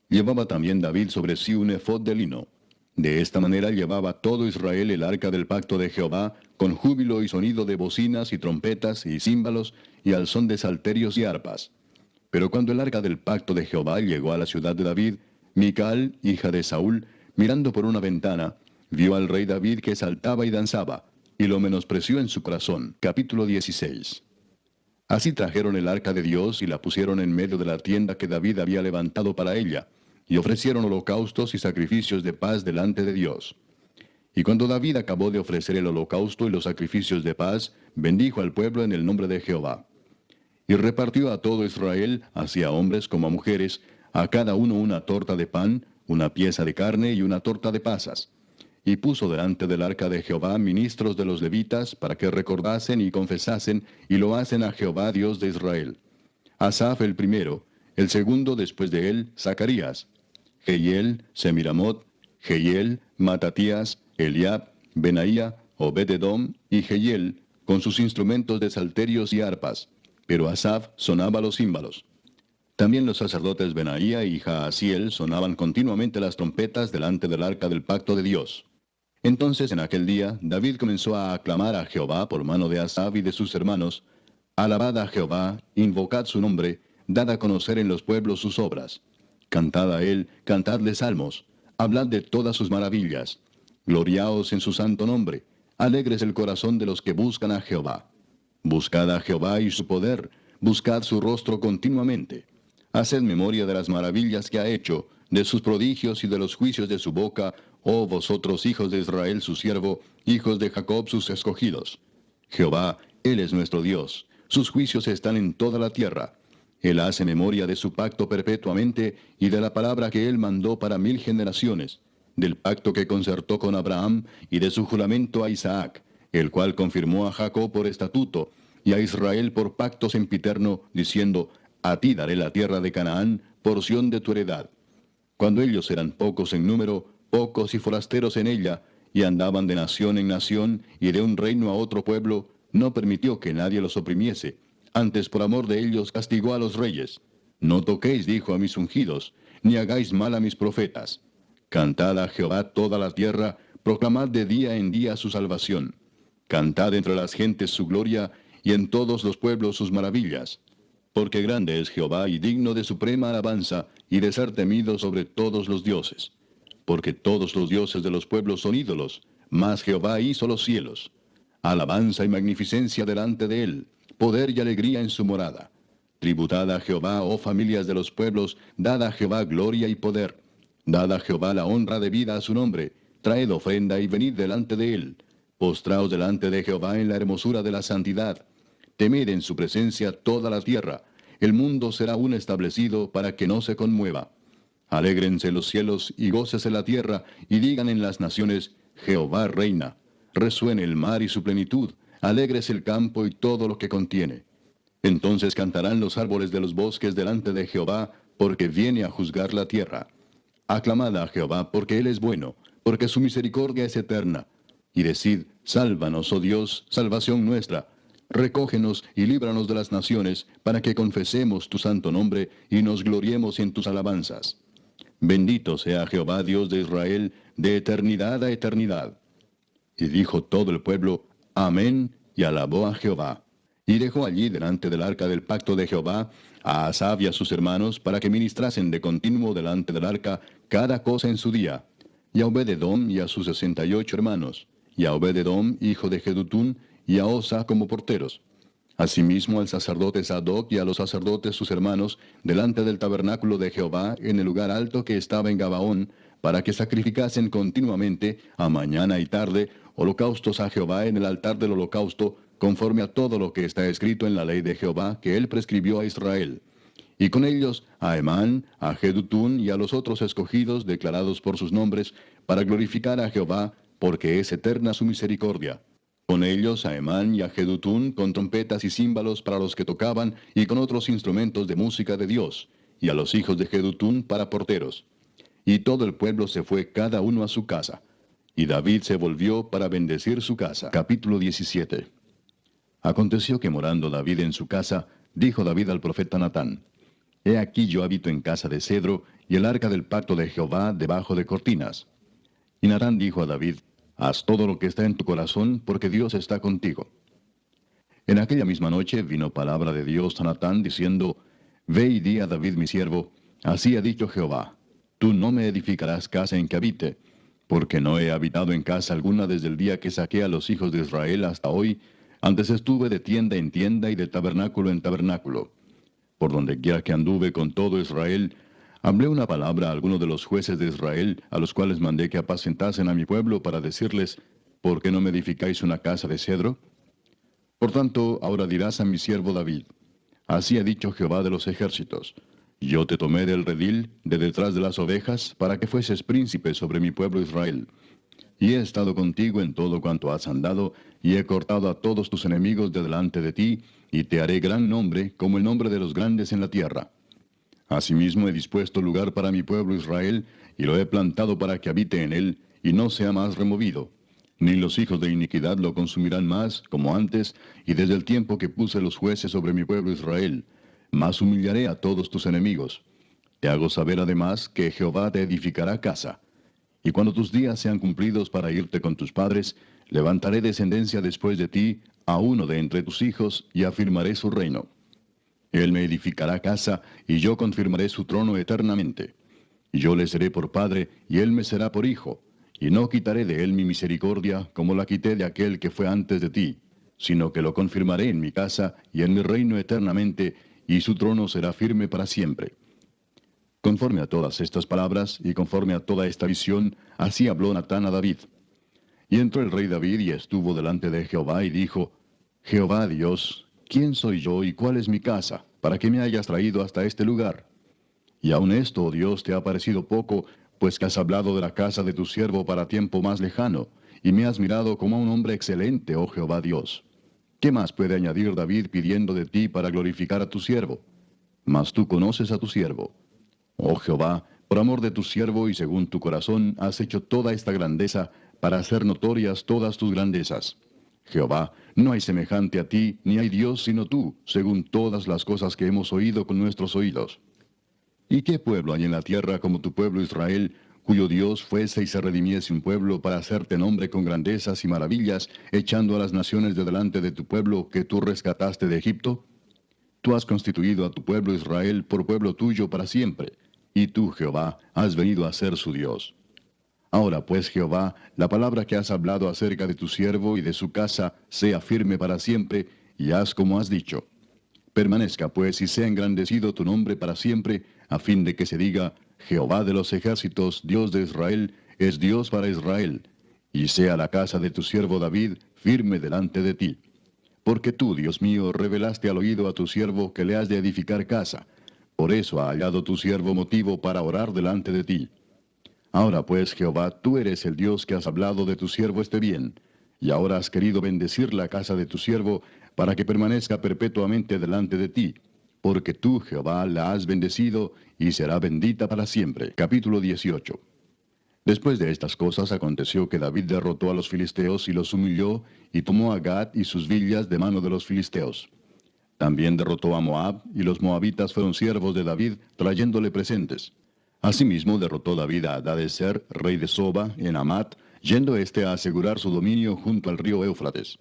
Llevaba también David sobre sí un efod de lino. De esta manera llevaba todo Israel el arca del pacto de Jehová, con júbilo y sonido de bocinas y trompetas y címbalos, y al son de salterios y arpas. Pero cuando el arca del pacto de Jehová llegó a la ciudad de David, Mical, hija de Saúl, mirando por una ventana, vio al rey David que saltaba y danzaba, y lo menospreció en su corazón. Capítulo 16. Así trajeron el arca de Dios y la pusieron en medio de la tienda que David había levantado para ella, y ofrecieron holocaustos y sacrificios de paz delante de Dios. Y cuando David acabó de ofrecer el holocausto y los sacrificios de paz, bendijo al pueblo en el nombre de Jehová. Y repartió a todo Israel, así a hombres como a mujeres, a cada uno una torta de pan, una pieza de carne y una torta de pasas. Y puso delante del arca de Jehová ministros de los levitas para que recordasen y confesasen y lo hacen a Jehová Dios de Israel. Asaf el primero, el segundo después de él, Zacarías, Jehiel, Semiramot, Jehiel, Matatías, Eliab, Benaía, Obed-edom y Jehiel, con sus instrumentos de salterios y arpas, pero Asaf sonaba los címbalos. También los sacerdotes Benaía y Jaasiel sonaban continuamente las trompetas delante del arca del pacto de Dios. Entonces en aquel día David comenzó a aclamar a Jehová por mano de Asaf y de sus hermanos: Alabad a Jehová, invocad su nombre, dad a conocer en los pueblos sus obras. Cantad a él, cantadle salmos, hablad de todas sus maravillas. Gloriaos en su santo nombre, alegres el corazón de los que buscan a Jehová. Buscad a Jehová y su poder, buscad su rostro continuamente. Haced memoria de las maravillas que ha hecho, de sus prodigios y de los juicios de su boca, oh vosotros hijos de Israel su siervo, hijos de Jacob sus escogidos. Jehová, Él es nuestro Dios, sus juicios están en toda la tierra. Él hace memoria de su pacto perpetuamente y de la palabra que Él mandó para 1000 generaciones, del pacto que concertó con Abraham y de su juramento a Isaac, el cual confirmó a Jacob por estatuto y a Israel por pacto sempiterno, diciendo: A ti daré la tierra de Canaán, porción de tu heredad. Cuando ellos eran pocos en número, pocos y forasteros en ella, y andaban de nación en nación y de un reino a otro pueblo, no permitió que nadie los oprimiese. Antes por amor de ellos castigó a los reyes. No toquéis, dijo, a mis ungidos, ni hagáis mal a mis profetas. Cantad a Jehová toda la tierra, proclamad de día en día su salvación. Cantad entre las gentes su gloria, y en todos los pueblos sus maravillas. Porque grande es Jehová y digno de suprema alabanza, y de ser temido sobre todos los dioses. Porque todos los dioses de los pueblos son ídolos, mas Jehová hizo los cielos. Alabanza y magnificencia delante de él, poder y alegría en su morada. Tributad a Jehová, oh familias de los pueblos, dad a Jehová gloria y poder. Dad a Jehová la honra debida a su nombre, traed ofrenda y venid delante de él. Postraos delante de Jehová en la hermosura de la santidad. Temed en su presencia toda la tierra. El mundo será aún establecido para que no se conmueva. Alégrense los cielos y gócese la tierra, y digan en las naciones, Jehová reina. Resuene el mar y su plenitud, alégrese el campo y todo lo que contiene. Entonces cantarán los árboles de los bosques delante de Jehová, porque viene a juzgar la tierra. Aclamad a Jehová, porque él es bueno, porque su misericordia es eterna. Y decid, sálvanos, oh Dios, salvación nuestra. Recógenos y líbranos de las naciones, para que confesemos tu santo nombre y nos gloriemos en tus alabanzas. Bendito sea Jehová, Dios de Israel, de eternidad a eternidad. Y dijo todo el pueblo, Amén, y alabó a Jehová. Y dejó allí delante del arca del pacto de Jehová a Asaf y a sus hermanos, para que ministrasen de continuo delante del arca cada cosa en su día. Y a Obed-edom y a sus 68 hermanos, y a Obed-edom, hijo de Jedutún, y a Osa como porteros. Asimismo al sacerdote Sadoc y a los sacerdotes sus hermanos, delante del tabernáculo de Jehová, en el lugar alto que estaba en Gabaón, para que sacrificasen continuamente, a mañana y tarde, holocaustos a Jehová en el altar del holocausto, conforme a todo lo que está escrito en la ley de Jehová que él prescribió a Israel. Y con ellos a Emán, a Jedutún y a los otros escogidos declarados por sus nombres, para glorificar a Jehová, porque es eterna su misericordia. Con ellos a Emán y a Jedutún con trompetas y címbalos para los que tocaban, y con otros instrumentos de música de Dios, y a los hijos de Jedutún para porteros. Y todo el pueblo se fue cada uno a su casa. Y David se volvió para bendecir su casa. Capítulo 17. Aconteció que morando David en su casa, dijo David al profeta Natán, He aquí yo habito en casa de cedro, y el arca del pacto de Jehová debajo de cortinas. Y Natán dijo a David, Haz todo lo que está en tu corazón, porque Dios está contigo. En aquella misma noche vino palabra de Dios a Natán, diciendo, Ve y di a David mi siervo, así ha dicho Jehová, Tú no me edificarás casa en que habite, porque no he habitado en casa alguna desde el día que saqué a los hijos de Israel hasta hoy. Antes estuve de tienda en tienda y de tabernáculo en tabernáculo. Por donde quiera que anduve con todo Israel, hablé una palabra a algunos de los jueces de Israel, a los cuales mandé que apacentasen a mi pueblo para decirles, ¿por qué no me edificáis una casa de cedro? Por tanto, ahora dirás a mi siervo David, así ha dicho Jehová de los ejércitos, yo te tomé del redil, de detrás de las ovejas, para que fueses príncipe sobre mi pueblo Israel. Y he estado contigo en todo cuanto has andado, y he cortado a todos tus enemigos de delante de ti, y te haré gran nombre, como el nombre de los grandes en la tierra. Asimismo he dispuesto lugar para mi pueblo Israel, y lo he plantado para que habite en él, y no sea más removido. Ni los hijos de iniquidad lo consumirán más, como antes, y desde el tiempo que puse los jueces sobre mi pueblo Israel. Mas humillaré a todos tus enemigos. Te hago saber además que Jehová te edificará casa. Y cuando tus días sean cumplidos para irte con tus padres, levantaré descendencia después de ti, a uno de entre tus hijos, y afirmaré su reino. Él me edificará casa, y yo confirmaré su trono eternamente. Y yo le seré por padre, y él me será por hijo. Y no quitaré de él mi misericordia, como la quité de aquel que fue antes de ti, sino que lo confirmaré en mi casa y en mi reino eternamente, y su trono será firme para siempre. Conforme a todas estas palabras, y conforme a toda esta visión, así habló Natán a David. Y entró el rey David y estuvo delante de Jehová, y dijo, Jehová Dios, ¿quién soy yo y cuál es mi casa, para que me hayas traído hasta este lugar? Y aun esto, oh Dios, te ha parecido poco, pues que has hablado de la casa de tu siervo para tiempo más lejano, y me has mirado como a un hombre excelente, oh Jehová Dios. ¿Qué más puede añadir David pidiendo de ti para glorificar a tu siervo? Mas tú conoces a tu siervo. Oh Jehová, por amor de tu siervo y según tu corazón, has hecho toda esta grandeza para hacer notorias todas tus grandezas. Jehová, no hay semejante a ti, ni hay Dios sino tú, según todas las cosas que hemos oído con nuestros oídos. ¿Y qué pueblo hay en la tierra como tu pueblo Israel, cuyo Dios fuese y se redimiese un pueblo para hacerte nombre con grandezas y maravillas, echando a las naciones de delante de tu pueblo que tú rescataste de Egipto? Tú has constituido a tu pueblo Israel por pueblo tuyo para siempre, y tú, Jehová, has venido a ser su Dios. Ahora pues, Jehová, la palabra que has hablado acerca de tu siervo y de su casa sea firme para siempre, y haz como has dicho. Permanezca pues y sea engrandecido tu nombre para siempre, a fin de que se diga, Jehová de los ejércitos, Dios de Israel, es Dios para Israel, y sea la casa de tu siervo David firme delante de ti. Porque tú, Dios mío, revelaste al oído a tu siervo que le has de edificar casa. Por eso ha hallado tu siervo motivo para orar delante de ti. Ahora pues, Jehová, tú eres el Dios que has hablado de tu siervo este bien, y ahora has querido bendecir la casa de tu siervo, para que permanezca perpetuamente delante de ti, porque tú, Jehová, la has bendecido, y será bendita para siempre. Capítulo 18. Después de estas cosas aconteció que David derrotó a los filisteos y los humilló, y tomó a Gad y sus villas de mano de los filisteos. También derrotó a Moab, y los moabitas fueron siervos de David, trayéndole presentes. Asimismo derrotó David a Hadadezer, rey de Soba, en Amat, yendo éste a asegurar su dominio junto al río Éufrates.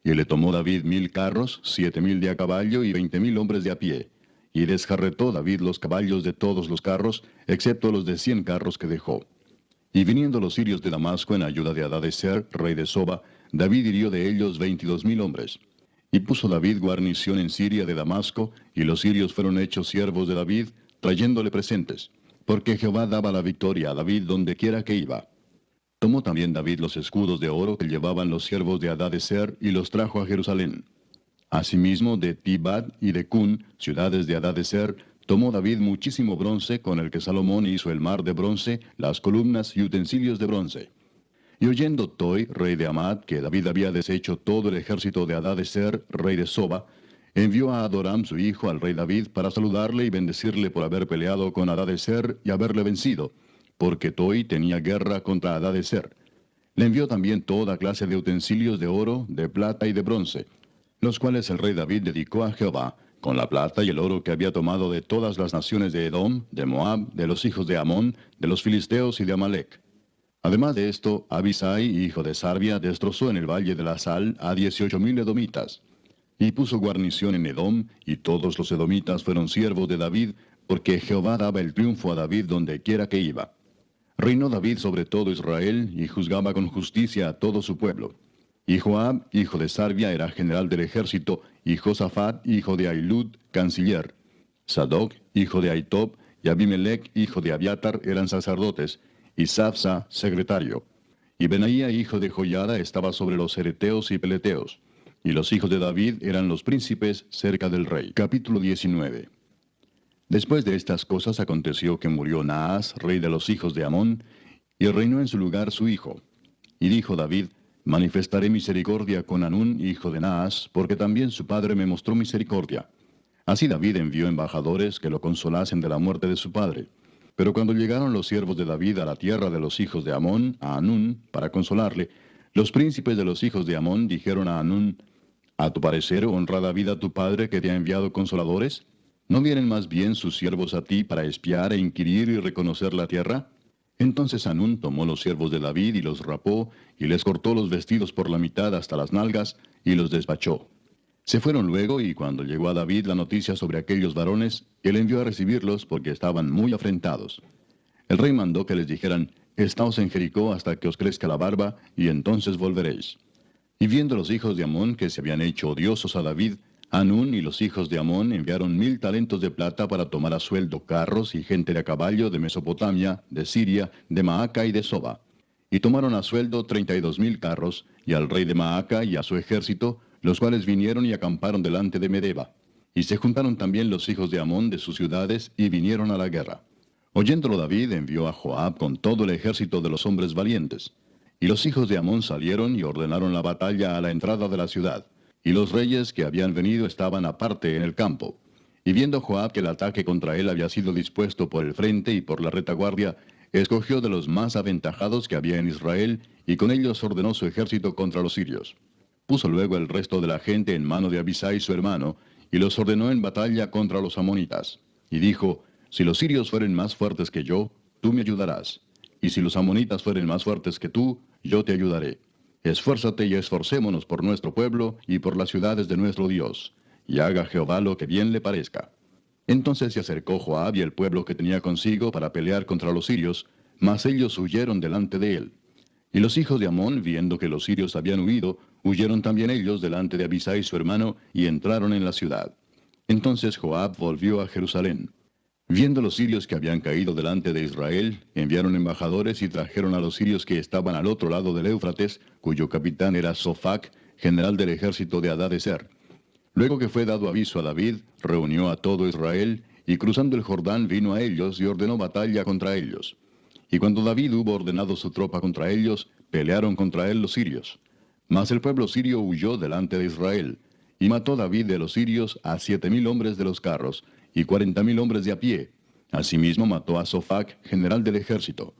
Y le tomó David 1000 carros, 7000 de a caballo y 20,000 hombres de a pie. Y desjarretó David los caballos de todos los carros, excepto los de 100 carros que dejó. Y viniendo los sirios de Damasco en ayuda de Hadadezer, rey de Soba, David hirió de ellos 22,000 hombres. Y puso David guarnición en Siria de Damasco, y los sirios fueron hechos siervos de David, trayéndole presentes, porque Jehová daba la victoria a David donde quiera que iba. Tomó también David los escudos de oro que llevaban los siervos de Hadadezer, y los trajo a Jerusalén. Asimismo de Tibad y de Cun, ciudades de Hadadezer, tomó David muchísimo bronce, con el que Salomón hizo el mar de bronce, las columnas y utensilios de bronce. Y oyendo Toi, rey de Amad, que David había deshecho todo el ejército de Hadadezer, rey de Soba, envió a Adoram su hijo al rey David para saludarle y bendecirle por haber peleado con Hadadezer y haberle vencido, porque Toi tenía guerra contra Hadadezer. Le envió también toda clase de utensilios de oro, de plata y de bronce, los cuales el rey David dedicó a Jehová, con la plata y el oro que había tomado de todas las naciones de Edom, de Moab, de los hijos de Amón, de los filisteos y de Amalec. Además de esto, Abisai, hijo de Sarbia, destrozó en el valle de la Sal a 18,000 edomitas. Y puso guarnición en Edom, y todos los edomitas fueron siervos de David, porque Jehová daba el triunfo a David donde quiera que iba. Reinó David sobre todo Israel, y juzgaba con justicia a todo su pueblo. Y Joab, hijo de Sarbia, era general del ejército, y Josafat, hijo de Ahilud, canciller. Sadoc, hijo de Ahitob, y Abimelech, hijo de Abiatar, eran sacerdotes, y Safsa, secretario. Y Benaía, hijo de Joiada, estaba sobre los cereteos y peleteos. Y los hijos de David eran los príncipes cerca del rey. Capítulo 19. Después de estas cosas aconteció que murió Naas, rey de los hijos de Amón, y reinó en su lugar su hijo. Y dijo David, manifestaré misericordia con Hanún, hijo de Naas, porque también su padre me mostró misericordia. Así David envió embajadores que lo consolasen de la muerte de su padre. Pero cuando llegaron los siervos de David a la tierra de los hijos de Amón, a Hanún, para consolarle, los príncipes de los hijos de Amón dijeron a Hanún, ¿a tu parecer honra David a tu padre que te ha enviado consoladores? ¿No vienen más bien sus siervos a ti para espiar e inquirir y reconocer la tierra? Entonces Hanún tomó los siervos de David y los rapó, y les cortó los vestidos por la mitad hasta las nalgas, y los despachó. Se fueron luego, y cuando llegó a David la noticia sobre aquellos varones, él envió a recibirlos porque estaban muy afrentados. El rey mandó que les dijeran, estaos en Jericó hasta que os crezca la barba, y entonces volveréis. Y viendo los hijos de Amón que se habían hecho odiosos a David, Hanún y los hijos de Amón enviaron 1000 talentos de plata para tomar a sueldo carros y gente de a caballo de Mesopotamia, de Siria, de Maaca y de Soba. Y tomaron a sueldo 32,000 carros, y al rey de Maaca y a su ejército, los cuales vinieron y acamparon delante de Medeba. Y se juntaron también los hijos de Amón de sus ciudades, y vinieron a la guerra. Oyéndolo David envió a Joab con todo el ejército de los hombres valientes. Y los hijos de Amón salieron y ordenaron la batalla a la entrada de la ciudad. Y los reyes que habían venido estaban aparte en el campo. Y viendo Joab que el ataque contra él había sido dispuesto por el frente y por la retaguardia, escogió de los más aventajados que había en Israel, y con ellos ordenó su ejército contra los sirios. Puso luego el resto de la gente en mano de Abisai su hermano, y los ordenó en batalla contra los amonitas. Y dijo, si los sirios fueren más fuertes que yo, tú me ayudarás. Y si los amonitas fueren más fuertes que tú, yo te ayudaré. Esfuérzate y esforcémonos por nuestro pueblo y por las ciudades de nuestro Dios, y haga Jehová lo que bien le parezca. Entonces se acercó Joab y el pueblo que tenía consigo para pelear contra los sirios, mas ellos huyeron delante de él. Y los hijos de Amón, viendo que los sirios habían huido, huyeron también ellos delante de Abisai su hermano, y entraron en la ciudad. Entonces Joab volvió a Jerusalén. Viendo los sirios que habían caído delante de Israel, enviaron embajadores y trajeron a los sirios que estaban al otro lado del Éufrates, cuyo capitán era Sofac, general del ejército de Hadadezer. Luego que fue dado aviso a David, reunió a todo Israel, y cruzando el Jordán vino a ellos y ordenó batalla contra ellos. Y cuando David hubo ordenado su tropa contra ellos, pelearon contra él los sirios. Mas el pueblo sirio huyó delante de Israel, y mató David de los sirios a 7,000 hombres de los carros, y 40,000 hombres de a pie. Asimismo mató a Sofac, general del ejército.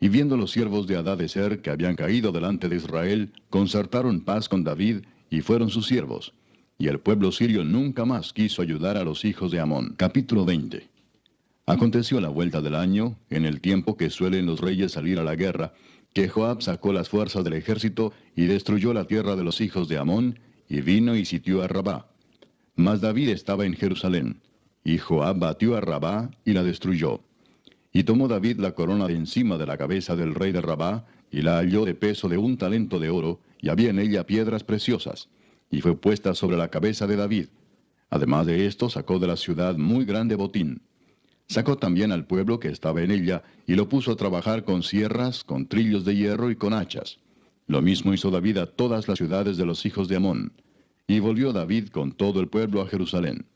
Y viendo los siervos de Hadadezer que habían caído delante de Israel, concertaron paz con David, y fueron sus siervos. Y el pueblo sirio nunca más quiso ayudar a los hijos de Amón. Capítulo 20. Aconteció a la vuelta del año, en el tiempo que suelen los reyes salir a la guerra, que Joab sacó las fuerzas del ejército y destruyó la tierra de los hijos de Amón, y vino y sitió a Rabá. Mas David estaba en Jerusalén, y Joab batió a Rabá y la destruyó. Y tomó David la corona de encima de la cabeza del rey de Rabá, y la halló de peso de 1 talento de oro, y había en ella piedras preciosas, y fue puesta sobre la cabeza de David. Además de esto, sacó de la ciudad muy grande botín. Sacó también al pueblo que estaba en ella, y lo puso a trabajar con sierras, con trillos de hierro y con hachas. Lo mismo hizo David a todas las ciudades de los hijos de Amón. Y volvió David con todo el pueblo a Jerusalén.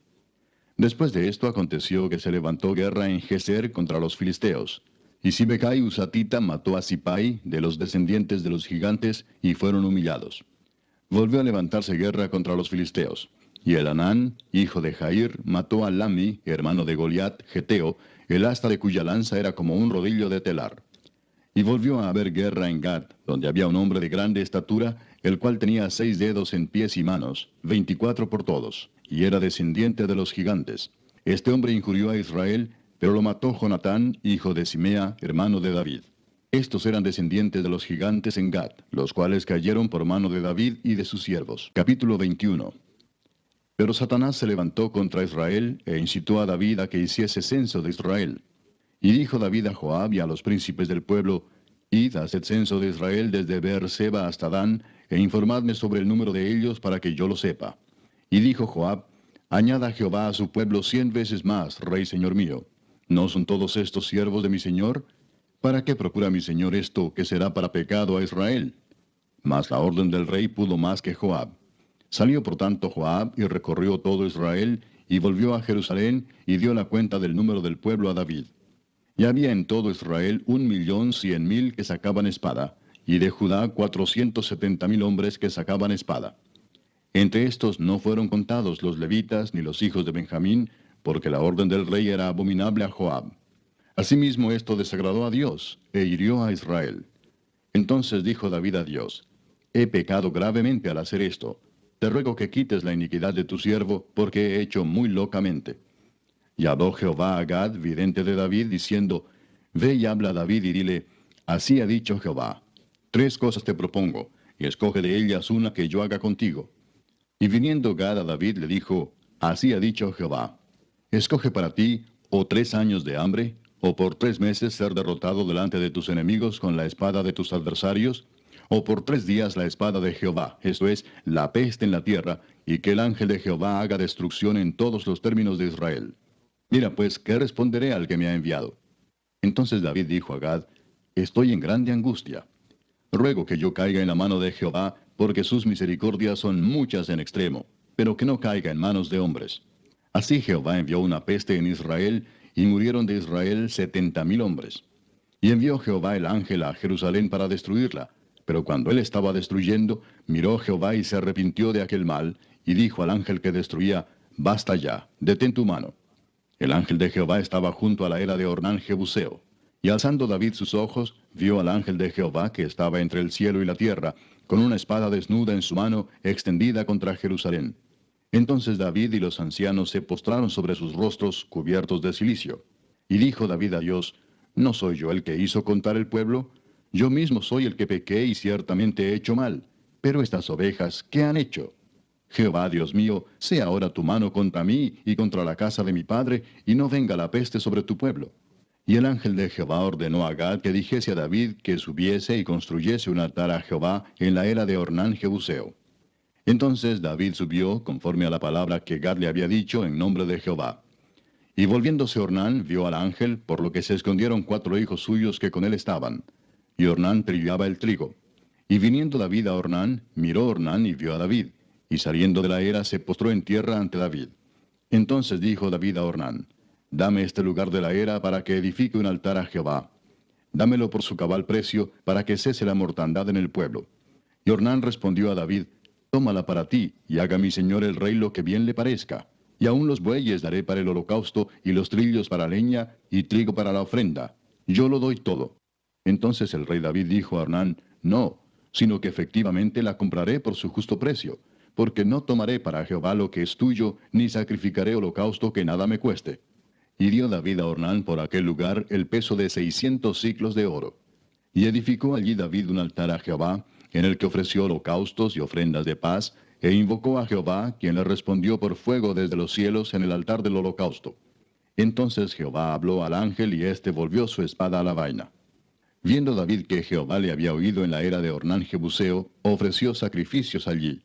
Después de esto aconteció que se levantó guerra en Geser contra los filisteos. Y Sibecai Husatita mató a Sipai, de los descendientes de los gigantes, y fueron humillados. Volvió a levantarse guerra contra los filisteos. Y Elanán, hijo de Jair, mató a Lami, hermano de Goliat, geteo, el asta de cuya lanza era como un rodillo de telar. Y volvió a haber guerra en Gad, donde había un hombre de grande estatura, el cual tenía 6 dedos en pies y manos, 24 por todos, y era descendiente de los gigantes. Este hombre injurió a Israel, pero lo mató Jonatán, hijo de Simea, hermano de David. Estos eran descendientes de los gigantes en Gad, los cuales cayeron por mano de David y de sus siervos. Capítulo 21. Pero Satanás se levantó contra Israel, e incitó a David a que hiciese censo de Israel. Y dijo David a Joab y a los príncipes del pueblo, id, haced censo de Israel desde Beerseba hasta Dan, e informadme sobre el número de ellos para que yo lo sepa. Y dijo Joab, añada Jehová a su pueblo 100 veces más, rey señor mío. ¿No son todos estos siervos de mi señor? ¿Para qué procura mi señor esto, que será para pecado a Israel? Mas la orden del rey pudo más que Joab. Salió por tanto Joab y recorrió todo Israel, y volvió a Jerusalén, y dio la cuenta del número del pueblo a David. Y había en todo Israel 1,100,000 que sacaban espada, y de Judá 470,000 hombres que sacaban espada. Entre estos no fueron contados los levitas ni los hijos de Benjamín, porque la orden del rey era abominable a Joab. Asimismo esto desagradó a Dios, e hirió a Israel. Entonces dijo David a Dios, he pecado gravemente al hacer esto. Te ruego que quites la iniquidad de tu siervo, porque he hecho muy locamente. Y habló Jehová a Gad, vidente de David, diciendo, ve y habla a David y dile, así ha dicho Jehová, 3 cosas te propongo, y escoge de ellas una que yo haga contigo. Y viniendo Gad a David le dijo, así ha dicho Jehová, escoge para ti, o 3 años de hambre, o por 3 meses ser derrotado delante de tus enemigos con la espada de tus adversarios, o por 3 días la espada de Jehová, esto es, la peste en la tierra, y que el ángel de Jehová haga destrucción en todos los términos de Israel. Mira pues, ¿qué responderé al que me ha enviado? Entonces David dijo a Gad, estoy en grande angustia. Ruego que yo caiga en la mano de Jehová, porque sus misericordias son muchas en extremo, pero que no caiga en manos de hombres. Así Jehová envió una peste en Israel, y murieron de Israel 70,000 hombres. Y envió Jehová el ángel a Jerusalén para destruirla. Pero cuando él estaba destruyendo, miró Jehová y se arrepintió de aquel mal, y dijo al ángel que destruía, basta ya, detén tu mano. El ángel de Jehová estaba junto a la era de Ornán Jebuseo. Y alzando David sus ojos, vio al ángel de Jehová que estaba entre el cielo y la tierra, con una espada desnuda en su mano, extendida contra Jerusalén. Entonces David y los ancianos se postraron sobre sus rostros cubiertos de cilicio. Y dijo David a Dios, ¿no soy yo el que hizo contar el pueblo? Yo mismo soy el que pequé y ciertamente he hecho mal. Pero estas ovejas, ¿qué han hecho? Jehová, Dios mío, sea ahora tu mano contra mí y contra la casa de mi padre, y no venga la peste sobre tu pueblo. Y el ángel de Jehová ordenó a Gad que dijese a David que subiese y construyese un altar a Jehová en la era de Ornán Jebuseo. Entonces David subió, conforme a la palabra que Gad le había dicho, en nombre de Jehová. Y volviéndose Ornán, vio al ángel, por lo que se escondieron 4 hijos suyos que con él estaban. Y Ornán trillaba el trigo. Y viniendo David a Ornán, miró Ornán y vio a David. Y saliendo de la era, se postró en tierra ante David. Entonces dijo David a Ornán, dame este lugar de la era para que edifique un altar a Jehová. Dámelo por su cabal precio, para que cese la mortandad en el pueblo. Y Ornán respondió a David, tómala para ti, y haga mi señor el rey lo que bien le parezca. Y aun los bueyes daré para el holocausto, y los trillos para leña, y trigo para la ofrenda. Yo lo doy todo. Entonces el rey David dijo a Ornán, no, sino que efectivamente la compraré por su justo precio, porque no tomaré para Jehová lo que es tuyo, ni sacrificaré holocausto que nada me cueste. Y dio David a Ornán por aquel lugar el peso de 600 siclos de oro. Y edificó allí David un altar a Jehová, en el que ofreció holocaustos y ofrendas de paz, e invocó a Jehová, quien le respondió por fuego desde los cielos en el altar del holocausto. Entonces Jehová habló al ángel, y éste volvió su espada a la vaina. Viendo David que Jehová le había oído en la era de Ornán Jebuseo, ofreció sacrificios allí.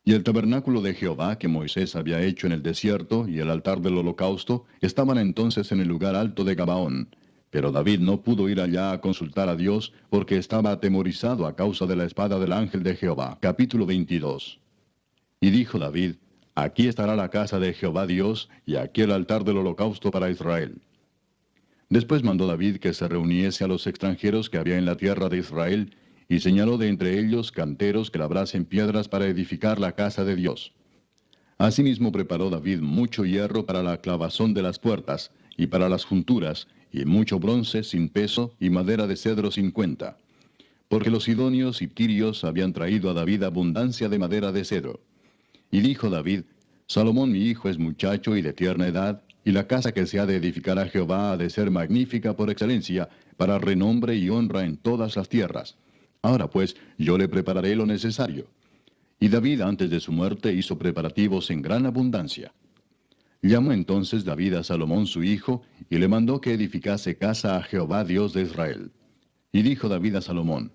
Y el tabernáculo de Jehová que Moisés había hecho en el desierto y el altar del holocausto estaban entonces en el lugar alto de Gabaón. Pero David no pudo ir allá a consultar a Dios porque estaba atemorizado a causa de la espada del ángel de Jehová. Capítulo 22. Y dijo David, aquí estará la casa de Jehová Dios y aquí el altar del holocausto para Israel. Después mandó David que se reuniese a los extranjeros que había en la tierra de Israel, y señaló de entre ellos canteros que labrasen piedras para edificar la casa de Dios. Asimismo preparó David mucho hierro para la clavazón de las puertas, y para las junturas, y mucho bronce sin peso, y madera de cedro sin cuenta. Porque los sidonios y tirios habían traído a David abundancia de madera de cedro. Y dijo David, Salomón mi hijo es muchacho y de tierna edad, y la casa que se ha de edificar a Jehová ha de ser magnífica por excelencia, para renombre y honra en todas las tierras. Ahora pues, yo le prepararé lo necesario. Y David antes de su muerte hizo preparativos en gran abundancia. Llamó entonces David a Salomón su hijo, y le mandó que edificase casa a Jehová Dios de Israel. Y dijo David a Salomón,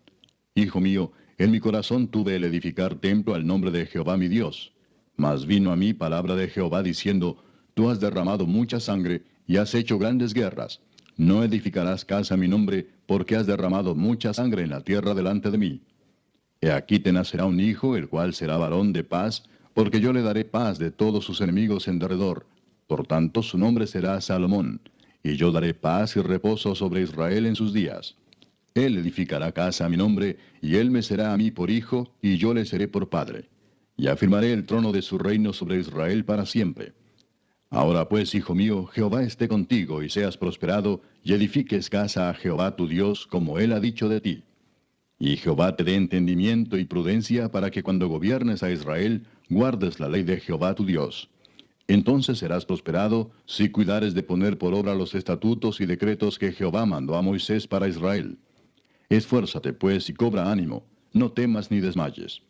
Hijo mío, en mi corazón tuve el edificar templo al nombre de Jehová mi Dios. Mas vino a mí palabra de Jehová diciendo, Tú has derramado mucha sangre, y has hecho grandes guerras. No edificarás casa a mi nombre, porque has derramado mucha sangre en la tierra delante de mí. He aquí te nacerá un hijo, el cual será varón de paz, porque yo le daré paz de todos sus enemigos en derredor. Por tanto su nombre será Salomón, y yo daré paz y reposo sobre Israel en sus días. Él edificará casa a mi nombre, y él me será a mí por hijo, y yo le seré por padre. Y afirmaré el trono de su reino sobre Israel para siempre. Ahora pues, hijo mío, Jehová esté contigo, y seas prosperado, y edifiques casa a Jehová tu Dios, como él ha dicho de ti. Y Jehová te dé entendimiento y prudencia para que cuando gobiernes a Israel, guardes la ley de Jehová tu Dios. Entonces serás prosperado si cuidares de poner por obra los estatutos y decretos que Jehová mandó a Moisés para Israel. Esfuérzate pues y cobra ánimo, no temas ni desmayes.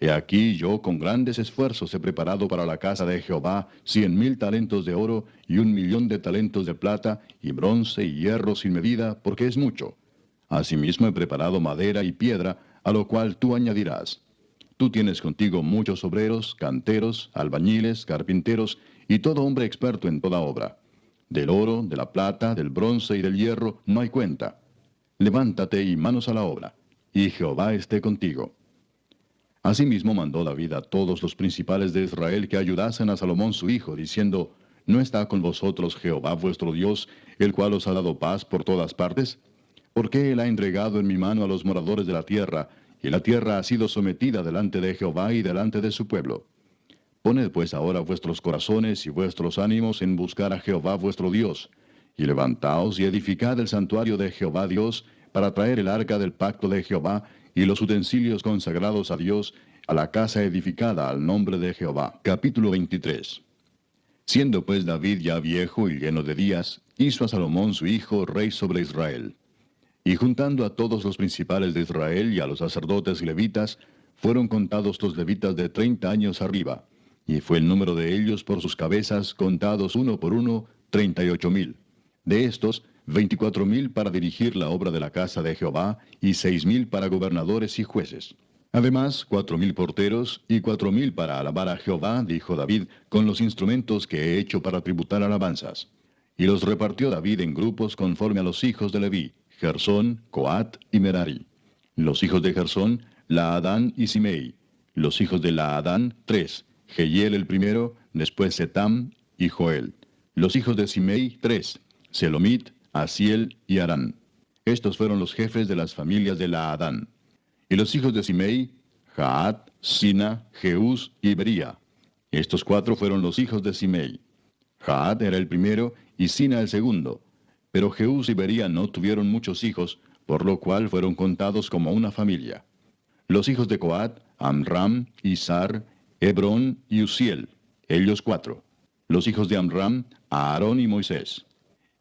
He aquí yo con grandes esfuerzos he preparado para la casa de Jehová 100,000 talentos de oro y 1,000,000 de talentos de plata, y bronce y hierro sin medida, porque es mucho. Asimismo he preparado madera y piedra, a lo cual tú añadirás. Tú tienes contigo muchos obreros, canteros, albañiles, carpinteros, y todo hombre experto en toda obra. Del oro, de la plata, del bronce y del hierro no hay cuenta. Levántate y manos a la obra, y Jehová esté contigo. Asimismo mandó David a todos los principales de Israel que ayudasen a Salomón su hijo, diciendo, ¿No está con vosotros Jehová vuestro Dios, el cual os ha dado paz por todas partes? ¿Por qué él ha entregado en mi mano a los moradores de la tierra, y la tierra ha sido sometida delante de Jehová y delante de su pueblo? Poned pues ahora vuestros corazones y vuestros ánimos en buscar a Jehová vuestro Dios, y levantaos y edificad el santuario de Jehová Dios, para traer el arca del pacto de Jehová, y los utensilios consagrados a Dios, a la casa edificada al nombre de Jehová. Capítulo 23. Siendo pues David ya viejo y lleno de días, hizo a Salomón su hijo rey sobre Israel. Y juntando a todos los principales de Israel y a los sacerdotes y levitas, fueron contados los levitas de 30 años arriba, y fue el número de ellos por sus cabezas, contados uno por uno, 38,000. De estos, 24,000 para dirigir la obra de la casa de Jehová, y 6,000 para gobernadores y jueces. Además, 4,000 porteros, y 4,000 para alabar a Jehová, dijo David, con los instrumentos que he hecho para tributar alabanzas. Y los repartió David en grupos conforme a los hijos de Leví, Gersón, Coat y Merari. Los hijos de Gersón, Laadán y Simei. Los hijos de Laadán, 3, Jehiel el primero, después Setam y Joel. Los hijos de Simei, 3, Selomit, Asiel y Arán. Estos fueron los jefes de las familias de Laadán. Y los hijos de Simei, Jaat, Sina, Jeús y Bería. Estos 4 fueron los hijos de Simei. Jaat era el primero y Sina el segundo. Pero Jeús y Bería no tuvieron muchos hijos, por lo cual fueron contados como una familia. Los hijos de Coat, Amram, Izar, Hebrón y Uziel, ellos 4. Los hijos de Amram, Aarón y Moisés.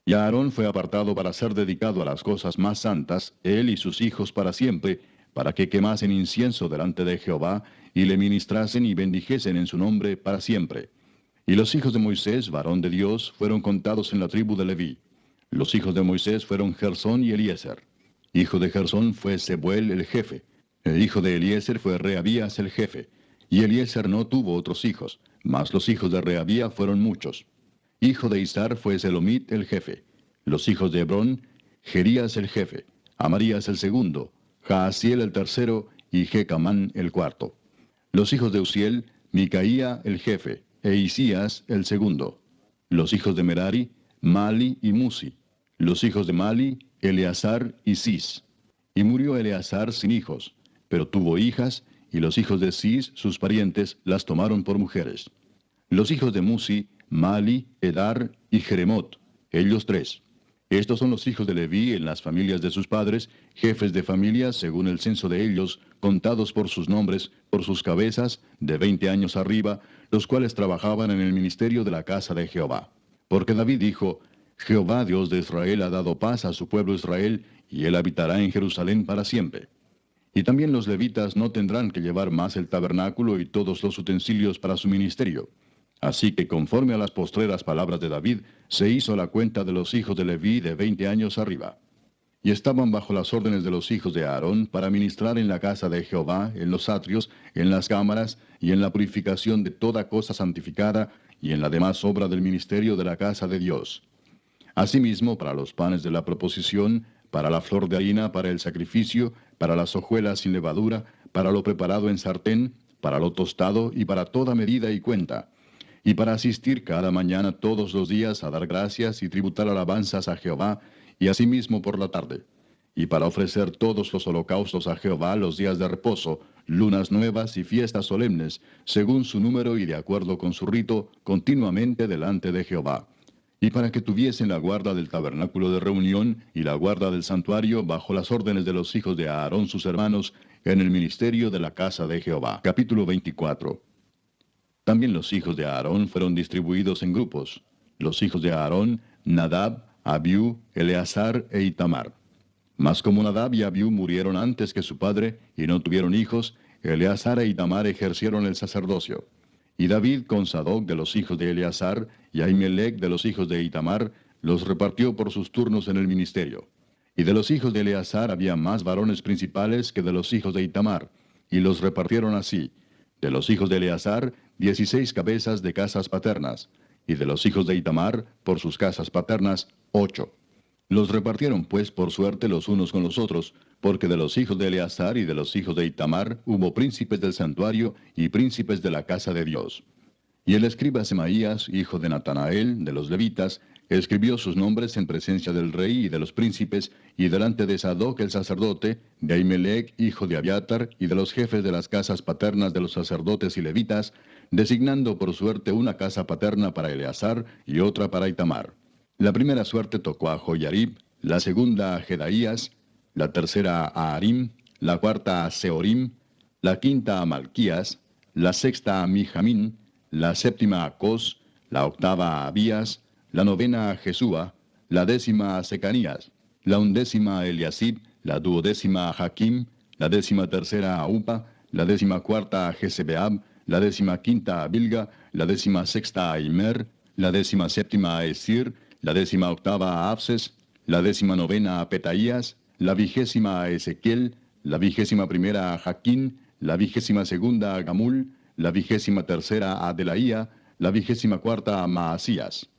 Y Aarón fue apartado para ser dedicado a las cosas más santas, él y sus hijos para siempre, para que quemasen incienso delante de Jehová, y le ministrasen y bendijesen en su nombre para siempre. Y los hijos de Moisés, varón de Dios, fueron contados en la tribu de Leví. Los hijos de Moisés fueron Gersón y Eliezer. Hijo de Gersón fue Sebuel el jefe. El hijo de Eliezer fue Rehabías el jefe. Y Eliezer no tuvo otros hijos, mas los hijos de Rehabía fueron muchos. Hijo de Izar fue Selomit el jefe. Los hijos de Hebrón, Jerías el jefe, Amarías el segundo, Jaasiel el tercero y Jecamán el cuarto. Los hijos de Uziel, Micaía el jefe, e Isías el segundo. Los hijos de Merari, Mali y Musi. Los hijos de Mali, Eleazar y Cis. Y murió Eleazar sin hijos, pero tuvo hijas, y los hijos de Cis, sus parientes, las tomaron por mujeres. Los hijos de Musi, Mali, Edar y Jeremot, ellos 3. Estos son los hijos de Leví en las familias de sus padres, jefes de familias según el censo de ellos, contados por sus nombres, por sus cabezas, de 20 años arriba, los cuales trabajaban en el ministerio de la casa de Jehová. Porque David dijo, Jehová Dios de Israel ha dado paz a su pueblo Israel, y él habitará en Jerusalén para siempre. Y también los levitas no tendrán que llevar más el tabernáculo y todos los utensilios para su ministerio. Así que conforme a las postreras palabras de David, se hizo la cuenta de los hijos de Leví de 20 años arriba. Y estaban bajo las órdenes de los hijos de Aarón para ministrar en la casa de Jehová, en los atrios, en las cámaras, y en la purificación de toda cosa santificada, y en la demás obra del ministerio de la casa de Dios. Asimismo, para los panes de la proposición, para la flor de harina, para el sacrificio, para las hojuelas sin levadura, para lo preparado en sartén, para lo tostado y para toda medida y cuenta, y para asistir cada mañana todos los días a dar gracias y tributar alabanzas a Jehová, y asimismo por la tarde, y para ofrecer todos los holocaustos a Jehová los días de reposo, lunas nuevas y fiestas solemnes, según su número y de acuerdo con su rito, continuamente delante de Jehová. Y para que tuviesen la guarda del tabernáculo de reunión y la guarda del santuario bajo las órdenes de los hijos de Aarón sus hermanos, en el ministerio de la casa de Jehová. Capítulo 24. También los hijos de Aarón fueron distribuidos en grupos. Los hijos de Aarón, Nadab, Abiú, Eleazar e Itamar. Mas como Nadab y Abiú murieron antes que su padre y no tuvieron hijos, Eleazar e Itamar ejercieron el sacerdocio. Y David con Sadoc de los hijos de Eleazar y Ahimelech de los hijos de Itamar los repartió por sus turnos en el ministerio. Y de los hijos de Eleazar había más varones principales que de los hijos de Itamar, y los repartieron así: de los hijos de Eleazar, 16 cabezas de casas paternas, y de los hijos de Itamar, por sus casas paternas, 8. Los repartieron pues por suerte los unos con los otros, porque de los hijos de Eleazar y de los hijos de Itamar hubo príncipes del santuario y príncipes de la casa de Dios. Y el escriba Semaías, hijo de Natanael, de los levitas, escribió sus nombres en presencia del rey y de los príncipes, y delante de Sadoc el sacerdote, de Ahimelech, hijo de Abiatar, y de los jefes de las casas paternas de los sacerdotes y levitas, designando por suerte una casa paterna para Eleazar y otra para Itamar. La primera suerte tocó a Joyarib, la segunda a Jedaías, la tercera a Harim, la cuarta a Seorim, la quinta a Malquías, la sexta a Mijamín, la séptima a Cos, la octava a Abías, la novena a Jesúa, la décima a Secanías, la undécima a Eliasib, la duodécima a Jaquim, la décima tercera a Upa, la décima cuarta a Jesebeab, la décima quinta a Bilga, la décima sexta a Imer, la décima séptima a Esir, la décima octava a Abses, la décima novena a Petaías, la vigésima a Ezequiel, la vigésima primera a Jaquín, la vigésima segunda a Gamul, la vigésima tercera a Delaía, la vigésima cuarta a Maasías.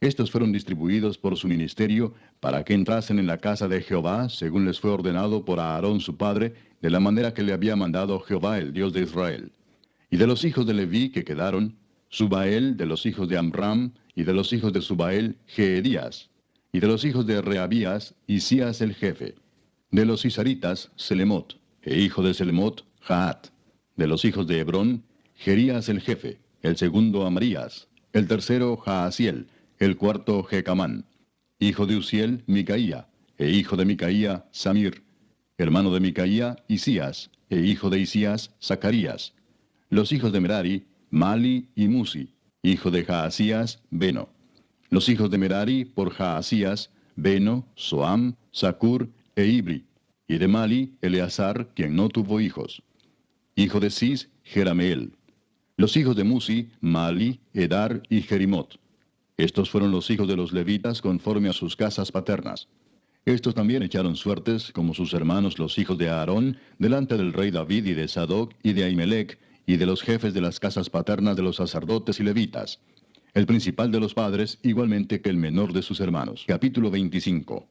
Estos fueron distribuidos por su ministerio para que entrasen en la casa de Jehová, según les fue ordenado por Aarón su padre, de la manera que le había mandado Jehová, el Dios de Israel. Y de los hijos de Leví que quedaron, Subael de los hijos de Amram, y de los hijos de Subael, Jeedías. Y de los hijos de Reabías, Isías el jefe. De los Isaritas, Selemot, e hijo de Selemot, Jaat. De los hijos de Hebrón, Jerías el jefe, el segundo Amarías, el tercero Jaasiel, el cuarto Jecamán. Hijo de Uziel, Micaía, e hijo de Micaía, Samir. Hermano de Micaía, Isías, e hijo de Isías, Zacarías. Los hijos de Merari, Mali y Musi, hijo de Jaasías, Beno. Los hijos de Merari por Jaasías, Beno, Soam, Zacur e Ibri. Y de Mali, Eleazar, quien no tuvo hijos. Hijo de Cis, Jerameel. Los hijos de Musi, Mali, Edar y Jerimot. Estos fueron los hijos de los levitas conforme a sus casas paternas. Estos también echaron suertes, como sus hermanos los hijos de Aarón, delante del rey David y de Sadoc y de Ahimelech, y de los jefes de las casas paternas de los sacerdotes y levitas. El principal de los padres, igualmente que el menor de sus hermanos. Capítulo 25.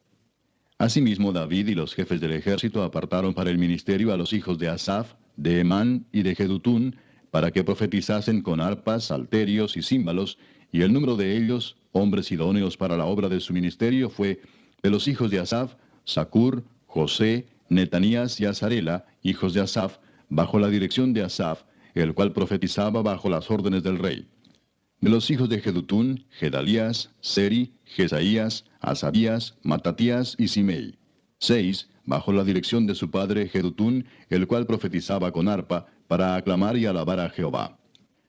Asimismo David y los jefes del ejército apartaron para el ministerio a los hijos de Asaf, de Emán y de Jedutún, para que profetizasen con arpas, salterios y címbalos, y el número de ellos, hombres idóneos para la obra de su ministerio, fue de los hijos de Asaf, Zacur, José, Netanías y Azarela, hijos de Asaf, bajo la dirección de Asaf, el cual profetizaba bajo las órdenes del rey. De los hijos de Jedutún, Gedalías, Seri, Jesaías, Asabías, Matatías y Simei. 6, bajo la dirección de su padre Jedutún, el cual profetizaba con arpa, para aclamar y alabar a Jehová.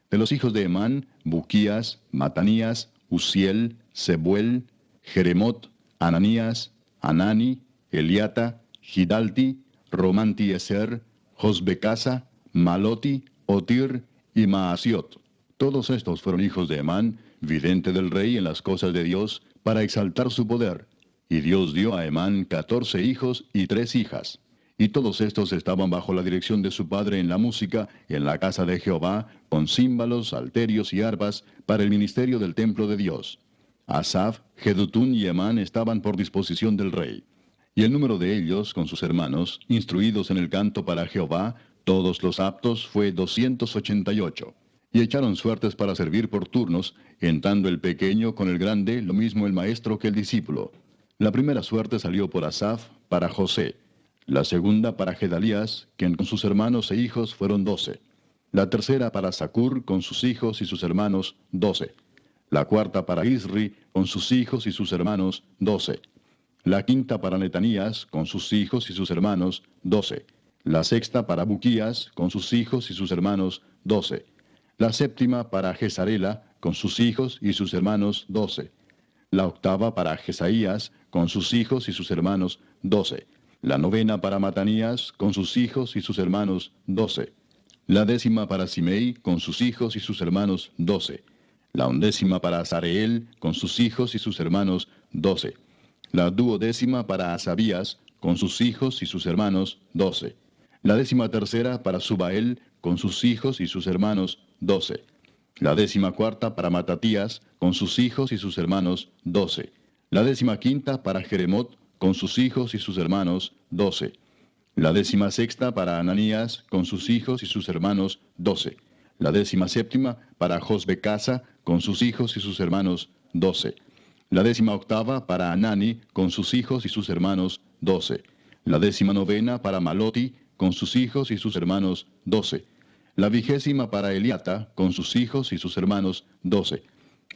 De los hijos de Emán, Buquías, Matanías, Uziel, Sebuel, Jeremot, Ananías, Anani, Eliata, Gidalti, Romanti-Eser, Josbecasa, Maloti, Otir y Maasiot. Todos estos fueron hijos de Emán, vidente del rey en las cosas de Dios, para exaltar su poder. Y Dios dio a Emán 14 hijos y 3 hijas. Y todos estos estaban bajo la dirección de su padre en la música, en la casa de Jehová, con címbalos, salterios y arpas, para el ministerio del templo de Dios. Asaf, Jedutún y Emán estaban por disposición del rey. Y el número de ellos, con sus hermanos, instruidos en el canto para Jehová, todos los aptos, fue 288. Y echaron suertes para servir por turnos, entrando el pequeño con el grande, lo mismo el maestro que el discípulo. La primera suerte salió por Asaf, para José. La segunda para Gedalías, quien con sus hermanos e hijos fueron 12. La tercera para Zacur, con sus hijos y sus hermanos, 12. La cuarta para Isri, con sus hijos y sus hermanos, 12. La quinta para Netanías, con sus hijos y sus hermanos, 12. La sexta para Buquías, con sus hijos y sus hermanos, 12. La séptima para Jezarela, con sus hijos y sus hermanos, 12. La octava para Jesaías, con sus hijos y sus hermanos, 12. La novena para Matanías, con sus hijos y sus hermanos, 12. La décima para Simei, con sus hijos y sus hermanos, 12. La undécima para Azareel, con sus hijos y sus hermanos, 12. La duodécima para Asabías, con sus hijos y sus hermanos, 12. La 13ª para Subael, con sus hijos y sus hermanos, 12. La 14ª para Matatías, con sus hijos y sus hermanos, 12. La 15ª para Jeremot, con sus hijos y sus hermanos, 12. La 16ª para Ananías, con sus hijos y sus hermanos, 12. La 17ª para Josbecasa, con sus hijos y sus hermanos, 12. La 18ª para Anani, con sus hijos y sus hermanos, 12. La 19ª para Maloti, con sus hijos y sus hermanos, 12. La 20ª para Eliata, con sus hijos y sus hermanos, 12.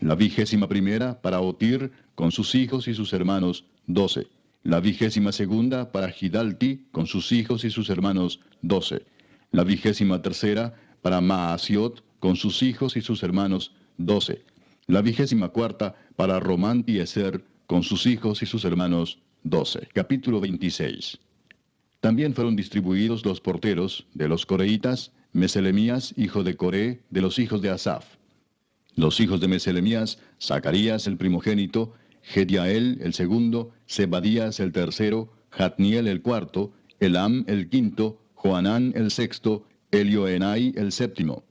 La 21ª para Otir, con sus hijos y sus hermanos, 12. La 22ª para Gidalti, con sus hijos y sus hermanos, 12. La 23ª para Maasiot, con sus hijos y sus hermanos, 12. La 24ª para Román-Tieser, con sus hijos y sus hermanos, 12. Capítulo 26. También fueron distribuidos los porteros de los coreitas, Meselemías, hijo de Coré, de los hijos de Asaf. Los hijos de Meselemías, Zacarías el primogénito, Gediael el segundo, Zebadías el tercero, Jatniel el cuarto, Elam el quinto, Joanán el sexto, Elioenai el séptimo.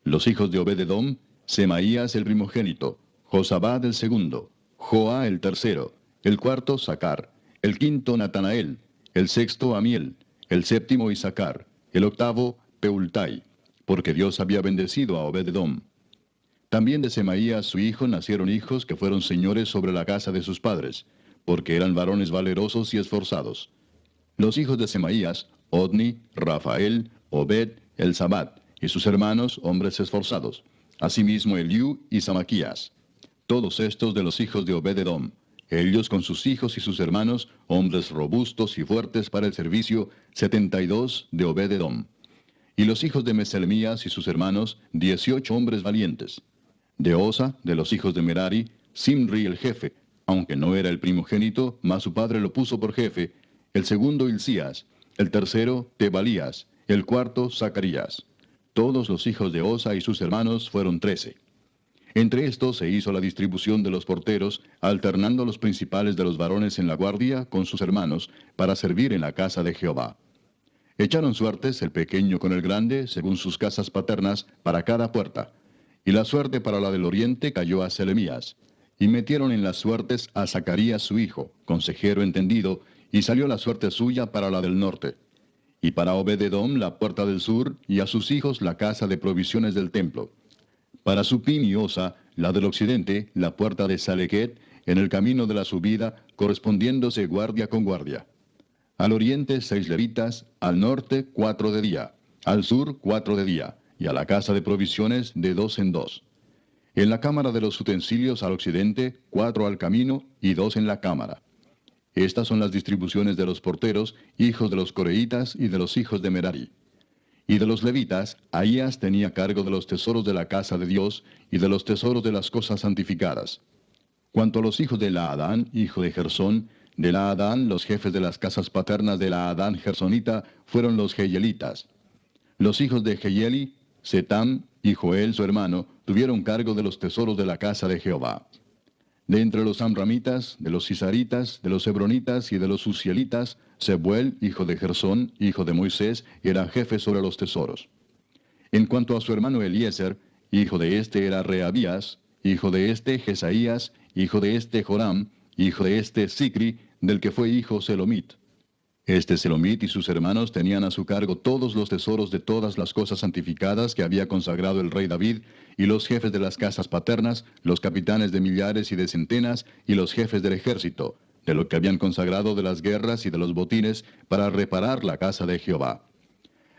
Los hijos de Obed-edom, Semaías el primogénito, Josabad el segundo, Joa el tercero, el cuarto Sacar, el quinto Natanael, el sexto Amiel, el séptimo Isacar, el octavo Peultai, porque Dios había bendecido a Obed-edom. También de Semaías su hijo nacieron hijos que fueron señores sobre la casa de sus padres, porque eran varones valerosos y esforzados. Los hijos de Semaías, Odni, Rafael, Obed, Elzabat, y sus hermanos, hombres esforzados. Asimismo Eliú y Samaquías. Todos estos de los hijos de Obed-edom, ellos con sus hijos y sus hermanos, hombres robustos y fuertes para el servicio, 72 de Obed-edom. Y los hijos de Meselemías y sus hermanos, 18 hombres valientes. De Osa, de los hijos de Merari, Simri el jefe, aunque no era el primogénito, mas su padre lo puso por jefe, el segundo Hilcías, el tercero Tebalías, el cuarto Zacarías. Todos los hijos de Osa y sus hermanos fueron 13. Entre estos se hizo la distribución de los porteros, alternando los principales de los varones en la guardia con sus hermanos, para servir en la casa de Jehová. Echaron suertes el pequeño con el grande, según sus casas paternas, para cada puerta. Y la suerte para la del oriente cayó a Selemías. Y metieron en las suertes a Zacarías su hijo, consejero entendido, y salió la suerte suya para la del norte. Y para Obed-edom la puerta del sur, y a sus hijos la casa de provisiones del templo. Para Supim y Osa, la del occidente, la puerta de Salequet, en el camino de la subida, correspondiéndose guardia con guardia. Al oriente 6 levitas, al norte 4 de día, al sur 4 de día, y a la casa de provisiones de 2 en 2. En la cámara de los utensilios al occidente, 4 al camino y 2 en la cámara. Estas son las distribuciones de los porteros, hijos de los coreitas y de los hijos de Merari. Y de los levitas, Ahías tenía cargo de los tesoros de la casa de Dios y de los tesoros de las cosas santificadas. Cuanto a los hijos de Laadán, hijo de Gersón, de Laadán los jefes de las casas paternas de Laadán Gersonita fueron los Jeyelitas. Los hijos de Jeyeli, Setam y Joel su hermano, tuvieron cargo de los tesoros de la casa de Jehová. De entre los amramitas, de los cisaritas, de los hebronitas y de los uzielitas, Sebuel, hijo de Gersón, hijo de Moisés, era jefe sobre los tesoros. En cuanto a su hermano Eliezer, hijo de este era Reabías, hijo de este Jesaías, hijo de este Joram, hijo de este Sicri, del que fue hijo Selomit. Este Selomit y sus hermanos tenían a su cargo todos los tesoros de todas las cosas santificadas que había consagrado el rey David, y los jefes de las casas paternas, los capitanes de millares y de centenas, y los jefes del ejército, de lo que habían consagrado de las guerras y de los botines, para reparar la casa de Jehová.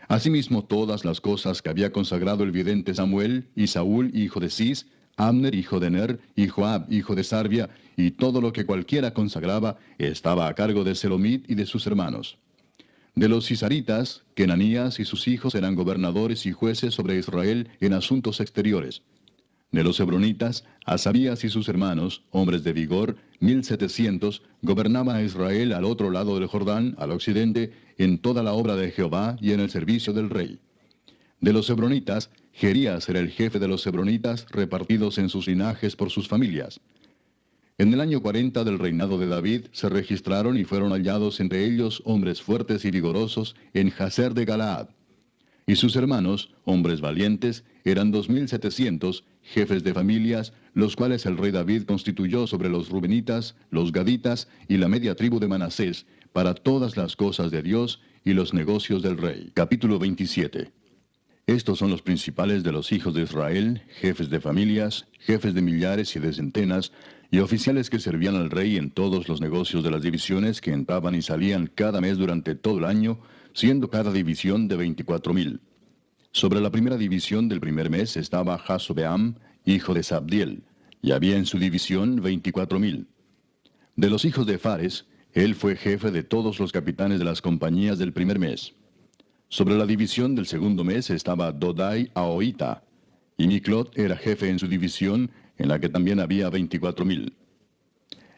Asimismo todas las cosas que había consagrado el vidente Samuel, y Saúl hijo de Cis, Abner hijo de Ner, y Joab hijo de Sarvia, y todo lo que cualquiera consagraba, estaba a cargo de Selomit y de sus hermanos. De los cisaritas, Kenanías y sus hijos eran gobernadores y jueces sobre Israel en asuntos exteriores. De los hebronitas, Asabías y sus hermanos, hombres de vigor, 1700, gobernaban a Israel al otro lado del Jordán, al occidente, en toda la obra de Jehová y en el servicio del rey. De los hebronitas, Jerías era el jefe de los hebronitas, repartidos en sus linajes por sus familias. En el año 40 del reinado de David se registraron y fueron hallados entre ellos hombres fuertes y vigorosos en Jazer de Galaad. Y sus hermanos, hombres valientes, eran 2700, jefes de familias, los cuales el rey David constituyó sobre los rubenitas, los gaditas y la media tribu de Manasés, para todas las cosas de Dios y los negocios del rey. Capítulo 27. Estos son los principales de los hijos de Israel, jefes de familias, jefes de millares y de centenas, y oficiales que servían al rey en todos los negocios de las divisiones que entraban y salían cada mes durante todo el año, siendo cada división de 24,000. Sobre la primera división del primer mes estaba Jasobeam, hijo de Sabdiel, y había en su división 24,000. De los hijos de Fares, él fue jefe de todos los capitanes de las compañías del primer mes. Sobre la división del segundo mes estaba Dodai Ahoita, y Miclot era jefe en su división, en la que también había 24,000.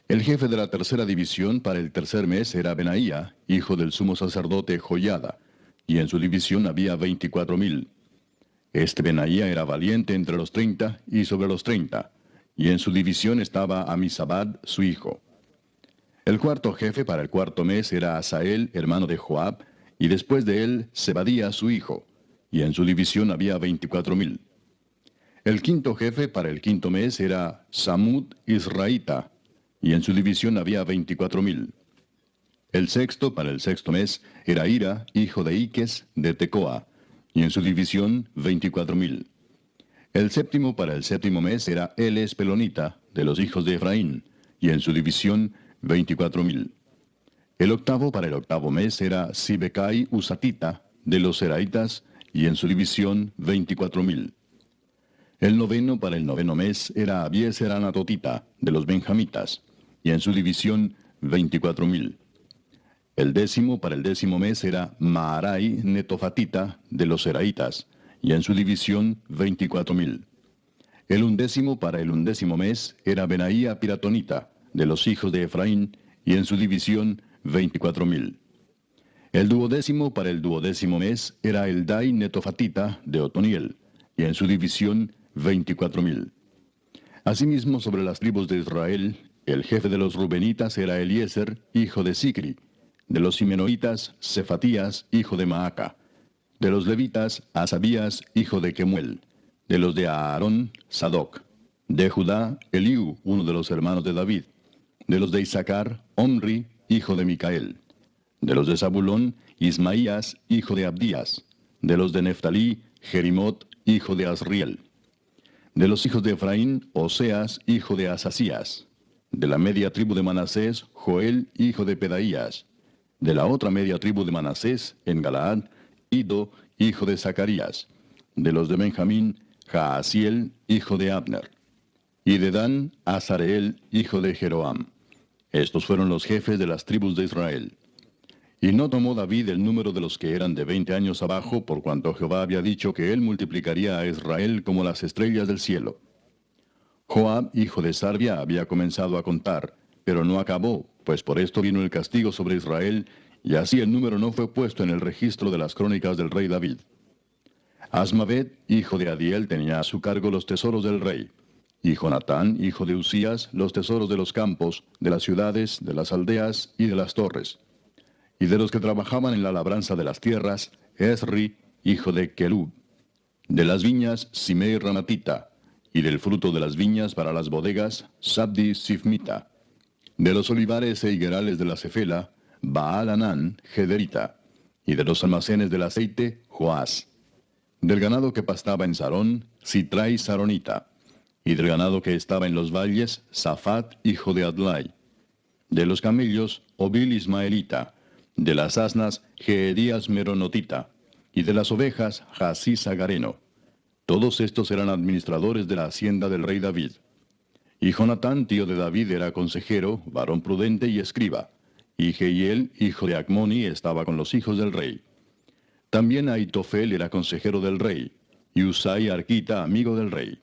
El jefe de la tercera división para el tercer mes era Benaía, hijo del sumo sacerdote Joiada, y en su división había 24,000. Este Benaía era valiente entre los 30 y sobre los 30, y en su división estaba Amisabad, su hijo. El cuarto jefe para el cuarto mes era Asael, hermano de Joab, y después de él Zebadía, su hijo, y en su división había 24,000. El quinto jefe para el quinto mes era Samud Israelita, y en su división había 24,000. El sexto para el sexto mes era Ira, hijo de Iques, de Tecoa, y en su división 24,000. El séptimo para el séptimo mes era Eles Pelonita, de los hijos de Efraín, y en su división 24,000. El octavo para el octavo mes era Sibecai Usatita, de los Seraitas, y en su división 24,000. El noveno para el noveno mes era Abieser Anatotita, de los Benjamitas, y en su división 24,000. El décimo para el décimo mes era Maarai Netofatita, de los Seraitas, y en su división 24,000. El undécimo para el undécimo mes era Benaía Piratonita, de los hijos de Efraín, y en su división 24,000. El duodécimo para el duodécimo mes era Eldai Netofatita, de Otoniel, y en su división 24,000. Asimismo, sobre las tribus de Israel, el jefe de los Rubenitas era Eliezer, hijo de Sicri; de los Simenoitas, Cefatías, hijo de Maaca; de los Levitas, Asabías, hijo de Kemuel; de los de Aarón, Sadoc; de Judá, Eliú, uno de los hermanos de David; de los de Isaacar, Omri, hijo de Micael; de los de Zabulón, Ismaías, hijo de Abdías; de los de Neftalí, Jerimot, hijo de Asriel; de los hijos de Efraín, Oseas, hijo de Asasías; de la media tribu de Manasés, Joel, hijo de Pedaías; de la otra media tribu de Manasés, en Galaad, Ido, hijo de Zacarías; de los de Benjamín, Jaasiel, hijo de Abner; y de Dan, Azareel, hijo de Jeroam. Estos fueron los jefes de las tribus de Israel. Y no tomó David el número de los que eran de 20 años abajo, por cuanto Jehová había dicho que él multiplicaría a Israel como las estrellas del cielo. Joab, hijo de Sarvia, había comenzado a contar, pero no acabó, pues por esto vino el castigo sobre Israel, y así el número no fue puesto en el registro de las crónicas del rey David. Asmavet, hijo de Adiel, tenía a su cargo los tesoros del rey, y Jonatán, hijo de Usías, los tesoros de los campos, de las ciudades, de las aldeas y de las torres. Y de los que trabajaban en la labranza de las tierras, Esri, hijo de Kelub; de las viñas, Simei Ramatita; y del fruto de las viñas para las bodegas, Sabdi Sifmita; de los olivares e higuerales de la Cefela, Baal Anán, Gederita; y de los almacenes del aceite, Joás; del ganado que pastaba en Sarón, Sitrai Saronita; y del ganado que estaba en los valles, Safat, hijo de Adlai; de los camellos, Obil Ismaelita; de las asnas, Geedías Meronotita; y de las ovejas, Jasís Agareno. Todos estos eran administradores de la hacienda del rey David. Y Jonatán, tío de David, era consejero, varón prudente y escriba. Y Jehiel, hijo de Acmoni, estaba con los hijos del rey. También Aitofel era consejero del rey, y Usai Arquita, amigo del rey.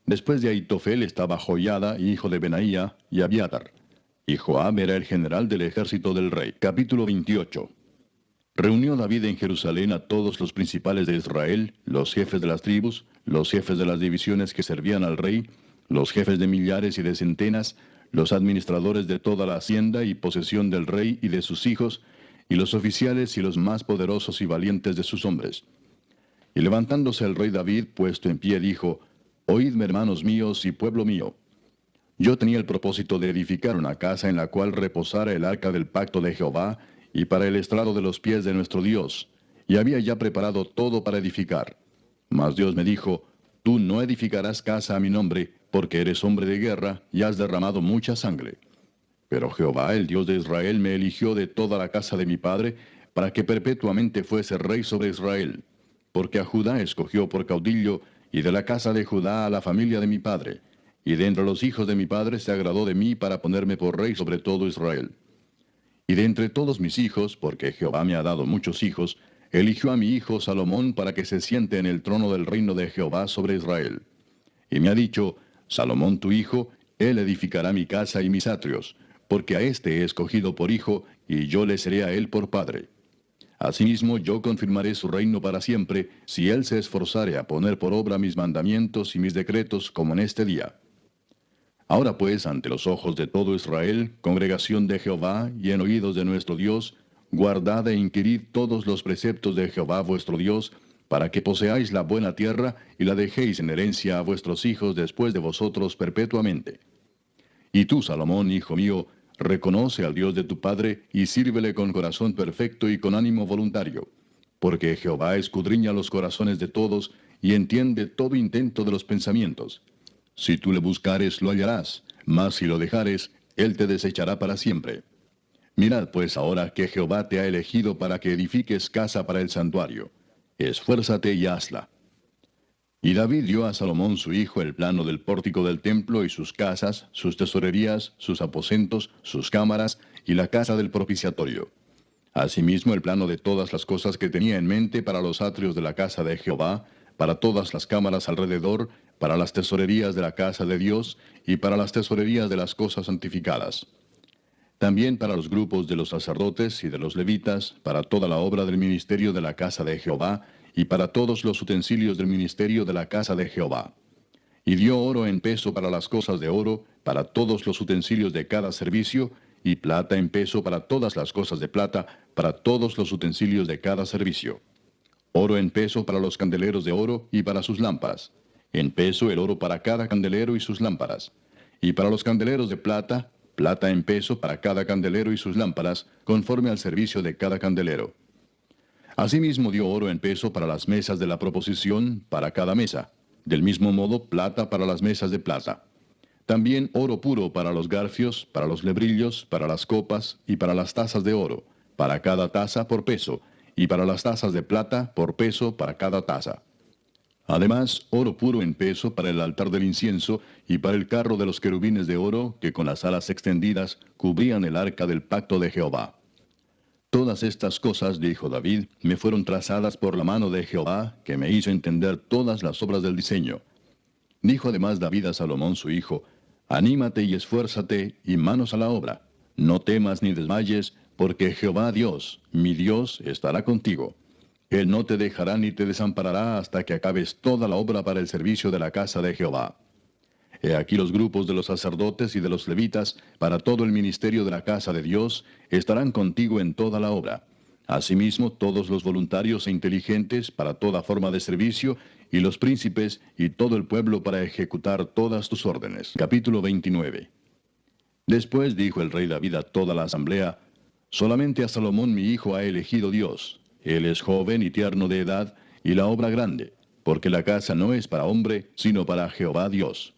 Después de Aitofel estaba Joiada, hijo de Benaía, y Abiatar. Y Joab era el general del ejército del rey. Capítulo 28. Reunió David en Jerusalén a todos los principales de Israel, los jefes de las tribus, los jefes de las divisiones que servían al rey, los jefes de millares y de centenas, los administradores de toda la hacienda y posesión del rey y de sus hijos, y los oficiales y los más poderosos y valientes de sus hombres. Y levantándose el rey David, puesto en pie, dijo: Oídme, hermanos míos y pueblo mío. Yo tenía el propósito de edificar una casa en la cual reposara el arca del pacto de Jehová, y para el estrado de los pies de nuestro Dios, y había ya preparado todo para edificar. Mas Dios me dijo: Tú no edificarás casa a mi nombre, porque eres hombre de guerra, y has derramado mucha sangre. Pero Jehová, el Dios de Israel, me eligió de toda la casa de mi padre, para que perpetuamente fuese rey sobre Israel. Porque a Judá escogió por caudillo, y de la casa de Judá a la familia de mi padre, y de entre los hijos de mi padre se agradó de mí para ponerme por rey sobre todo Israel. Y de entre todos mis hijos, porque Jehová me ha dado muchos hijos, eligió a mi hijo Salomón para que se siente en el trono del reino de Jehová sobre Israel. Y me ha dicho, Salomón tu hijo, él edificará mi casa y mis atrios, porque a éste he escogido por hijo, y yo le seré a él por padre. Asimismo yo confirmaré su reino para siempre, si él se esforzare a poner por obra mis mandamientos y mis decretos como en este día. Ahora pues, ante los ojos de todo Israel, congregación de Jehová, y en oídos de nuestro Dios, guardad e inquirid todos los preceptos de Jehová vuestro Dios, para que poseáis la buena tierra, y la dejéis en herencia a vuestros hijos después de vosotros perpetuamente. Y tú, Salomón, hijo mío, reconoce al Dios de tu padre, y sírvele con corazón perfecto y con ánimo voluntario, porque Jehová escudriña los corazones de todos, y entiende todo intento de los pensamientos. Si tú le buscares, lo hallarás, mas si lo dejares, él te desechará para siempre. Mirad pues ahora que Jehová te ha elegido para que edifiques casa para el santuario. Esfuérzate y hazla. Y David dio a Salomón su hijo el plano del pórtico del templo y sus casas, sus tesorerías, sus aposentos, sus cámaras y la casa del propiciatorio. Asimismo el plano de todas las cosas que tenía en mente para los atrios de la casa de Jehová, para todas las cámaras alrededor, para las tesorerías de la casa de Dios y para las tesorerías de las cosas santificadas. También para los grupos de los sacerdotes y de los levitas, para toda la obra del ministerio de la casa de Jehová, y para todos los utensilios del ministerio de la casa de Jehová. Y dio oro en peso para las cosas de oro, para todos los utensilios de cada servicio, y plata en peso para todas las cosas de plata, para todos los utensilios de cada servicio. Oro en peso para los candeleros de oro y para sus lámparas. En peso el oro para cada candelero y sus lámparas. Y para los candeleros de plata, plata en peso para cada candelero y sus lámparas, conforme al servicio de cada candelero. Asimismo dio oro en peso para las mesas de la proposición, para cada mesa. Del mismo modo, plata para las mesas de plata. También oro puro para los garfios, para los lebrillos, para las copas y para las tazas de oro, para cada taza por peso, y para las tazas de plata por peso para cada taza. Además, oro puro en peso para el altar del incienso y para el carro de los querubines de oro que con las alas extendidas cubrían el arca del pacto de Jehová. Todas estas cosas, dijo David, me fueron trazadas por la mano de Jehová, que me hizo entender todas las obras del diseño. Dijo además David a Salomón su hijo, anímate y esfuérzate, y manos a la obra. No temas ni desmayes, porque Jehová Dios, mi Dios, estará contigo. Él no te dejará ni te desamparará hasta que acabes toda la obra para el servicio de la casa de Jehová. He aquí los grupos de los sacerdotes y de los levitas, para todo el ministerio de la casa de Dios, estarán contigo en toda la obra. Asimismo, todos los voluntarios e inteligentes para toda forma de servicio, y los príncipes y todo el pueblo para ejecutar todas tus órdenes. Capítulo 29. Después dijo el rey David a toda la asamblea, solamente a Salomón mi hijo ha elegido Dios. Él es joven y tierno de edad, y la obra grande, porque la casa no es para hombre, sino para Jehová Dios.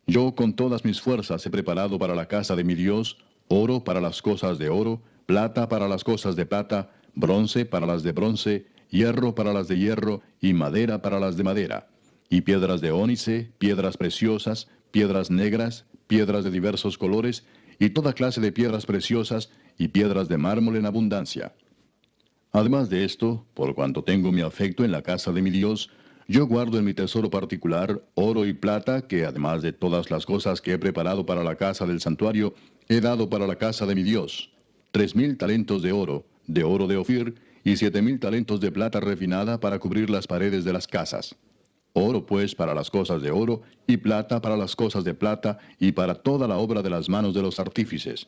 Yo con todas mis fuerzas he preparado para la casa de mi Dios, oro para las cosas de oro, plata para las cosas de plata, bronce para las de bronce, hierro para las de hierro, y madera para las de madera, y piedras de ónice, piedras preciosas, piedras negras, piedras de diversos colores, y toda clase de piedras preciosas, y piedras de mármol en abundancia. Además de esto, por cuanto tengo mi afecto en la casa de mi Dios, yo guardo en mi tesoro particular oro y plata, que además de todas las cosas que he preparado para la casa del santuario, he dado para la casa de mi Dios, 3,000 talentos de oro de Ofir, y 7,000 talentos de plata refinada para cubrir las paredes de las casas. Oro pues para las cosas de oro, y plata para las cosas de plata, y para toda la obra de las manos de los artífices.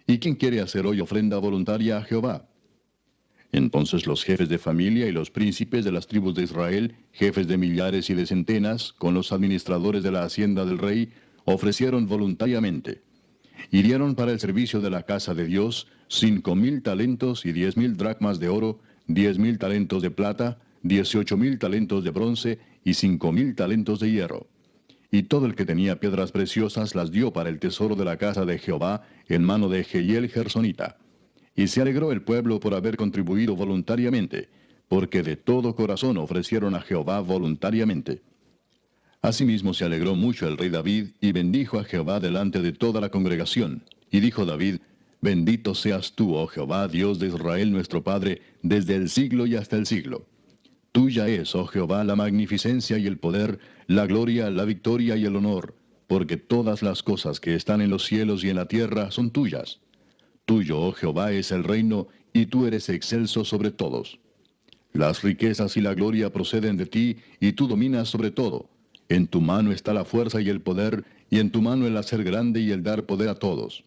¿Y quién quiere hacer hoy ofrenda voluntaria a Jehová? Entonces los jefes de familia y los príncipes de las tribus de Israel, jefes de millares y de centenas, con los administradores de la hacienda del rey, ofrecieron voluntariamente. Y dieron para el servicio de la casa de Dios 5,000 talentos y 10,000 dracmas de oro, 10,000 talentos de plata, 18,000 talentos de bronce y 5,000 talentos de hierro. Y todo el que tenía piedras preciosas las dio para el tesoro de la casa de Jehová en mano de Jehiel Gersonita. Y se alegró el pueblo por haber contribuido voluntariamente, porque de todo corazón ofrecieron a Jehová voluntariamente. Asimismo se alegró mucho el rey David, y bendijo a Jehová delante de toda la congregación. Y dijo David: Bendito seas tú, oh Jehová, Dios de Israel nuestro Padre, desde el siglo y hasta el siglo. Tuya es, oh Jehová, la magnificencia y el poder, la gloria, la victoria y el honor, porque todas las cosas que están en los cielos y en la tierra son tuyas. Tuyo, oh Jehová, es el reino, y tú eres excelso sobre todos. Las riquezas y la gloria proceden de ti, y tú dominas sobre todo. En tu mano está la fuerza y el poder, y en tu mano el hacer grande y el dar poder a todos.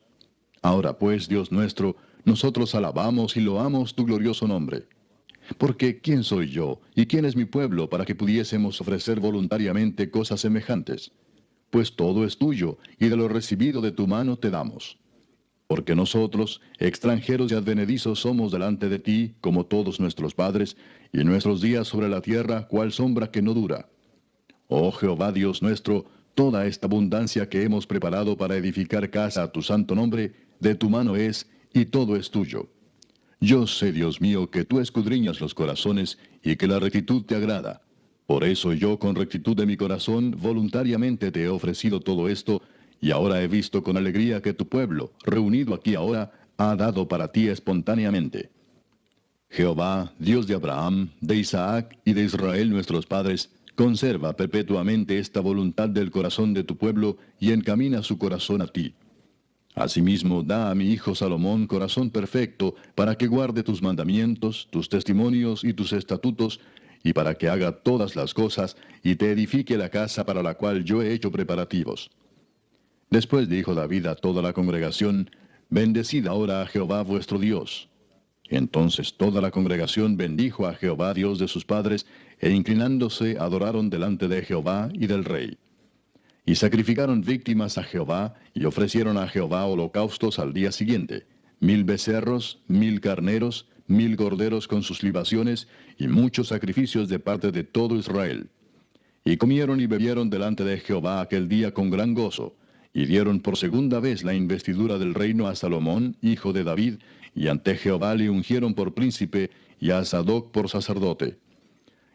Ahora pues, Dios nuestro, nosotros alabamos y loamos tu glorioso nombre. Porque ¿quién soy yo, y quién es mi pueblo, para que pudiésemos ofrecer voluntariamente cosas semejantes? Pues todo es tuyo, y de lo recibido de tu mano te damos. Porque nosotros, extranjeros y advenedizos, somos delante de ti, como todos nuestros padres, y nuestros días sobre la tierra, cual sombra que no dura. Oh Jehová Dios nuestro, toda esta abundancia que hemos preparado para edificar casa a tu santo nombre, de tu mano es, y todo es tuyo. Yo sé, Dios mío, que tú escudriñas los corazones, y que la rectitud te agrada. Por eso yo, con rectitud de mi corazón, voluntariamente te he ofrecido todo esto, y ahora he visto con alegría que tu pueblo, reunido aquí ahora, ha dado para ti espontáneamente. Jehová, Dios de Abraham, de Isaac y de Israel nuestros padres, conserva perpetuamente esta voluntad del corazón de tu pueblo, y encamina su corazón a ti. Asimismo, da a mi hijo Salomón corazón perfecto, para que guarde tus mandamientos, tus testimonios y tus estatutos, y para que haga todas las cosas, y te edifique la casa para la cual yo he hecho preparativos. Después dijo David a toda la congregación: Bendecid ahora a Jehová vuestro Dios. Entonces toda la congregación bendijo a Jehová Dios de sus padres, e inclinándose adoraron delante de Jehová y del rey. Y sacrificaron víctimas a Jehová, y ofrecieron a Jehová holocaustos al día siguiente: 1000 becerros, 1000 carneros, 1000 corderos con sus libaciones, y muchos sacrificios de parte de todo Israel. Y comieron y bebieron delante de Jehová aquel día con gran gozo, y dieron por segunda vez la investidura del reino a Salomón, hijo de David, y ante Jehová le ungieron por príncipe, y a Sadoc por sacerdote.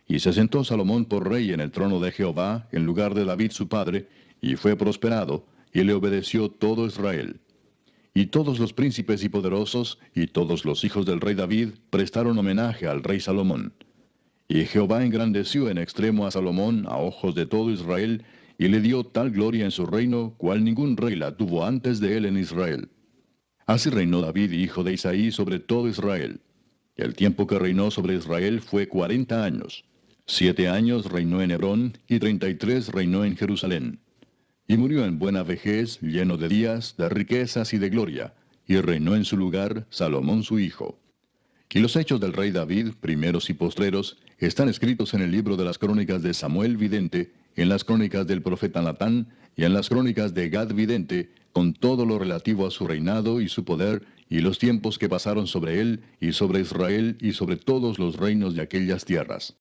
Y se sentó Salomón por rey en el trono de Jehová, en lugar de David su padre, y fue prosperado, y le obedeció todo Israel. Y todos los príncipes y poderosos, y todos los hijos del rey David, prestaron homenaje al rey Salomón. Y Jehová engrandeció en extremo a Salomón a ojos de todo Israel, y le dio tal gloria en su reino, cual ningún rey la tuvo antes de él en Israel. Así reinó David, hijo de Isaí, sobre todo Israel. El tiempo que reinó sobre Israel fue 40 años. 7 años reinó en Hebrón, y 33 reinó en Jerusalén. Y murió en buena vejez, lleno de días, de riquezas y de gloria, y reinó en su lugar Salomón su hijo. Y los hechos del rey David, primeros y postreros, están escritos en el libro de las crónicas de Samuel vidente, en las crónicas del profeta Natán, y en las crónicas de Gad vidente, con todo lo relativo a su reinado y su poder, y los tiempos que pasaron sobre él, y sobre Israel, y sobre todos los reinos de aquellas tierras.